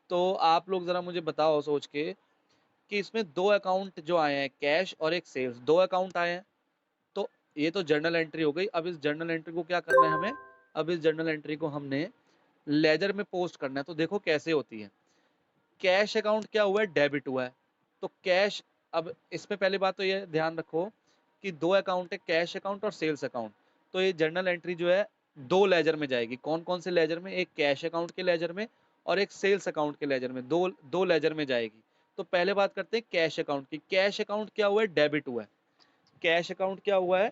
तो आप लोग जरा मुझे बताओ सोच के कि इसमें दो अकाउंट जो आए हैं, कैश और एक सेल्स, दो अकाउंट आए हैं, तो ये तो जर्नल एंट्री हो गई। अब इस जर्नल एंट्री को क्या करना है हमें, अब इस जर्नल एंट्री को हमने लेजर में पोस्ट करना है, तो देखो कैसे होती है, कैश अकाउंट क्या हुआ है, डेबिट हुआ है, तो कैश, अब इसमें पहली बात तो ये ध्यान रखो कि दो अकाउंट है, कैश अकाउंट और सेल्स अकाउंट, तो ये जर्नल एंट्री जो है दो लेजर में जाएगी, कौन कौन से लेजर में, एक कैश अकाउंट के लेजर में और एक सेल्स अकाउंट के लेजर में, दो दो लेजर में जाएगी। तो पहले बात करते हैं कैश अकाउंट की, कैश अकाउंट क्या हुआ है, डेबिट हुआ है, कैश अकाउंट क्या हुआ है,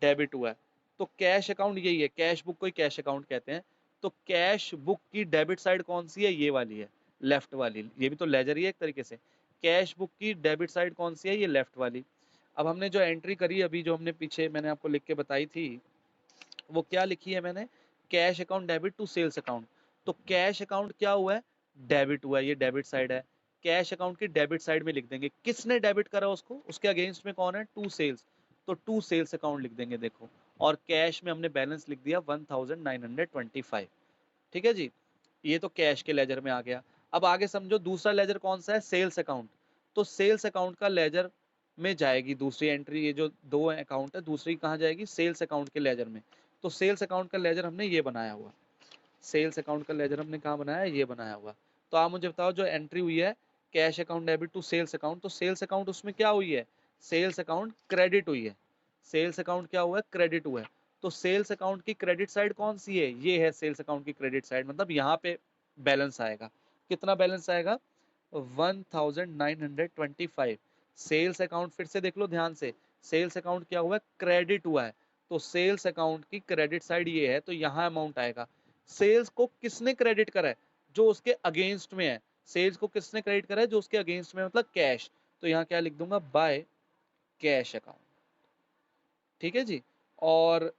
डेबिट हुआ है, तो कैश अकाउंट यही है, कैश बुक को ही कैश अकाउंट कहते हैं। तो कैश बुक की डेबिट साइड कौन सी है, ये वाली है, लेफ्ट वाली, ये भी तो लेजर ही है एक तरीके से, कैश बुक की डेबिट साइड कौन सी है, ये लेफ्ट वाली। अब हमने जो एंट्री करी अभी, जो हमने पीछे मैंने आपको लिख के बताई थी, वो क्या लिखी है मैंने, cash account debit to sales account, तो कैश अकाउंट क्या हुआ है, डेबिट हुआ है, ये डेबिट साइड है, कैश अकाउंट की डेबिट साइड में लिख देंगे किसने डेबिट करा उसको, उसके अगेंस्ट में कौन है, टू सेल्स, तो टू सेल्स अकाउंट लिख देंगे देखो, और कैश में हमने बैलेंस लिख दिया 1925, ठीक है जी, ये तो कैश के लेजर में आ गया। अब आगे समझो दूसरा लेजर कौन सा है, सेल्स अकाउंट, तो सेल्स अकाउंट का लेजर में जाएगी दूसरी एंट्री, ये जो दो अकाउंट है दूसरी कहाँ जाएगी, सेल्स अकाउंट के लेजर में, तो सेल्स अकाउंट का लेजर हमने ये बनाया हुआ, सेल्स अकाउंट का लेजर हमने कहाँ बनाया है, ये बनाया हुआ। तो आप मुझे बताओ जो एंट्री हुई है cash account debit to sales account, तो सेल्स अकाउंट उसमें क्या हुई है, सेल्स अकाउंट क्रेडिट हुई है, सेल्स अकाउंट क्या हुआ है, क्रेडिट हुआ है, तो सेल्स अकाउंट की क्रेडिट साइड कौन सी है, ये है सेल्स अकाउंट की क्रेडिट साइड, मतलब यहाँ पे बैलेंस आएगा, कितना बैलेंस आएगा, 1925। सेल्स अकाउंट फिर से देख लो ध्यान से, सेल्स अकाउंट क्या हुआ है, क्रेडिट हुआ है, तो सेल्स अकाउंट की क्रेडिट साइड ये है, तो यहाँ अमाउंट आएगा। सेल्स को किसने क्रेडिट करा है, जो उसके अगेंस्ट में है, सेल्स को किसने क्रेडिट करा है, जो उसके अगेंस्ट में, मतलब कैश, तो यहाँ क्या लिख दूंगा, बाय कैश अकाउंट। ठीक है जी। और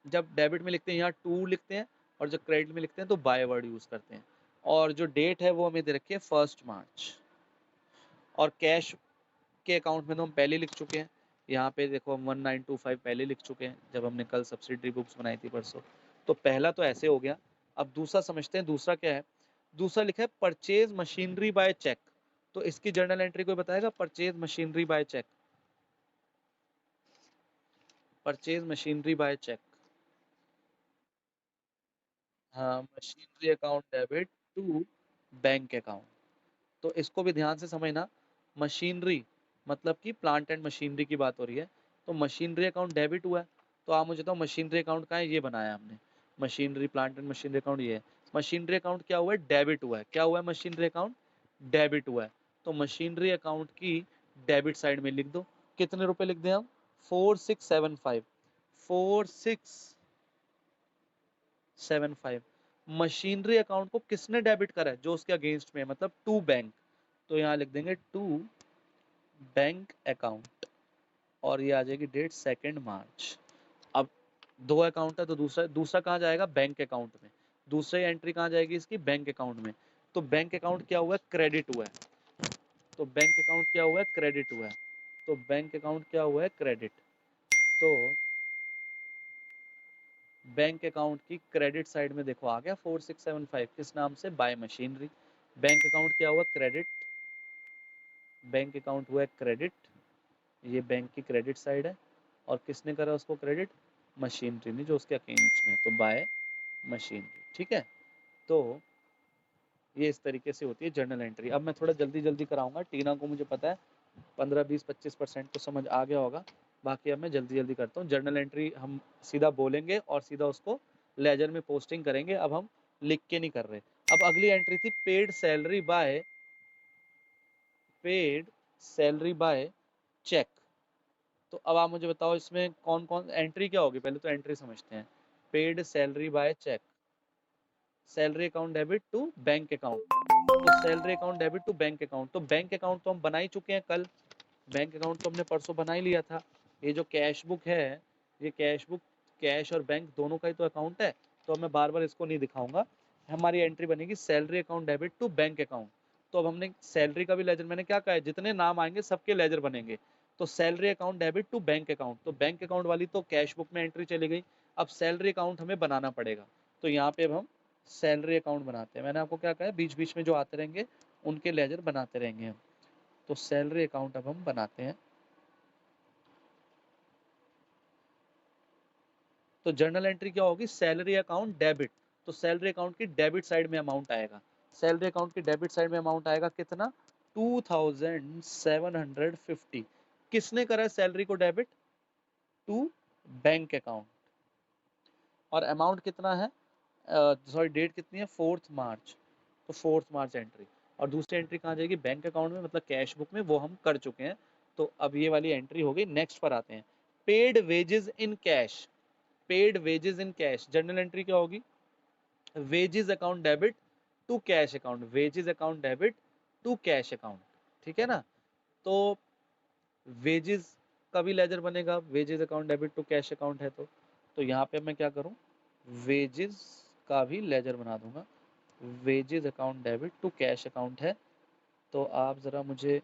जब डेबिट में लिखते हैं यहाँ टू लिखते हैं, और जब क्रेडिट में लिखते हैं तो बाय वर्ड यूज करते हैं। और जो डेट है वो हमें दे रखी है 1 मार्च। और कैश के अकाउंट में तो हम पहले लिख चुके हैं, यहाँ पे देखो हम 1925 पहले लिख चुके हैं जब हमने कल सब्सिडरी बुक्स बनाई थी परसों। तो पहला तो ऐसे हो गया। अब दूसरा समझते हैं, दूसरा क्या है। दूसरा लिखा है परचेज मशीनरी बाय चेक। तो इसकी जर्नल एंट्री कोई बताएगा, purchase machinery by cheque, purchase machinery by cheque. हाँ, machinery account debit to bank account. तो इसको भी ध्यान से समझना। मशीनरी मतलब कि प्लांट एंड मशीनरी की बात हो रही है। तो मशीनरी अकाउंट डेबिट हुआ है, तो आप मुझे बताओ मशीनरी अकाउंट का है, ये बनाया हमने। Machinery plant and machinery account ये है। मशीनरी अकाउंट क्या हुआ है, डेबिट हुआ है। क्या हुआ है, मशीनरी अकाउंट डेबिट हुआ है। तो मशीनरी अकाउंट की डेबिट साइड में लिख दो। कितने रुपए लिख दें हम, 4675, 4675। मशीनरी अकाउंट को किसने डेबिट करा है, जो उसके अगेंस्ट में है, मतलब टू बैंक। तो यहाँ लिख देंगे टू बैंक अकाउंट, और ये आ जाएगी डेट 2 मार्च। अब दो अकाउंट है तो दूसरा दूसरा कहाँ जाएगा, बैंक अकाउंट में। दूसरी एंट्री कहाँ जाएगी इसकी, बैंक अकाउंट में। तो बैंक अकाउंट क्या हुआ है, क्रेडिट हुआ है। तो बैंक अकाउंट क्या हुआ है, क्रेडिट हुआ है। तो बैंक अकाउंट क्या हुआ है, क्रेडिट। तो बैंक अकाउंट की क्रेडिट साइड में देखो आ गया 4675, किस नाम से, बाय मशीनरी। बैंक अकाउंट क्या हुआ, क्रेडिट। बैंक अकाउंट हुआ है क्रेडिट, ये बैंक की क्रेडिट साइड है। और किसने करा उसको क्रेडिट, मशीनरी ने, जो उसके अकाउंट्स में। तो बाय मशीनरी। ठीक है। तो ये इस तरीके से होती है जर्नल एंट्री। अब मैं थोड़ा जल्दी जल्दी कराऊंगा, टीना को मुझे पता है 15-20-25% तो समझ आ गया होगा। बाकी अब मैं जल्दी जल्दी करता हूँ। जर्नल एंट्री हम सीधा बोलेंगे और सीधा उसको लेजर में पोस्टिंग करेंगे, अब हम लिख के नहीं कर रहे। अब अगली एंट्री थी पेड सैलरी बाय चेक। तो अब आप मुझे बताओ इसमें कौन कौन एंट्री क्या होगी, पहले तो एंट्री समझते हैं। Paid salary by cheque, salary account debit to bank account. तो salary account debit to bank account, तो बैंक अकाउंट तो हम बना ही चुके हैं कल। बैंक अकाउंट तो हमने परसों बना ही लिया था। ये जो कैश बुक है, ये कैश बुक कैश और बैंक दोनों का ही तो अकाउंट है। तो मैं बार बार इसको नहीं दिखाऊंगा। हमारी एंट्री बनेगी salary account debit to bank account. तो अब हमने सैलरी का भी लेजर, मैंने क्या कहा है, जितने नाम आएंगे सबके लेजर बनेंगे। तो salary account debit to bank account, तो बैंक अकाउंट वाली तो कैश बुक में एंट्री चली गई। अब सैलरी अकाउंट हमें बनाना पड़ेगा। तो यहाँ पे अब हम सैलरी अकाउंट बनाते हैं। मैंने आपको क्या कहा है, बीच बीच में जो आते रहेंगे उनके लेजर बनाते रहेंगे हम। तो सैलरी अकाउंट अब हम बनाते हैं। तो जर्नल एंट्री क्या होगी, सैलरी अकाउंट डेबिट। तो सैलरी अकाउंट की डेबिट साइड में अमाउंट आएगा। सैलरी अकाउंट की डेबिट साइड में अमाउंट आएगा कितना, 2750। किसने करा है सैलरी को डेबिट, टू बैंक अकाउंट। और अमाउंट कितना है, सॉरी डेट कितनी है, 4 मार्च। तो 4 मार्च एंट्री। और दूसरी एंट्री कहाँ जाएगी, बैंक अकाउंट में, मतलब कैश बुक में, वो हम कर चुके हैं। तो अब ये वाली एंट्री हो गई। नेक्स्ट पर आते हैं, paid wages in cash. Paid wages in cash, journal entry क्या होगी, wages account debit to cash account, wages account debit to cash account. ठीक है ना। तो वेजेस का भी लेजर बनेगा, wages account debit to cash account है। तो यहाँ पे मैं क्या करूँ, वेजेस का भी लेजर बना दूंगा। Wages account debit to cash account है। तो आप ज़रा मुझे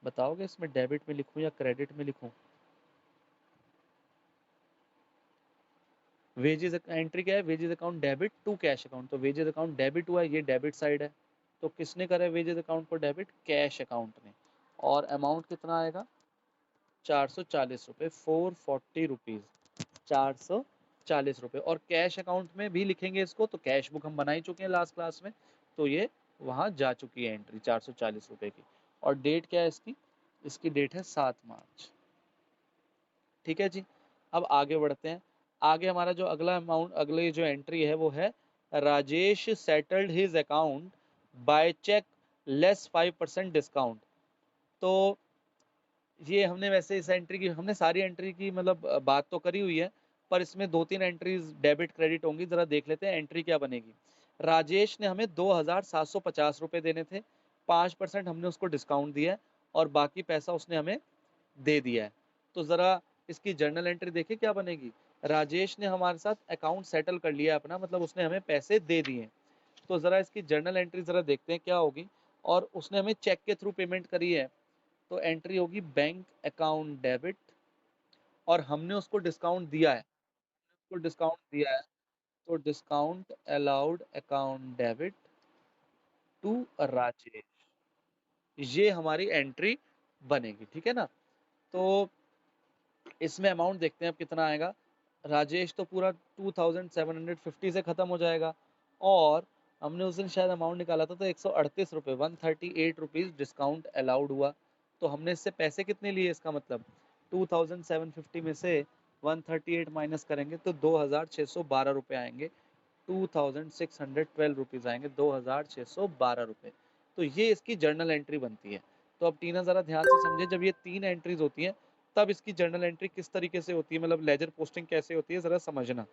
बताओगे इसमें डेबिट में लिखूँ या क्रेडिट में लिखूँ। वेजेस एंट्री क्या है, wages account debit to cash account. तो वेजेस अकाउंट डेबिट हुआ है, ये डेबिट साइड है। तो किसने करा है वेजेस अकाउंट को डेबिट, कैश अकाउंट ने। और अमाउंट कितना आएगा, 440 रुपये, 440 रुपीज़, 440 रुपये। और कैश अकाउंट में भी लिखेंगे इसको, तो कैश बुक हम बना ही चुके हैं लास्ट क्लास में। तो ये वहाँ जा चुकी है एंट्री 440 रुपये की। और डेट क्या है इसकी, इसकी डेट है 7 मार्च। ठीक है जी। अब आगे बढ़ते हैं। आगे हमारा जो अगला अमाउंट, अगली जो एंट्री है वो है, Rajesh settled his account by cheque less 5% discount. तो ये हमने वैसे इस एंट्री की, हमने सारी एंट्री की मतलब बात तो करी हुई है, पर इसमें 2-3 एंट्रीज डेबिट क्रेडिट होंगी। जरा देख लेते हैं एंट्री क्या बनेगी। राजेश ने हमें 2750 रुपये देने थे, 5% हमने उसको डिस्काउंट दिया है, और बाकी पैसा उसने हमें दे दिया है। तो ज़रा इसकी जर्नल एंट्री देखिए क्या बनेगी। राजेश ने हमारे साथ अकाउंट सेटल कर लिया अपना, मतलब उसने हमें पैसे दे दिए। तो ज़रा इसकी जर्नल एंट्री ज़रा देखते हैं क्या होगी। और उसने हमें चेक के थ्रू पेमेंट करी है, तो एंट्री होगी बैंक अकाउंट डेबिट, और हमने उसको डिस्काउंट दिया है, उसको डिस्काउंट दिया है, तो discount allowed account debit to Rajesh, ये हमारी एंट्री बनेगी। ठीक है ना। तो इसमें अमाउंट देखते हैं अब कितना आएगा। राजेश तो पूरा 2750 से ख़त्म हो जाएगा, और हमने उस दिन शायद अमाउंट निकाला था तो 138 रुपये, 138 रुपीज़ डिस्काउंट अलाउड हुआ। तो हमने इससे पैसे कितने लिए, इसका मतलब 2750 में से 138 माइनस करेंगे तो 2612 रुपये आएंगे, 2612 रुपीज़ आएंगे, 2612 रुपये। तो ये इसकी जर्नल एंट्री बनती है। तो अब टीना ज़रा ध्यान से समझे, जब ये 3 एंट्रीज होती हैं तब इसकी जर्नल एंट्री किस तरीके से होती है, मतलब लेजर पोस्टिंग कैसे होती है, ज़रा समझना।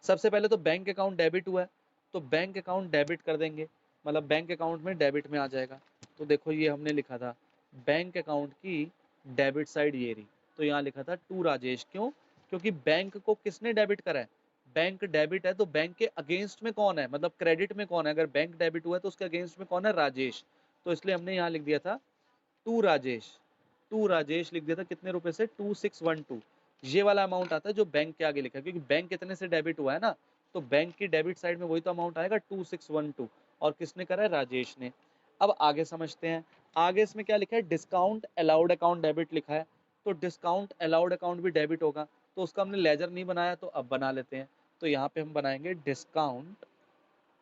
सबसे पहले तो बैंक अकाउंट डेबिट हुआ है, तो बैंक अकाउंट डेबिट कर देंगे, मतलब बैंक अकाउंट में डेबिट में आ जाएगा। तो देखो ये हमने लिखा था बैंक अकाउंट की डेबिट साइड ये रही, तो यहाँ लिखा था टू राजेश। क्यों? क्योंकि बैंक को किसने डेबिट करा है, बैंक डेबिट है, तो बैंक के अगेंस्ट में कौन है, मतलब क्रेडिट में कौन है, अगर बैंक डेबिट हुआ है तो उसके अगेंस्ट में कौन है, राजेश। तो इसलिए हमने यहाँ लिख दिया था टू राजेश, टू राजेश लिख दिया था, कितने रुपए से, 2612। ये वाला अमाउंट आता है जो बैंक के आगे लिखा है, क्योंकि बैंक कितने से डेबिट हुआ है ना, तो बैंक की डेबिट साइड में वही तो अमाउंट आएगा 2612, और किसने करा है, राजेश ने। अब आगे समझते हैं, आगे इसमें क्या लिखा है, डिस्काउंट अलाउड अकाउंट डेबिट लिखा है, तो डिस्काउंट अलाउड अकाउंट भी डेबिट होगा, तो उसका हमने लेजर नहीं बनाया तो अब बना लेते हैं। तो यहाँ पे हम बनाएंगे डिस्काउंट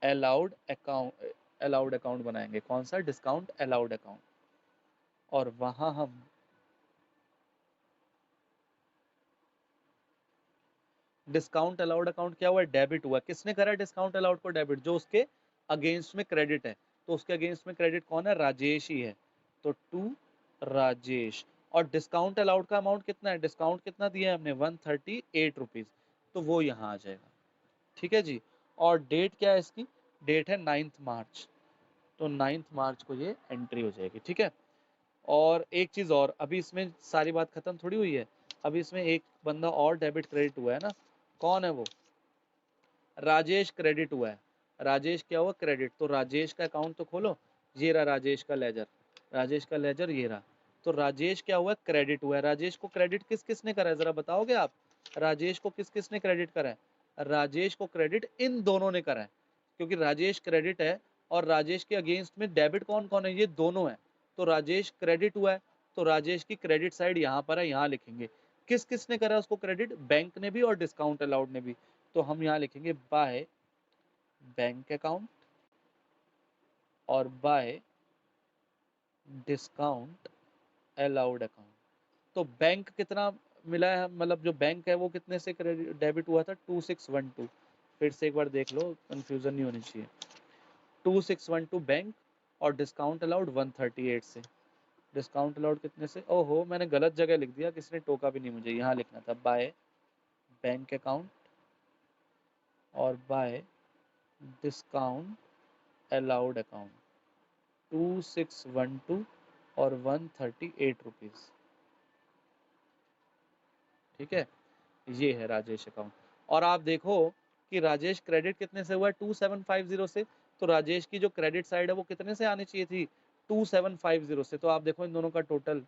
अलाउड अकाउंट बनाएंगे, कौन सा, डिस्काउंट अलाउड अकाउंट। और वहां हम डिस्काउंट अलाउड अकाउंट क्या हुआ, डेबिट हुआ, किसने करा डिस्काउंट अलाउड को डेबिट, जो उसके अगेंस्ट में क्रेडिट है, तो उसके अगेंस्ट में क्रेडिट कौन है, राजेश ही है, तो टू राजेश। और डिस्काउंट अलाउड का अमाउंट कितना है, डिस्काउंट कितना दिया है हमने, 138 रुपीज, तो वो यहाँ आ जाएगा। ठीक है जी। और डेट क्या है इसकी, डेट है 9 मार्च, तो 9 मार्च को ये एंट्री हो जाएगी। ठीक है। और एक चीज और, अभी इसमें सारी बात खत्म थोड़ी हुई है, अभी इसमें एक बंदा और डेबिट क्रेडिट हुआ है ना, कौन है वो, राजेश क्रेडिट हुआ है। राजेश क्या हुआ, क्रेडिट, तो राजेश का अकाउंट तो खोलो, ये रहा राजेश का लेजर, राजेश का लेजर ये रहा। तो राजेश क्या हुआ, क्रेडिट हुआ है। राजेश को क्रेडिट किस किस ने करा है, जरा बताओगे आप, राजेश को किस किस ने क्रेडिट करा है, राजेश को क्रेडिट इन दोनों ने करा है, क्योंकि राजेश क्रेडिट है और राजेश के अगेंस्ट में डेबिट कौन कौन है, ये दोनों है। तो राजेश क्रेडिट हुआ है, तो राजेश की क्रेडिट साइड यहाँ पर है, यहाँ लिखेंगे। किस किस ने करा उसको क्रेडिट, बैंक ने भी और डिस्काउंट अलाउड ने भी। तो हम यहाँ लिखेंगे बाय बैंक अकाउंट और बाय डिस्काउंट अलाउड अकाउंट। तो बैंक कितना मिला है, मतलब जो बैंक है वो कितने से क्रेडिट डेबिट हुआ था, 2612। फिर से एक बार देख लो, कंफ्यूजन नहीं होनी चाहिए। 2612 बैंक, और डिस्काउंट अलाउड 138 से। डिस्काउंट अलाउड कितने से, ओहो मैंने गलत जगह लिख दिया, किसने टोका भी नहीं मुझे, यहाँ लिखना था बाय बैंक अकाउंट और बाय डिस्काउंट अलाउड अकाउंट, 2612 और 138 रुपीज। ठीक है, ये है राजेश अकाउंट। और आप देखो कि राजेश क्रेडिट कितने से हुआ है, 2750 से, तो राजेश की जो क्रेडिट साइड है वो कितने से आनी चाहिए थी, 2750 से। तो आप देखो इन दोनों का टोटल,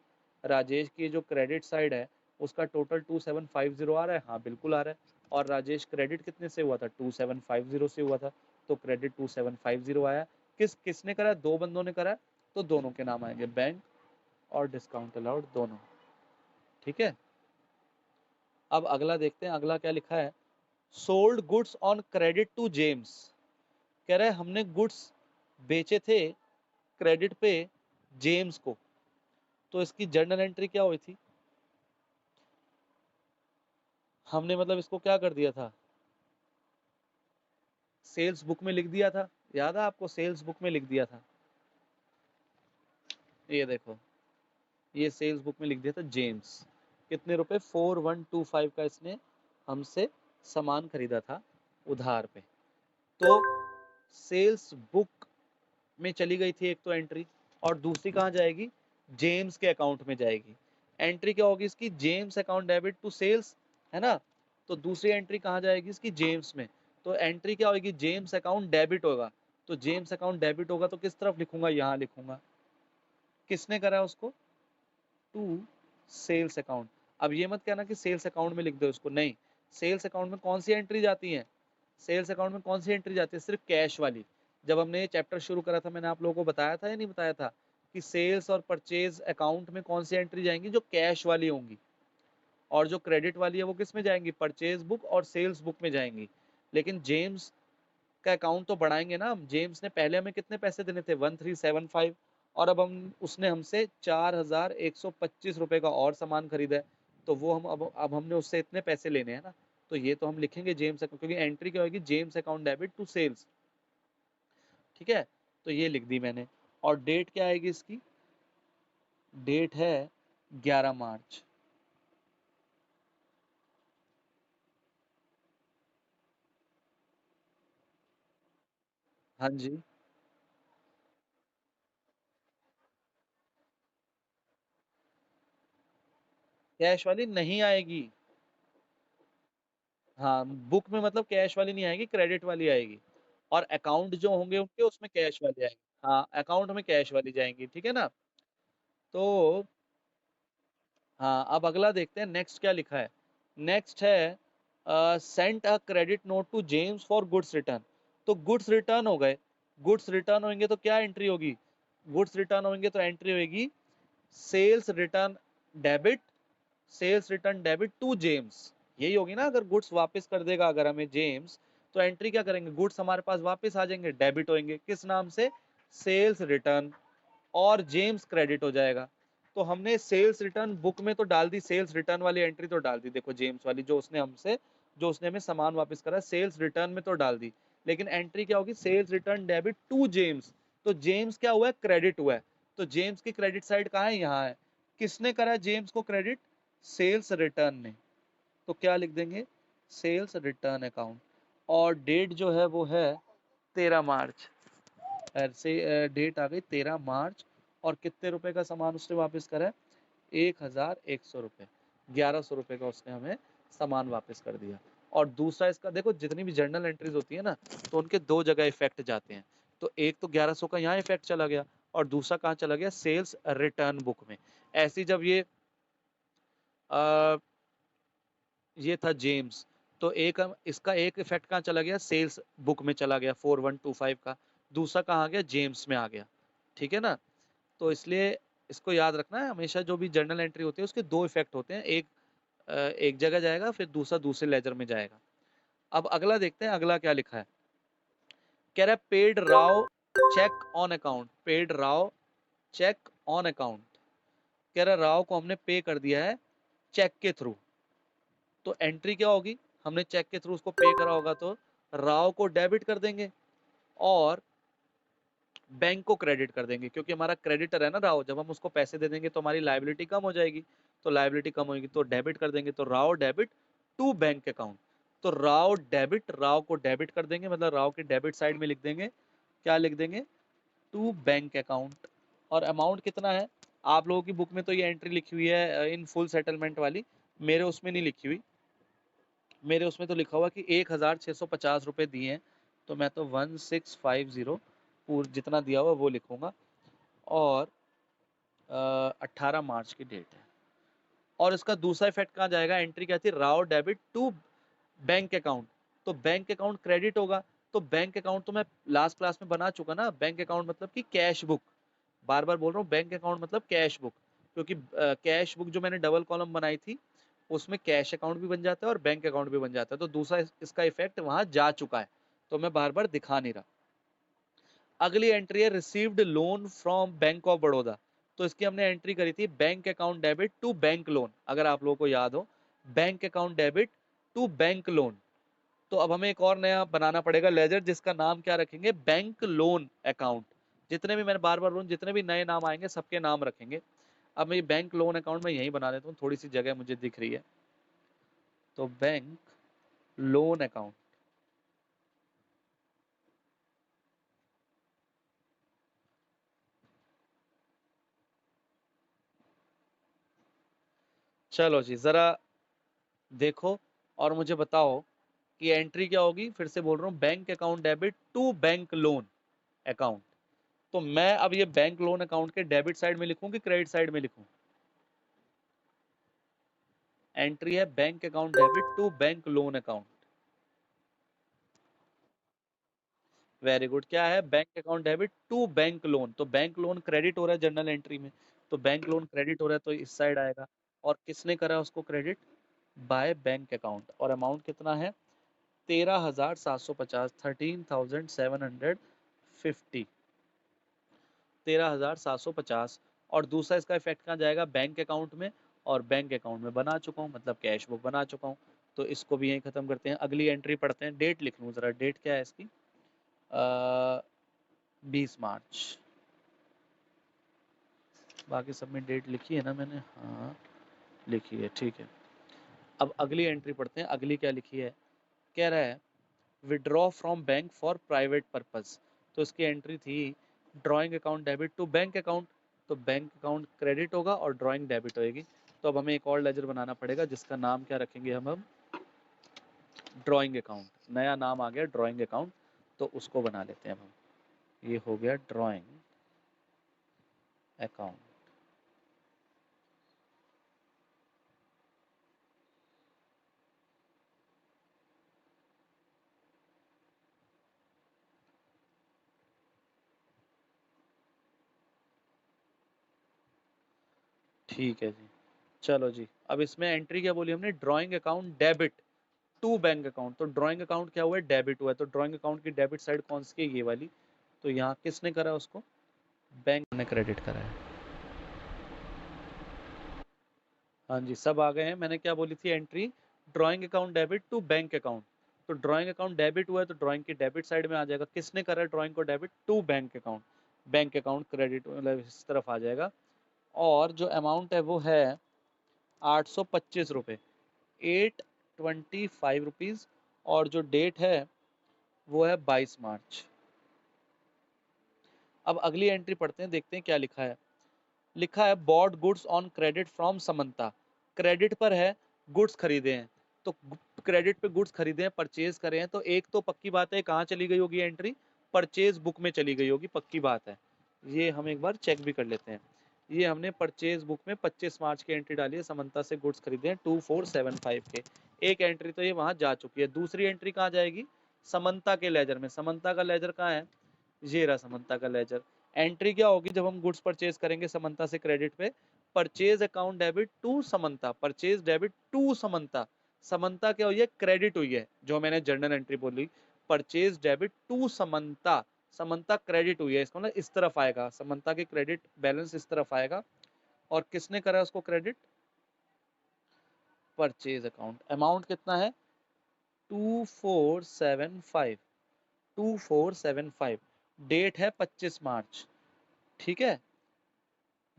राजेश की जो क्रेडिट साइड है उसका टोटल 2750 आ रहा है, हाँ बिल्कुल आ रहा है। और राजेश क्रेडिट कितने से हुआ था, 2750 से हुआ था, तो क्रेडिट 2750 आया। किसने करा, दो बंदों ने करा, तो दोनों के नाम आएंगे, बैंक और डिस्काउंट अलाउड दोनों। ठीक है। अब अगला देखते हैं, अगला क्या लिखा है, sold goods on credit to James. कह रहा है हमने गुड्स बेचे थे क्रेडिट पे जेम्स को, तो इसकी जर्नल एंट्री क्या हुई थी, हमने मतलब इसको क्या कर दिया था, सेल्स बुक में लिख दिया था, याद है आपको, सेल्स बुक में लिख दिया था। ये देखो, ये सेल्स बुक में लिख दिया था जेम्स, कितने रुपए, 4125 का इसने हमसे सामान खरीदा था उधार पे। तो सेल्स बुक में चली गई थी एक तो एंट्री, और दूसरी कहाँ जाएगी, जेम्स के अकाउंट में जाएगी। एंट्री क्या होगी इसकी, James account debit to sales, है ना। तो दूसरी एंट्री कहाँ जाएगी इसकी, जेम्स में। तो एंट्री क्या होगी, जेम्स अकाउंट डेबिट होगा। तो जेम्स अकाउंट डेबिट होगा तो किस तरफ लिखूंगा, यहाँ लिखूंगा। किसने करा उसको, टू सेल्स अकाउंट। अब ये मत कहना कि सेल्स अकाउंट में लिख दो इसको, नहीं। सेल्स अकाउंट में कौन सी एंट्री जाती है, सेल्स अकाउंट में कौन सी एंट्री जाती है, सिर्फ कैश वाली। जब हमने ये चैप्टर शुरू करा था मैंने आप लोगों को बताया था या नहीं बताया था कि सेल्स और परचेज अकाउंट में कौन सी एंट्री जाएंगी, जो कैश वाली होंगी। और जो क्रेडिट वाली है वो किस में जाएंगी, परचेज बुक और सेल्स बुक में जाएंगी। लेकिन जेम्स का अकाउंट तो बढ़ाएंगे ना हम। जेम्स ने पहले हमें कितने पैसे देने थे, 1375, और अब हम उसने हमसे 4125 रुपए का और सामान खरीदा है। तो वो हम अब हमने उससे इतने पैसे लेने हैं ना। तो ये तो हम लिखेंगे जेम्स अकाउंट, क्योंकि एंट्री क्या होगी, James account debit to sales. ठीक है, तो ये लिख दी मैंने। और डेट क्या आएगी इसकी, डेट है 11 मार्च। हाँ जी, कैश वाली नहीं आएगी। हाँ, बुक में मतलब कैश वाली नहीं आएगी, क्रेडिट वाली आएगी। और अकाउंट जो होंगे उनके उसमें कैश वाली आएगी। हाँ, अकाउंट में कैश वाली जाएंगी, ठीक है ना। तो हाँ, अब अगला देखते हैं नेक्स्ट क्या लिखा है। नेक्स्ट है sent a credit note to James for goods return. तो गुड्स रिटर्न हो गए। गुड्स रिटर्न होंगे तो क्या एंट्री होगी, गुड्स रिटर्न होंगे तो एंट्री होगी sales return debit, sales return debit to James. यही होगी ना, अगर गुड्स वापस कर देगा अगर हमें जेम्स, तो एंट्री क्या करेंगे, गुड्स हमारे पास वापस आ जाएंगे, डेबिट होंगे किस नाम से, सेल्स रिटर्न। और जेम्स क्रेडिट हो जाएगा। तो हमने सेल्स रिटर्न बुक में तो डाल दी, सेल्स रिटर्न वाली एंट्री तो डाल दी, देखो जेम्स वाली जो उसने हमें सामान वापस करा, सेल्स रिटर्न में तो डाल दी। लेकिन एंट्री क्या होगी, sales return debit to James. तो जेम्स क्या हुआ है, क्रेडिट हुआ है। तो जेम्स की क्रेडिट साइड कहाँ है, यहाँ है। किसने करा जेम्स को क्रेडिट, सेल्स रिटर्न ने। तो क्या लिख देंगे, सेल्स रिटर्न अकाउंट। और डेट जो है वो है 13 मार्च। ऐसे डेट आ गई 13 मार्च। और कितने रुपए का सामान उसने वापस करा है, 1100 रुपये, 1100 रुपये का उसने हमें सामान वापस कर दिया। और दूसरा इसका देखो, जितनी भी जर्नल एंट्रीज होती है ना, तो उनके दो जगह इफेक्ट जाते हैं। तो एक तो 1100 का यहाँ इफेक्ट चला गया, और दूसरा कहाँ चला गया, सेल्स रिटर्न बुक में। ऐसी जब आ, ये था जेम्स, तो इसका एक इफेक्ट कहाँ चला गया, सेल्स बुक में चला गया 4125 का। दूसरा कहाँ आ गया, जेम्स में आ गया। ठीक है ना। तो इसलिए इसको याद रखना है हमेशा, जो भी जर्नल एंट्री होती है उसके दो इफेक्ट होते हैं, एक जगह जाएगा, फिर दूसरा दूसरे लेजर में जाएगा। अब अगला देखते हैं, अगला क्या लिखा है। कह रहा है paid Rao cheque on account, paid Rao cheque on account. कह रहा है राव को हमने पे कर दिया है चेक के थ्रू। तो एंट्री क्या होगी, हमने चेक के थ्रू उसको पे करा होगा तो राव को डेबिट कर देंगे, और बैंक को क्रेडिट कर देंगे, क्योंकि हमारा क्रेडिटर है ना राव। जब हम उसको पैसे दे देंगे तो हमारी लाइबिलिटी कम हो जाएगी। तो लाइबिलिटी कम होगी तो डेबिट कर देंगे, तो Rao debit to bank account. तो राव डेबिट, राव को डेबिट कर देंगे, मतलब राव के डेबिट साइड में लिख देंगे, क्या लिख देंगे, टू बैंक अकाउंट। और अमाउंट कितना है, आप लोगों की बुक में तो ये एंट्री लिखी हुई है इन फुल सेटलमेंट वाली, मेरे उसमें नहीं लिखी हुई। मेरे उसमें तो लिखा हुआ कि 1650 रुपये दिए हैं। तो मैं तो 1650 पूर जितना दिया हुआ वो लिखूंगा। और 18 मार्च की डेट है। और इसका दूसरा इफेक्ट कहाँ जाएगा, एंट्री क्या थी, Rao debit to bank account. तो बैंक अकाउंट क्रेडिट होगा। तो बैंक अकाउंट तो मैं लास्ट क्लास में बना चुका ना, बैंक अकाउंट मतलब कि कैश बुक। बार बार बोल रहा हूँ, बैंक अकाउंट मतलब कैश बुक। क्योंकि कैश बुक जो मैंने डबल कॉलम बनाई थी, उसमें कैश अकाउंट भी बन जाता है और बैंक अकाउंट भी बन जाता है। तो दूसरा इसका इफेक्ट वहां जा चुका है, तो मैं बार बार दिखा नहीं रहा। अगली एंट्री है received loan from bank of Baroda. तो इसकी हमने एंट्री करी थी bank account debit to bank loan, अगर आप लोगों को याद हो, bank account debit to bank loan. तो अब हमें एक और नया बनाना पड़ेगा लेजर, जिसका नाम क्या रखेंगे, बैंक लोन अकाउंट। जितने भी मैंने बार बार बोलूं, जितने भी नए नाम आएंगे सबके नाम रखेंगे। अब मैं बैंक लोन अकाउंट में यही बना देता हूँ, थोड़ी सी जगह मुझे दिख रही है। तो बैंक लोन अकाउंट। चलो जी, जरा देखो और मुझे बताओ कि एंट्री क्या होगी। फिर से बोल रहा हूँ, bank account debit to bank loan account. तो मैं अब ये बैंक लोन अकाउंट के डेबिट साइड में लिखूं कि क्रेडिट साइड में लिखूं? एंट्री है bank account debit to bank loan account. Very good. क्या है? Bank account debit to bank loan. तो बैंक लोन क्रेडिट हो रहा है जर्नल एंट्री में, तो बैंक लोन क्रेडिट हो रहा है तो इस साइड आएगा। और किसने करा उसको क्रेडिट? Bye bank account. और अमाउंट कितना है? 13,750, 13,750, 13,750। और दूसरा इसका इफेक्ट कहाँ जाएगा? बैंक अकाउंट में। और बैंक अकाउंट में बना चुका हूँ, मतलब कैश बुक बना चुका हूँ। तो इसको भी यहीं खत्म करते हैं। अगली एंट्री पढ़ते हैं। डेट लिख लूँ जरा, डेट क्या है इसकी? 20 मार्च। बाकी सब में डेट लिखी है ना मैंने? हाँ लिखी है, ठीक है। अब अगली एंट्री पढ़ते हैं। अगली क्या लिखी है? कह रहा है withdraw from bank for private purpose. तो इसकी एंट्री थी drawing account debit to bank account. तो बैंक अकाउंट क्रेडिट होगा और ड्राइंग डेबिट होएगी। तो अब हमें एक और लेजर बनाना पड़ेगा जिसका नाम क्या रखेंगे हम ड्राइंग अकाउंट। नया नाम आ गया ड्राइंग अकाउंट, तो उसको बना लेते हैं अब हम। ये हो गया ड्राइंग अकाउंट। ठीक है जी। चलो जी, अब इसमें एंट्री क्या बोली हमने? Drawing account debit to bank account. तो ड्राइंग अकाउंट क्या हुआ है? डेबिट हुआ है। तो ड्राइंग अकाउंट की डेबिट साइड कौन सी है? ये वाली। तो यहाँ किसने करा उसको? बैंक ने क्रेडिट करा है। हाँ जी, सब आ गए हैं। मैंने क्या बोली थी entry? Drawing account debit to bank account. तो ड्राइंग अकाउंट डेबिट हुआ है तो ड्राइंग की डेबिट साइड में आ जाएगा। किसने करा है ड्राइंग को debit? To bank account. Bank account credit मतलब इस तरफ आ जाएगा। और जो अमाउंट है वो है 825 रुपये, 825 रुपीज़। और जो डेट है वो है 22 मार्च। अब अगली एंट्री पढ़ते हैं, देखते हैं क्या लिखा है। लिखा है bought goods on credit from Samantha. Credit पर है, गुड्स खरीदे हैं। तो क्रेडिट पे गुड्स खरीदे हैं, परचेज करे हैं, तो एक तो पक्की बात है कहाँ चली गई होगी एंट्री? परचेज बुक में चली गई होगी, पक्की बात है। ये हम एक बार चेक भी कर लेते हैं। ये हमने परचेज बुक में 25 मार्च की एंट्री डाली है, समंता से गुड्स खरीदे हैं 2475 के। एक एंट्री तो ये वहां जा चुकी है। दूसरी एंट्री कहाँ जाएगी? समंता के लेजर में। समंता का लेजर कहाँ है? ये रहा समंता का लेजर। एंट्री क्या होगी जब हम गुड्स परचेज करेंगे समंता से क्रेडिट पे? Purchase account debit to Samanta, purchase debit to Samanta. Samanta क्या हुई है? क्रेडिट हुई है, जो मैंने जर्नल एंट्री बोली। Purchase debit to Samanta, Samanta credit हुई है। इसको ना इस तरफ आएगा, समंता के क्रेडिट बैलेंस इस तरफ आएगा। और किसने करा उसको क्रेडिट? Purchase account. अमाउंट कितना है? 2475, 2475। डेट है 25 मार्च। ठीक है।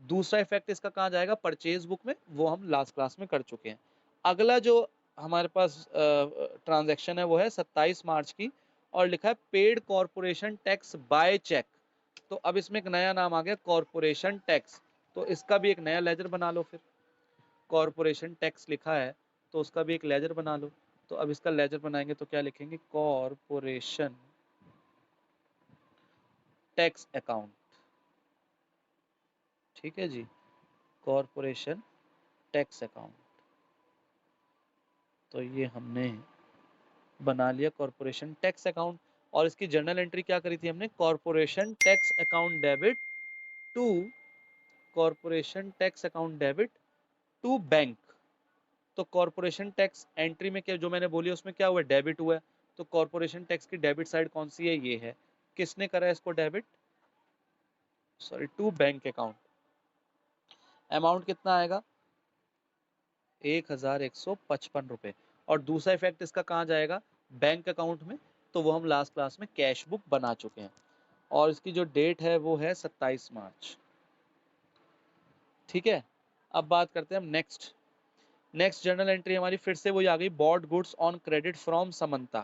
दूसरा इफेक्ट इसका कहाँ जाएगा? परचेज बुक में। वो हम लास्ट क्लास में कर चुके हैं। अगला जो हमारे पास ट्रांजैक्शन है वो है 27 मार्च की। और लिखा है paid corporation tax by cheque. तो अब इसमें एक नया नाम आ गया, कॉरपोरेशन टैक्स। तो इसका भी एक नया लेजर बना लो फिर। कॉरपोरेशन टैक्स लिखा है तो उसका भी एक लेजर बना लो। तो अब इसका लेजर बनाएंगे तो क्या लिखेंगे? Corporation tax account. ठीक है जी, कॉरपोरेशन टैक्स अकाउंट। तो ये हमने बना लिया कॉरपोरेशन टैक्स अकाउंट। और इसकी जर्नल एंट्री क्या करी थी हमने? Corporation tax account debit to, corporation tax account debit to bank. तो कॉरपोरेशन टैक्स एंट्री में क्या जो मैंने बोली उसमें क्या हुआ? डेबिट हुआ है। तो कॉरपोरेशन टैक्स की डेबिट साइड कौन सी है? ये है। किसने करा है इसको debit? Sorry, to bank account. Amount कितना आएगा? 1155 रुपये। और दूसरा इफेक्ट इसका कहाँ जाएगा? बैंक अकाउंट में। तो वो हम लास्ट क्लास में कैश बुक बना चुके हैं। और इसकी जो डेट है वो है 27 मार्च। ठीक है। अब बात करते हैं हम नेक्स्ट। नेक्स्ट जर्नल एंट्री हमारी फिर से वही आ गई, bot goods on credit from Samantha.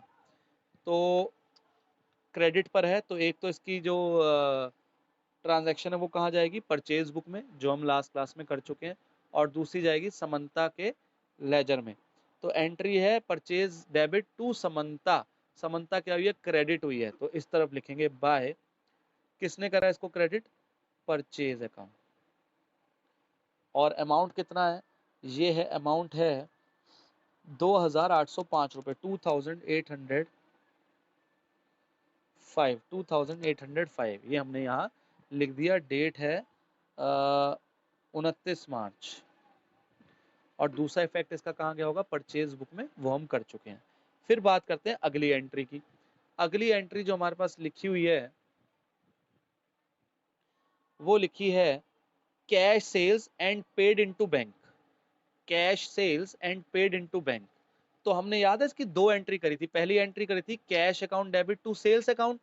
तो क्रेडिट पर है तो एक तो इसकी जो ट्रांजैक्शन है वो कहाँ जाएगी? परचेज बुक में, जो हम लास्ट क्लास में कर चुके हैं। और दूसरी जाएगी समंता के लेजर में। तो एंट्री है purchase debit to Samanta, Samanta क्या हुई है, क्रेडिट हुई है, तो इस तरफ लिखेंगे बाय, किसने करा इसको क्रेडिट, परचेज अकाउंट। और अमाउंट कितना है, ये है अमाउंट है 2805 रुपए, 2805, ये हमने यहाँ लिख दिया। डेट है 29 मार्च। और दूसरा इफेक्ट इसका कहाँ गया होगा, परचेज बुक में, वो हम कर चुके हैं। फिर बात करते हैं अगली एंट्री की। अगली एंट्री जो हमारे पास लिखी हुई है वो लिखी है cash sales and paid into bank, cash sales and paid into bank. तो हमने याद है इसकी दो एंट्री करी थी, पहली एंट्री करी थी cash account debit to sales account,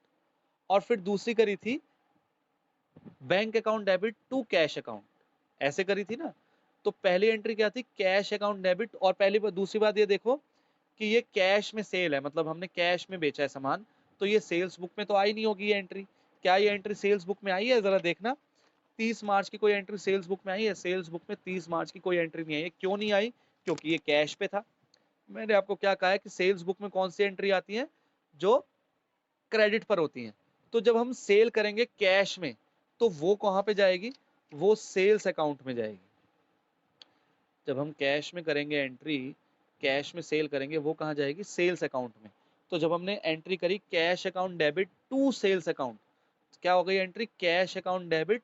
और फिर दूसरी करी थी bank account debit to cash account, ऐसे करी थी ना। तो पहली एंट्री क्या थी, कैश अकाउंट डेबिट, और दूसरी बात ये देखो कि ये कैश में सेल है, मतलब हमने कैश में बेचा है सामान, तो ये सेल्स बुक में तो आई नहीं होगी ये एंट्री। क्या ये एंट्री सेल्स बुक में आई है, जरा देखना। 30 मार्च की कोई एंट्री सेल्स बुक में आई है, सेल्स बुक में 30 मार्च की कोई एंट्री नहीं आई है। क्यों नहीं आई, क्योंकि ये कैश पे था। मैंने आपको क्या कहा है कि सेल्स बुक में कौन सी एंट्री आती है, जो क्रेडिट पर होती हैं। तो जब हम सेल करेंगे कैश में, तो वो कहां पे जाएगी, वो सेल्स अकाउंट में जाएगी। जब हम कैश में करेंगे एंट्री, कैश में सेल करेंगे, वो कहां जाएगी, सेल्स अकाउंट में। तो जब हमने एंट्री करी cash account debit to sales account, क्या हो गई entry, cash account debit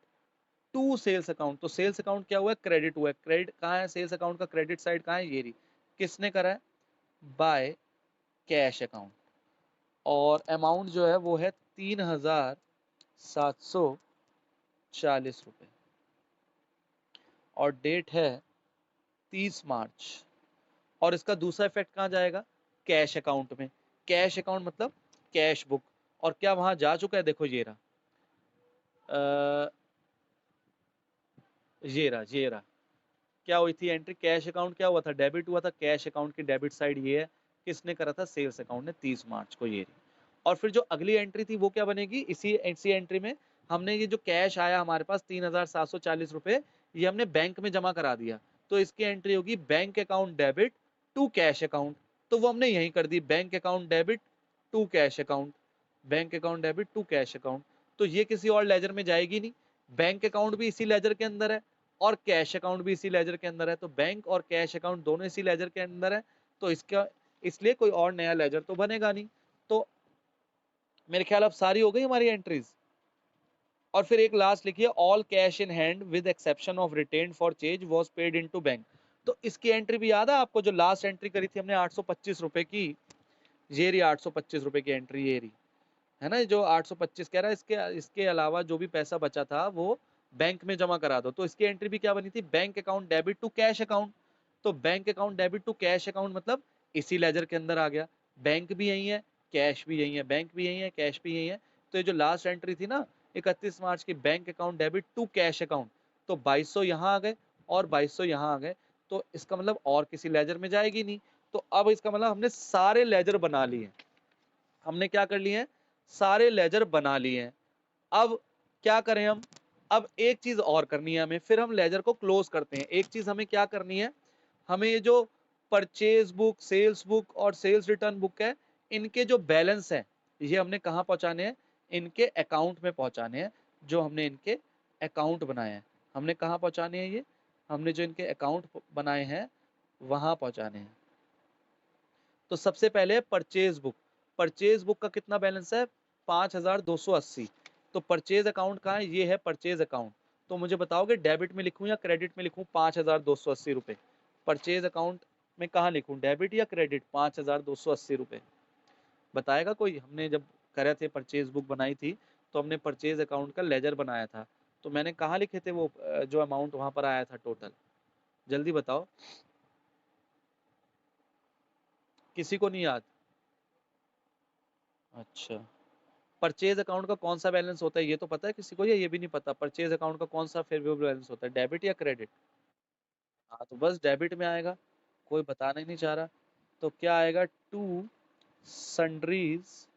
to sales account. तो सेल्स अकाउंट क्या हुआ है, क्रेडिट हुआ है। क्रेडिट कहाँ है, सेल्स अकाउंट का क्रेडिट साइड कहाँ है, ये रही। किसने करा है, बाय कैश अकाउंट। और अमाउंट जो है वो है 3740 रुपए, और डेट है 30 मार्च। और इसका दूसरा इफेक्ट कहाँ जाएगा, कैश अकाउंट में। कैश अकाउंट मतलब कैश बुक, और क्या वहां जा चुका है, देखो ये रहा, ये रहा। क्या हुई थी एंट्री, कैश अकाउंट क्या हुआ था, डेबिट हुआ था, कैश अकाउंट की डेबिट साइड ये है, किसने करा था, सेल्स अकाउंट ने, 30 मार्च को, ये रही। और फिर जो अगली एंट्री थी वो क्या बनेगी, इसी इसी एंट्री में हमने ये जो कैश आया हमारे पास 3740 रुपए, ये हमने बैंक में जमा करा दिया। तो इसकी एंट्री होगी bank account debit to cash account. तो वो हमने यहीं कर दी, bank account debit to cash account, bank account debit to cash account. तो ये किसी और लेजर में जाएगी नहीं, बैंक अकाउंट भी इसी लेजर के अंदर है और कैश अकाउंट भी इसी लेजर के अंदर है। तो बैंक और कैश अकाउंट दोनों इसी लेजर के अंदर है, तो इसका इसलिए कोई और नया लेजर तो बनेगा नहीं। तो मेरे ख्याल अब सारी हो गई हमारी एंट्रीज। और फिर एक लास्ट लिखिए, all cash in hand with exception of retain for change was paid into bank. तो इसकी एंट्री भी याद है आपको, जो लास्ट एंट्री करी थी हमने 825 रुपए की, ये रही 825 रुपए की एंट्री, ये रही है ना, जो 825 कह रहा है, इसके इसके अलावा जो भी पैसा बचा था वो बैंक में जमा करा दो। तो इसकी एंट्री भी क्या बनी थी, bank account debit to cash account. तो bank account debit to cash account मतलब इसी लेजर के अंदर आ गया, बैंक भी यही है, कैश भी यही है, बैंक भी यही है, कैश भी यही है। तो ये जो लास्ट एंट्री थी ना 31 मार्च की, bank account debit to cash account, तो 2200 यहाँ आ गए और 2200 यहाँ आ गए। तो इसका मतलब और किसी लेजर में जाएगी नहीं। तो अब इसका मतलब हमने सारे लेजर बना लिए, हमने क्या कर लिए हैं, सारे लेजर बना लिए हैं। अब क्या करें हम, अब एक चीज और करनी है हमें, फिर हम लेजर को क्लोज करते हैं। एक चीज हमें क्या करनी है, हमें ये जो परचेज बुक, सेल्स बुक और सेल्स रिटर्न बुक है, इनके जो बैलेंस है ये हमने कहाँ पहुंचाने हैं, इनके अकाउंट में पहुंचाने हैं। जो हमने इनके अकाउंट बनाए हैं, हमने कहाँ पहुंचाने हैं, ये हमने जो इनके अकाउंट बनाए हैं वहां पहुंचाने हैं। तो सबसे पहले परचेज बुक, परचेज बुक का कितना बैलेंस है, 5280। तो परचेज अकाउंट कहाँ है, ये है परचेज अकाउंट। तो मुझे बताओगे डेबिट में लिखूं या क्रेडिट में लिखूं 5280 रुपए, परचेज अकाउंट में कहाँ लिखूं, डेबिट या क्रेडिट, 5280 रुपए बताएगा कोई। हमने जब करे थे परचेज बुक बनाई थी, तो हमने परचेज अकाउंट का लेजर बनाया था, तो मैंने कहाँ लिखे थे वो जो अमाउंट वहां पर आया था टोटल, जल्दी बताओ, किसी को नहीं याद, अच्छा। परचेज अकाउंट का कौन सा बैलेंस होता है ये तो पता है किसी को, या ये भी नहीं पता, परचेज अकाउंट का कौन सा फेवरेबल बैलेंस होता है, डेबिट या क्रेडिट। हाँ तो बस डेबिट में आएगा, कोई बताना ही नहीं चाह रहा। तो क्या आएगा, to sundries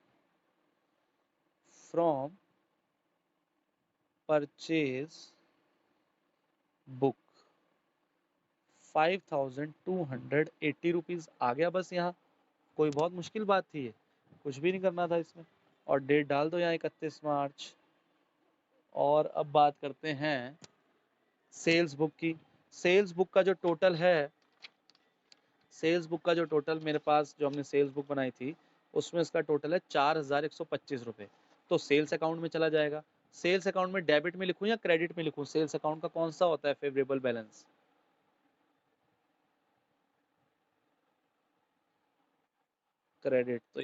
from purchase book, ₹5280 आ गया बस। यहाँ कोई बहुत मुश्किल बात थी? ये कुछ भी नहीं करना था इसमें। और डेट डाल दो यहाँ 31 मार्च। और अब बात करते हैं सेल्स बुक की। सेल्स बुक का जो टोटल है, सेल्स बुक का जो टोटल मेरे पास, जो हमने सेल्स बुक बनाई थी, उसमें इसका टोटल है 4125 रुपये। तो सेल्स अकाउंट में चला जाएगा। सेल्स अकाउंट में डेबिट में लिखूं या क्रेडिट में लिखूं? सेल्स अकाउंट का कौन सा होता है फेवरेबल बैलेंस? क्रेडिट। तो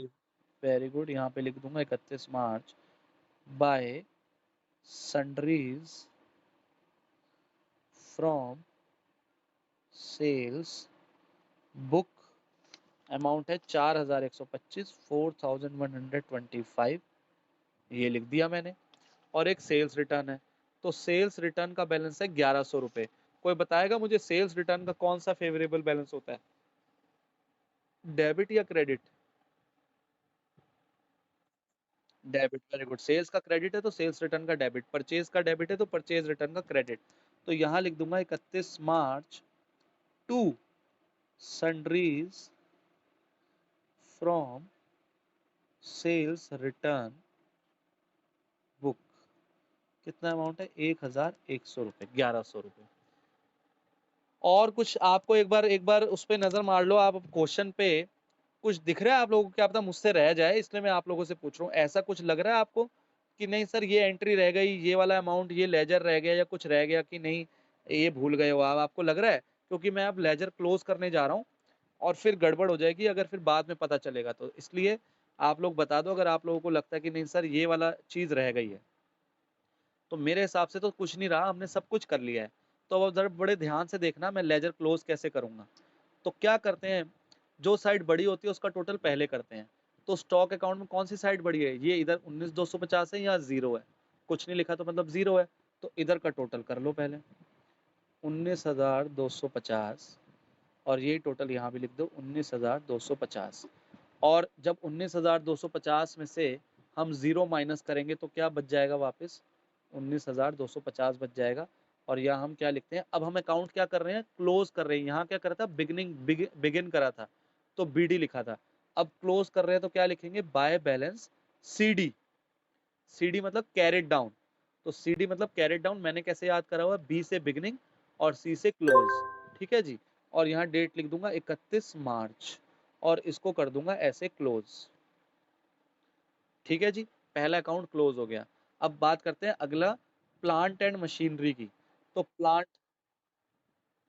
वेरी गुड, यहाँ पे लिख दूंगा 31 March by sundries from sales book. Amount है 4125, 4125, ये लिख दिया मैंने। और एक सेल्स रिटर्न है, तो सेल्स रिटर्न का बैलेंस है 1100 रुपये। कोई बताएगा मुझे सेल्स रिटर्न का कौन सा फेवरेबल बैलेंस होता है, डेबिट या credit? Debit. Very good. Sales का क्रेडिट है तो सेल्स रिटर्न का डेबिट, परचेज का डेबिट है तो परचेज रिटर्न का क्रेडिट। तो यहाँ लिख दूंगा 31 March to sundries from sales return book. कितना अमाउंट है? 1100 रुपये, 1100 रुपये। और कुछ आपको एक बार उस पर नजर मार लो आप क्वेश्चन पे। कुछ दिख रहा है आप लोगों को? क्या पता मुझसे रह जाए, इसलिए मैं आप लोगों से पूछ रहा हूँ। ऐसा कुछ लग रहा है आपको कि नहीं सर ये एंट्री रह गई, ये वाला अमाउंट, ये लेजर रह गया, या कुछ रह गया कि नहीं, ये भूल गए हो आप? आपको लग रहा है? क्योंकि मैं अब लेजर क्लोज करने जा रहा हूँ और फिर गड़बड़ हो जाएगी अगर फिर बाद में पता चलेगा तो। इसलिए आप लोग बता दो अगर आप लोगों को लगता है कि नहीं सर ये वाला चीज रह गई है। तो मेरे हिसाब से तो कुछ नहीं रहा, हमने सब कुछ कर लिया है। तो अब जरा बड़े ध्यान से देखना मैं लेजर क्लोज कैसे करूंगा। तो क्या करते हैं, जो साइड बड़ी होती है उसका टोटल पहले करते हैं। तो स्टॉक अकाउंट में कौन सी साइड बड़ी है? ये इधर 19250 है या जीरो है? कुछ नहीं लिखा तो मतलब जीरो है। तो इधर का टोटल कर लो पहले, 19250। और ये टोटल यहाँ भी लिख दो 19250। और जब 19250 में से हम जीरो माइनस करेंगे तो क्या बच जाएगा? वापस 19250 बच जाएगा। और यहाँ हम क्या लिखते हैं? अब हम अकाउंट क्या कर रहे हैं? क्लोज कर रहे हैं। यहाँ क्या करा था? बिगिन करा था तो बीडी लिखा था। अब क्लोज कर रहे हैं तो क्या लिखेंगे? By balance CD. सीडी मतलब कैरेट डाउन। तो सीडी मतलब कैरेट डाउन। मैंने कैसे याद करा हुआ? बी से बिगिनिंग और सी से क्लोज। ठीक है जी। और यहाँ डेट लिख दूंगा 31 मार्च और इसको कर दूंगा ऐसे क्लोज। ठीक है जी, पहला अकाउंट क्लोज हो गया। अब बात करते हैं अगला, प्लांट एंड मशीनरी की। तो प्लांट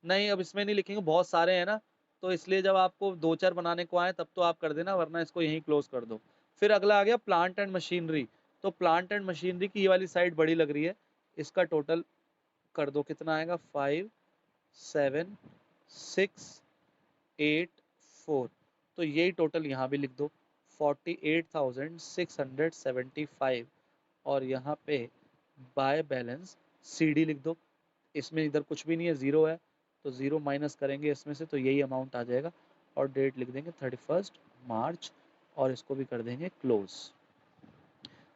नहीं, अब इसमें नहीं लिखेंगे, बहुत सारे हैं ना, तो इसलिए जब आपको दो चार बनाने को आए तब तो आप कर देना, वरना इसको यहीं क्लोज कर दो। फिर अगला आ गया प्लांट एंड मशीनरी। तो प्लांट एंड मशीनरी की ये वाली साइड बड़ी लग रही है, इसका टोटल कर दो। कितना आएगा? 5764। तो यही टोटल यहाँ भी लिख दो, 48,675। और यहाँ पे बाय बैलेंस सीडी लिख दो। इसमें इधर कुछ भी नहीं है, जीरो है, तो जीरो माइनस करेंगे इसमें से तो यही अमाउंट आ जाएगा। और डेट लिख देंगे 31 मार्च और इसको भी कर देंगे क्लोज।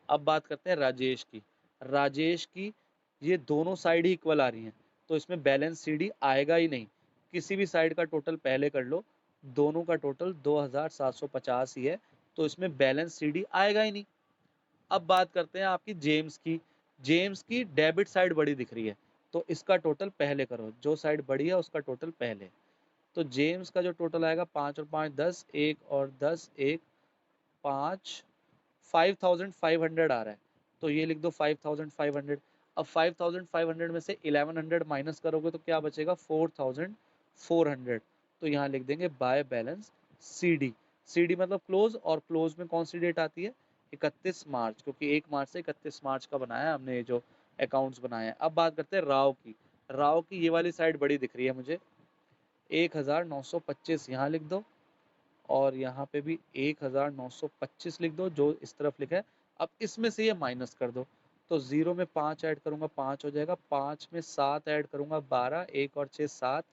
अब बात करते हैं राजेश की। राजेश की ये दोनों साइड ही इक्वल आ रही हैं, तो इसमें बैलेंस सीडी आएगा ही नहीं। किसी भी साइड का टोटल पहले कर लो, दोनों का टोटल 2750 ही है, तो इसमें बैलेंस सीडी आएगा ही नहीं। अब बात करते हैं आपकी जेम्स की। जेम्स की डेबिट साइड बड़ी दिख रही है, तो इसका टोटल पहले करो। जो साइड बड़ी है उसका टोटल पहले। तो जेम्स का जो टोटल आएगा 5 और 5 10, एक और 10, एक 5, 5500 आ रहा है, तो ये लिख दो 5500। अब 5500 में से 1100 माइनस करोगे तो क्या बचेगा? 4400। तो यहाँ लिख देंगे बाय बैलेंस सीडी। सीडी मतलब क्लोज, और क्लोज में कौन सी डेट आती है? 31 मार्च, क्योंकि 1 मार्च से 31 मार्च का बनाया हमने ये जो अकाउंट्स बनाए हैं। अब बात करते हैं राव की। राव की ये वाली साइड बड़ी दिख रही है मुझे, 1925 यहाँ लिख दो, और यहाँ पे भी 1925 लिख दो जो इस तरफ लिखा है। अब इसमें से ये माइनस कर दो, तो जीरो में 5 ऐड करूंगा 5 हो जाएगा, 5 में 7 ऐड करूंगा 12, एक और 6 7,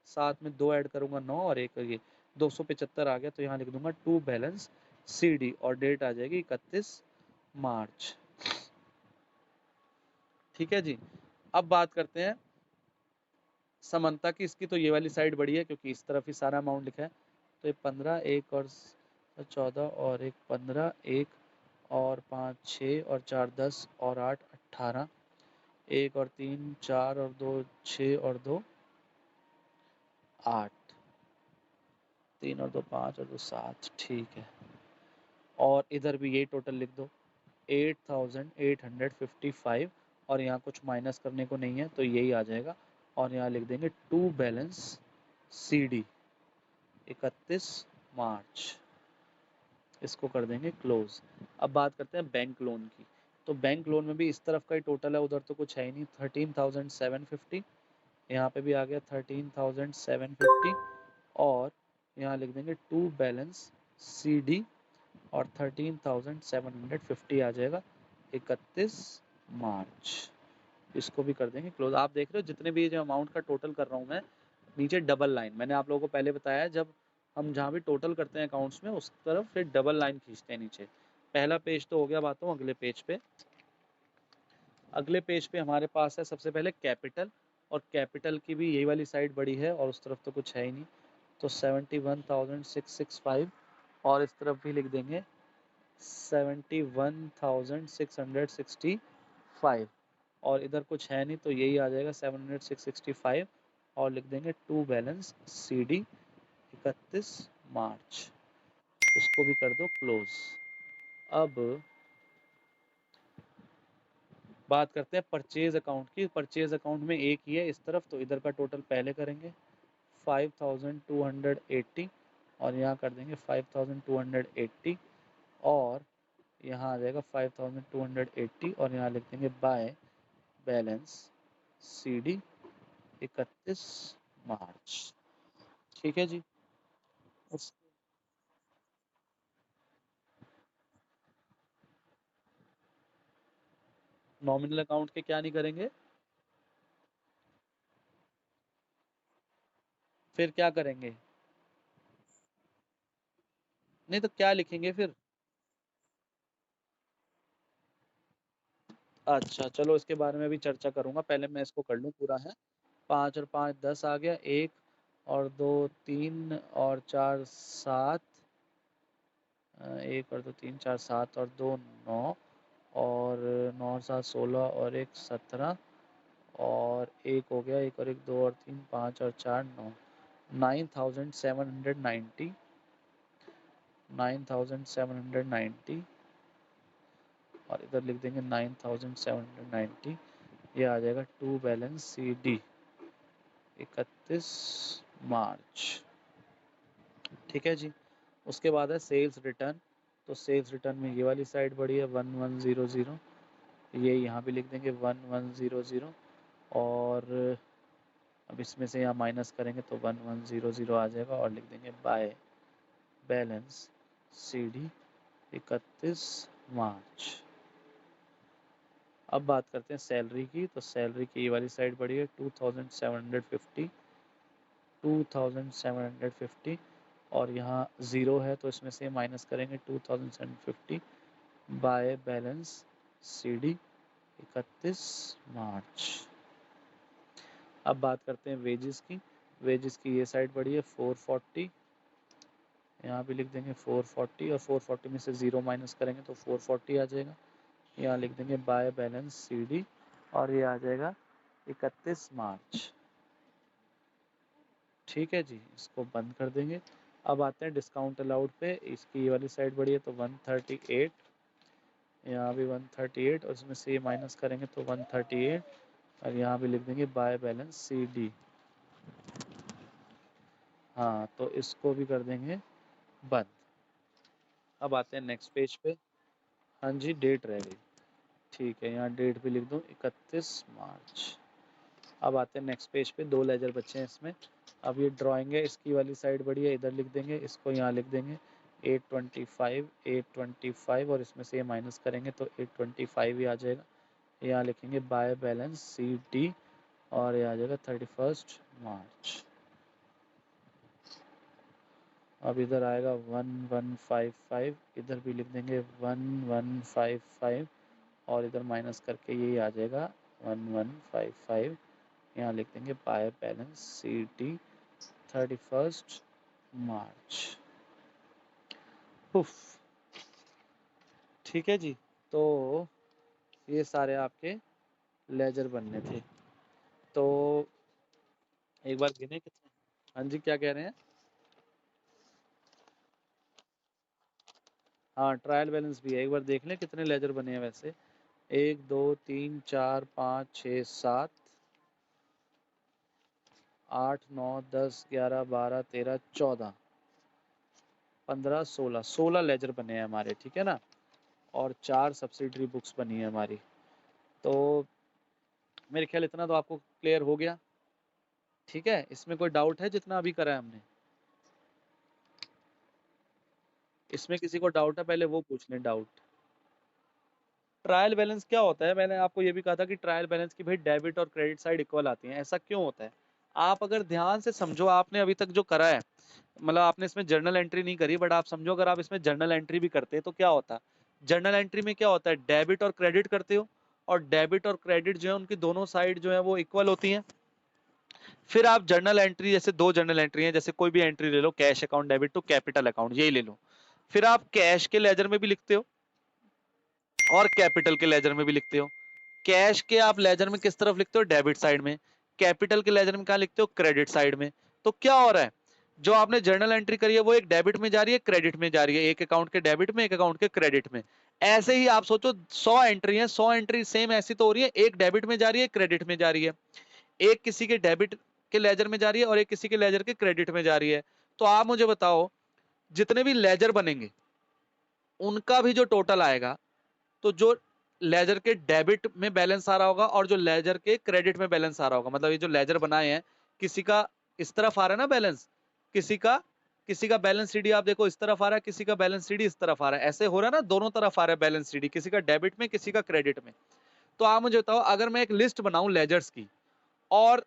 7 में 2 ऐड करूंगा 9, और एक ये 275 आ गया। तो यहाँ लिख दूंगा टू बैलेंस सीडी, और डेट आ जाएगी 31 मार्च। ठीक है जी। अब बात करते हैं समानता की इसकी तो ये वाली साइड बड़ी है क्योंकि इस तरफ ही सारा अमाउंट लिखा है। तो ये 15, एक और 14 और एक 15, एक और 5 6 और 4 10 और 8 18, एक और 3 4 और 2 6 और 2 8, 3 और 2 5 और 2 7, ठीक है। और इधर भी यही टोटल लिख दो 8855, और यहाँ कुछ माइनस करने को नहीं है तो यही आ जाएगा। और यहाँ लिख देंगे टू बैलेंस CD 31 मार्च, इसको कर देंगे क्लोज। अब बात करते हैं बैंक लोन की। तो बैंक लोन में भी इस तरफ का ही टोटल है, उधर तो कुछ है ही नहीं। 13,750, यहाँ पे भी आ गया 13,750, और यहाँ लिख देंगे टू बैलेंस CD, और 13,750 आ जाएगा 31 मार्च। इसको भी कर देंगे क्लोज। आप देख रहे हो जितने भी जो अमाउंट का टोटल कर रहा हूँ मैं, नीचे डबल लाइन, मैंने आप लोगों को पहले बताया है, जब हम जहाँ भी टोटल करते हैं अकाउंट्स में उस तरफ फिर डबल लाइन खींचते हैं नीचे। पहला पेज तो हो गया, बात हूँ अगले पेज पे। अगले पेज पे हमारे पास है सबसे पहले कैपिटल, और कैपिटल की भी यही वाली साइड बड़ी है और उस तरफ तो कुछ है ही नहीं। तो 71,665, और इस तरफ भी लिख देंगे 71,665, और इधर कुछ है नहीं तो यही आ जाएगा 700,665, और लिख देंगे टू बैलेंस CD 31 मार्च। इसको भी कर दो क्लोज। अब बात करते हैं परचेज अकाउंट की। परचेज अकाउंट में एक ही है इस तरफ, तो इधर का टोटल पहले करेंगे 5,280, और यहाँ कर देंगे 5,280, और यहाँ आ जाएगा 5,280, और यहाँ लिख देंगे बाय बैलेंस CD 31 मार्च। ठीक है जी। उस नॉमिनल अकाउंट के क्या नहीं करेंगे, फिर क्या करेंगे? नहीं तो क्या लिखेंगे फिर? अच्छा चलो, इसके बारे में भी चर्चा करूंगा, पहले मैं इसको कर लूँ पूरा है। 5 और 5 10 आ गया, एक और दो 3 और 4 7, एक और दो 3 4 7 और दो 9, और 9 और 7 16, और एक 17, और एक हो गया, एक और एक 2 और 3 5 और 4 9, 9,790, 9,790, और इधर लिख देंगे 9,790। ये आ जाएगा टू बैलेंस CD 31 मार्च। ठीक है जी। उसके बाद है सेल्स रिटर्न। तो सेल्स रिटर्न में ये वाली साइड बड़ी है 1100, ये यहाँ भी लिख देंगे 1100, और अब इसमें से यहाँ माइनस करेंगे तो 1100 आ जाएगा, और लिख देंगे बाय बैलेंस CD 31 मार्च। अब बात करते हैं सैलरी की। तो सैलरी की ये वाली साइड बढ़ी है 2750, 2750, और यहाँ ज़ीरो है तो इसमें से माइनस करेंगे 2750 बाय बैलेंस CD 31 मार्च। अब बात करते हैं वेजेस की। वेजेस की ये साइड बढ़ी है 440, यहाँ भी लिख देंगे 440, और 440 में से ज़ीरो माइनस करेंगे तो 440 आ जाएगा। यहाँ लिख देंगे बाय बैलेंस CD, और ये आ जाएगा 31 मार्च। ठीक है जी, इसको बंद कर देंगे। अब आते हैं डिस्काउंट अलाउड पे। इसकी ये वाली साइड बढ़ी है तो 138, यहाँ भी 138, और इसमें से ये माइनस करेंगे तो 138, और यहाँ भी लिख देंगे बाय बैलेंस CD। हाँ, तो इसको भी कर देंगे बंद। अब आते हैं नेक्स्ट पेज पे। हाँ जी, डेट रह गई। ठीक है, यहाँ डेट भी लिख दूँ 31 मार्च। अब आते हैं नेक्स्ट पेज पे, दो लेजर बच्चे हैं इसमें। अब ये ड्राइंग है, इसकी वाली साइड बड़ी है, इधर लिख देंगे, इसको यहाँ लिख देंगे 825, 825, और इसमें से ये माइनस करेंगे तो 825 ही आ जाएगा। यहाँ लिखेंगे बाय बैलेंस CD, और ये आ जाएगा 31 मार्च। अब इधर आएगा 1155, इधर भी लिख देंगे 1155, और इधर माइनस करके यही आ जाएगा 1155, यहाँ लिख देंगे बाय बैलेंस सीटी 31 मार्च। उफ, ठीक है जी। तो ये सारे आपके लेजर बनने थे। तो एक बार गिने कितने? हाँ जी, क्या कह रहे हैं? हाँ, ट्रायल बैलेंस भी है, एक बार देख लें कितने लेजर बने हैं वैसे। 1 2 3 4 5 6 7 8 9 10 11 12 13 14 15 16 16 लेजर बने हैं हमारे, ठीक है ना। और 4 सब्सिडरी बुक्स बनी है हमारी। तो मेरे ख्याल इतना तो आपको क्लियर हो गया, ठीक है। इसमें कोई डाउट है जितना अभी करा है हमने? इसमें किसी को डाउट है, पहले वो पूछ लें डाउट। ट्रायल बैलेंस क्या होता है? मैंने आपको ये भी कहा था कि ट्रायल बैलेंस की भाई डेबिट और क्रेडिट साइड इक्वल आती है। ऐसा क्यों होता है? आप अगर ध्यान से समझो, आपने अभी तक जो करा है, मतलब आपने इसमें जर्नल एंट्री नहीं करी, बट आप समझो अगर आप इसमें जर्नल एंट्री भी करते तो क्या होता। जर्नल एंट्री में क्या होता है, डेबिट और क्रेडिट करते हो, और डेबिट और क्रेडिट जो है उनकी दोनों साइड जो है वो इक्वल होती हैं। फिर आप जर्नल एंट्री, जैसे दो जर्नल एंट्री है, जैसे कोई भी एंट्री ले लो, cash account debit to capital account, यही ले लो। फिर आप कैश के लेजर में भी लिखते हो और कैपिटल के लेजर में भी लिखते हो। कैश के आप लेजर में किस तरफ लिखते हो? डेबिट साइड में। कैपिटल के लेजर में कहां लिखते हो? क्रेडिट साइड में। तो क्या हो रहा है, जो आपने जर्नल एंट्री करी है वो एक डेबिट में जा रही है, क्रेडिट में जा रही है, एक अकाउंट के डेबिट में, एक अकाउंट के क्रेडिट में। ऐसे ही आप सोचो 100 एंट्री है, 100 एंट्री सेम ऐसी तो हो रही है, एक डेबिट में जा रही है, क्रेडिट में जा रही है। एक किसी के डेबिट के लेजर में जा रही है और एक किसी के लेजर के क्रेडिट में जा रही है। तो आप मुझे बताओ, जितने भी लेजर बनेंगे उनका भी जो टोटल आएगा, तो जो लेजर के डेबिट में बैलेंस आ रहा होगा और जो लेजर के क्रेडिट में बैलेंस आ रहा होगा, मतलब ये जो लेजर बनाए हैं, किसी का इस तरफ आ रहा है ना बैलेंस, किसी का बैलेंस सीडी आप देखो इस तरफ आ रहा है, किसी का बैलेंस सीडी इस तरफ आ रहा है, ऐसे हो रहा है ना, दोनों तरफ आ रहा है बैलेंस सीडी, किसी का डेबिट में किसी का क्रेडिट में। तो आप मुझे बताओ, अगर मैं एक लिस्ट बनाऊं लेजर्स की, और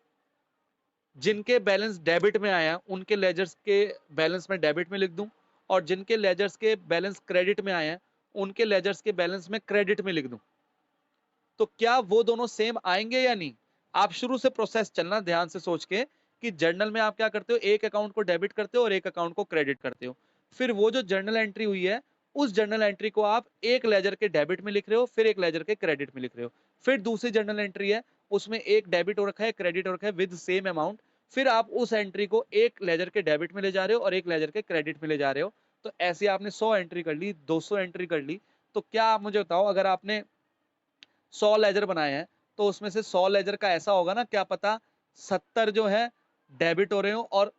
जिनके बैलेंस डेबिट में आया उनके लेजर्स के बैलेंस में डेबिट में लिख दूं, और जिनके लेजर्स के बैलेंस क्रेडिट में आए हैं उनके लेजर्स के बैलेंस में क्रेडिट में लिख दूं, तो क्या वो दोनों सेम आएंगे या नहीं? आप शुरू से प्रोसेस चलना ध्यान से सोच के, कि जर्नल में आप क्या करते हो, एक अकाउंट को डेबिट करते हो और एक अकाउंट को क्रेडिट करते हो। फिर वो जो जर्नल एंट्री हुई है, उस जर्नल एंट्री को आप एक लेजर के डेबिट में लिख रहे हो, फिर एक लेजर के क्रेडिट में लिख रहे हो। फिर दूसरी जर्नल एंट्री है, उसमें एक डेबिट हो रखा है, क्रेडिट हो रखा है विद सेम अमाउंट, फिर आप उस एंट्री को एक लेजर के डेबिट में ले जा रहे हो और एक लेजर के क्रेडिट में ले जा रहे हो। तो ऐसे आपने 100 एंट्री कर ली, 200 एंट्री कर ली। तो क्या आप मुझे बताओ, अगर आपने 100 लेजर बनाए हैं, तो उसमें से 100 लेजर का ऐसा होगा ना, क्या पता 70 जो है डेबिट हो रहे हो और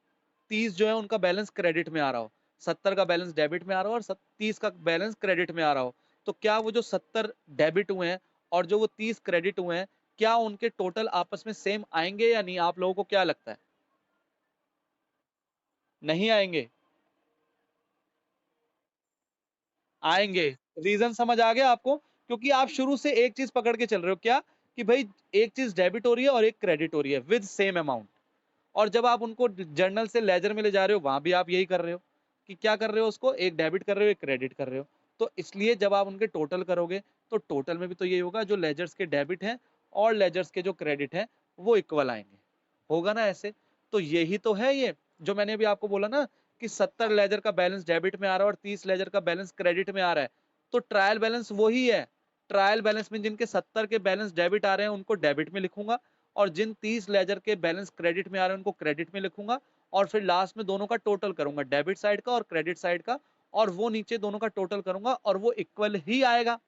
30 जो है उनका बैलेंस क्रेडिट में आ रहा हो। 70 का बैलेंस डेबिट में आ रहा हो और 30 का बैलेंस क्रेडिट में आ रहा हो। तो क्या वो जो 70 डेबिट हुए हैं और जो वो 30 क्रेडिट हुए हैं, क्या उनके टोटल आपस में सेम आएंगे या नहीं? आप लोगों को क्या लगता है? नहीं आएंगे? आएंगे। रीजन समझ आ गया आपको? क्योंकि आप शुरू से एक चीज पकड़ के चल रहे हो, क्या? कि भाई एक चीज डेबिट हो रही है और एक क्रेडिट हो रही है विद सेम अमाउंट। और जब आप उनको जर्नल से लेजर में ले जा रहे हो, वहां भी आप यही कर रहे हो, कि क्या कर रहे हो, उसको एक डेबिट कर रहे हो एक क्रेडिट कर रहे हो। तो इसलिए जब आप उनके टोटल करोगे, तो टोटल में भी तो यही होगा, जो लेजर्स के डेबिट हैं और लेजर्स के जो क्रेडिट हैं वो इक्वल आएंगे। होगा ना ऐसे? तो यही तो है ये, जो मैंने भी आपको बोला ना, कि 70 लेजर का बैलेंस डेबिट में आ रहा है और 30 लेजर का बैलेंस क्रेडिट में आ रहा है। तो ट्रायल बैलेंस वही है। ट्रायल बैलेंस में जिनके 70 के बैलेंस डेबिट आ रहे हैं उनको डेबिट में लिखूंगा, और जिन 30 लेजर के बैलेंस क्रेडिट में आ रहे हैं उनको क्रेडिट में लिखूंगा, और फिर लास्ट में दोनों का टोटल करूंगा, डेबिट साइड का और क्रेडिट साइड का, और वो नीचे दोनों का टोटल करूंगा और वो इक्वल ही आएगा।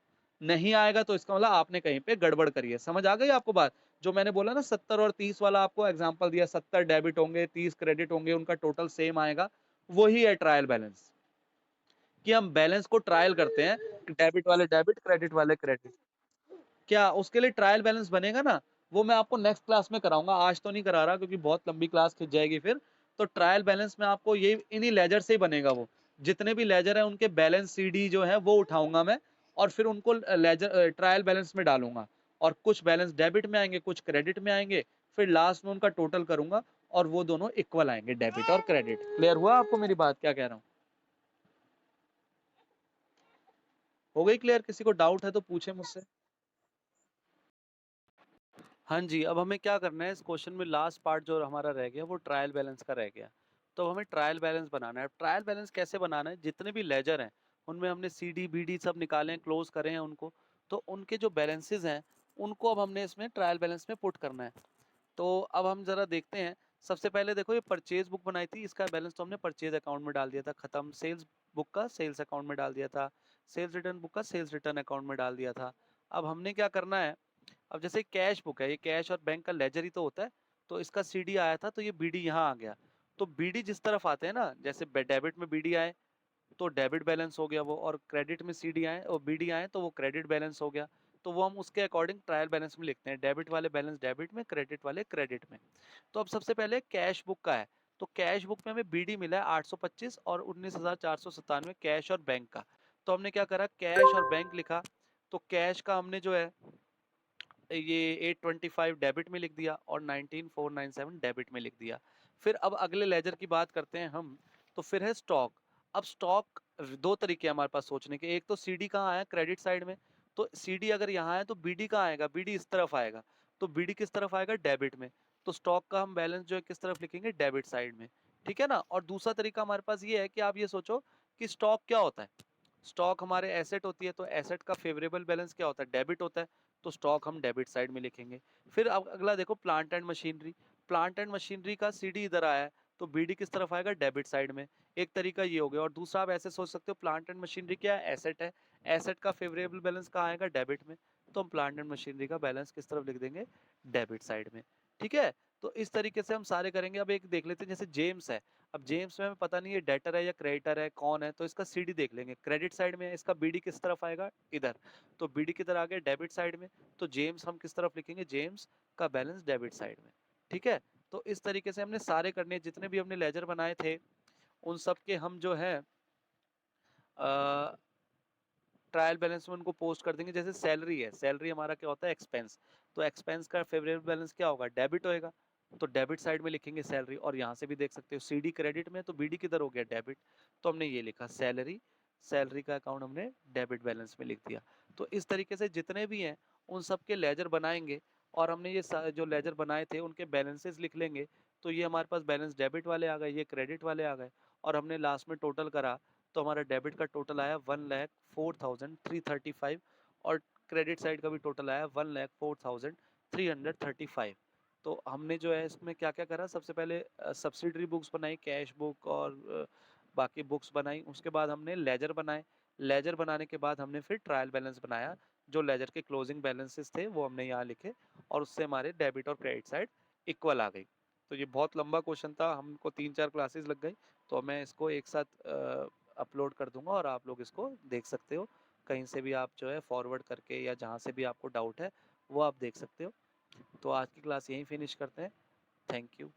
नहीं आएगा तो इसका मतलब आपने कहीं पे गड़बड़ करी है। समझ आ गई आपको बात? जो मैंने बोला ना 70 और 30 वाला आपको एग्जांपल दिया, 70 डेबिट होंगे 30 क्रेडिट होंगे, उनका टोटल सेम आएगा, वही है ट्रायल बैलेंस। कि हम बैलेंस को ट्रायल करते हैं, डेबिट वाले डेबिट, क्रेडिट वाले क्रेडिट। क्या उसके लिए ट्रायल बैलेंस बनेगा ना? वो मैं आपको नेक्स्ट क्लास में कराऊंगा, आज तो नहीं करा रहा क्योंकि बहुत लंबी क्लास खिंच जाएगी फिर। तो ट्रायल बैलेंस में आपको ये इन्हीं लेजर से ही बनेगा। वो जितने भी लेजर है उनके बैलेंस सीडी जो है वो उठाऊंगा मैं, और फिर उनको लेजर ट्रायल बैलेंस में डालूंगा, और कुछ बैलेंस डेबिट में आएंगे, कुछ क्रेडिट में आएंगे, फिर लास्ट में उनका टोटल करूंगा और वो दोनों इक्वल आएंगे, डेबिट और क्रेडिट। क्लियर हुआ आपको मेरी बात क्या कह रहा हूँ? हो गई क्लियर? किसी को डाउट है तो पूछे मुझसे। हाँ जी, अब हमें क्या करना है इस क्वेश्चन में लास्ट पार्ट जो हमारा रह गया वो ट्रायल बैलेंस का रह गया। तो हमें ट्रायल बैलेंस बनाना है। ट्रायल बैलेंस कैसे बनाना है? जितने भी लेजर हैं, उनमें हमने सीडी, बीडी सब निकाले हैं, क्लोज़ करे हैं उनको। तो उनके जो बैलेंसेज़ हैं, उनको अब हमने इसमें ट्रायल बैलेंस में पुट करना है। तो अब हम ज़रा देखते हैं, सबसे पहले देखो ये परचेज़ बुक बनाई थी, इसका बैलेंस तो हमने परचेज़ अकाउंट में डाल दिया था, खत्म। सेल्स बुक का सेल्स अकाउंट में डाल दिया था। सेल्स रिटर्न बुक का सेल्स रिटर्न अकाउंट में डाल दिया था। अब हमने क्या करना है, अब जैसे कैश बुक है, ये कैश और बैंक का लेजर ही तो होता है, तो इसका सीडी आया था, तो ये बीडी यहाँ आ गया। तो बीडी जिस तरफ आते हैं ना, जैसे डेबिट में बीडी आए तो डेबिट बैलेंस हो गया वो, और क्रेडिट में सीडी आए और बीडी आए तो वो क्रेडिट बैलेंस हो गया। तो वो हम उसके अकॉर्डिंग ट्रायल बैलेंस में लिखते हैं, डेबिट वाले बैलेंस डेबिट में, क्रेडिट वाले क्रेडिट में। तो अब सबसे पहले कैश बुक का है, तो कैश बुक में हमें बीडी मिला है 825 और 19,497 कैश और बैंक का। तो हमने क्या करा, कैश और बैंक लिखा। तो कैश का हमने जो है ये 825 डेबिट में लिख दिया और 19497 डेबिट में लिख दिया। फिर अब अगले लेजर की बात करते हैं हम, तो फिर है स्टॉक। अब स्टॉक दो तरीके हैं हमारे पास सोचने के, एक तो सीडी कहाँ आया, क्रेडिट साइड में। तो सीडी अगर यहाँ है तो बीडी कहाँ आएगा, बीडी इस तरफ आएगा। तो बीडी किस तरफ आएगा, डेबिट में। तो स्टॉक का हम बैलेंस जो है किस तरफ लिखेंगे, डेबिट साइड में। ठीक है ना। और दूसरा तरीका हमारे पास ये है कि आप ये सोचो कि स्टॉक क्या होता है। स्टॉक हमारे एसेट होती है, तो एसेट का फेवरेबल बैलेंस क्या होता है, डेबिट होता है। तो स्टॉक हम डेबिट साइड में लिखेंगे। फिर अब अगला देखो, plant and machinery. Plant and machinery का सीडी इधर आया है, तो बीडी किस तरफ आएगा, डेबिट साइड में। एक तरीका ये हो गया, और दूसरा आप ऐसे सोच सकते हो, प्लांट एंड मशीनरी क्या है, एसेट है। एसेट का फेवरेबल बैलेंस कहाँ आएगा, डेबिट में। तो हम प्लांट एंड मशीनरी का बैलेंस किस तरफ लिख देंगे, डेबिट साइड में। ठीक है। तो इस तरीके से हम सारे करेंगे। अब एक देख लेते हैं, जैसे जेम्स है। अब जेम्स में हमें पता नहीं है डेटर है या क्रेडिटर है, कौन है, तो इसका सीडी देख लेंगे, क्रेडिट साइड में है, इसका बीडी किस तरफ आएगा, इधर। तो बीडी किधर आ गया, डेबिट साइड में। तो जेम्स हम किस तरफ लिखेंगे, जेम्स का बैलेंस डेबिट साइड में। ठीक है। तो इस तरीके से हमने सारे करने, जितने भी हमने लेजर बनाए थे उन सब के हम जो है ट्रायल बैलेंस में उनको पोस्ट कर देंगे। जैसे सैलरी है, सैलरी हमारा क्या होता है, एक्सपेंस। तो एक्सपेंस का फेवरेबल बैलेंस क्या होगा, डेबिट होएगा। तो डेबिट साइड में लिखेंगे सैलरी, और यहाँ से भी देख सकते हो सीडी क्रेडिट में, तो बीडी किधर हो गया, डेबिट। तो हमने ये लिखा सैलरी, सैलरी का अकाउंट हमने डेबिट बैलेंस में लिख दिया। तो इस तरीके से जितने भी हैं उन सब के लेजर बनाएंगे, और हमने ये जो लेजर बनाए थे उनके बैलेंसेस लिख लेंगे। तो ये हमारे पास बैलेंस डेबिट वाले आ गए, ये क्रेडिट वाले आ गए। और हमने लास्ट में टोटल करा, तो हमारा डेबिट का टोटल आया 1,04,335, और क्रेडिट साइड का भी टोटल आया 1,04,335। तो हमने जो है इसमें क्या क्या करा, सबसे पहले सब्सिडरी बुक्स बनाई, कैश बुक और बाकी बुक्स बनाई। उसके बाद हमने लेजर बनाए। लेजर बनाने के बाद हमने फिर ट्रायल बैलेंस बनाया। जो लेजर के क्लोजिंग बैलेंसेस थे वो हमने यहाँ लिखे, और उससे हमारे डेबिट और क्रेडिट साइड इक्वल आ गई। तो ये बहुत लंबा क्वेश्चन था, हमको 3-4 क्लासेस लग गई। तो मैं इसको एक साथ अपलोड कर दूंगा, और आप लोग इसको देख सकते हो। कहीं से भी आप जो है फॉरवर्ड करके, या जहाँ से भी आपको डाउट है वो आप देख सकते हो। तो आज की क्लास यहीं फिनिश करते हैं। Thank you.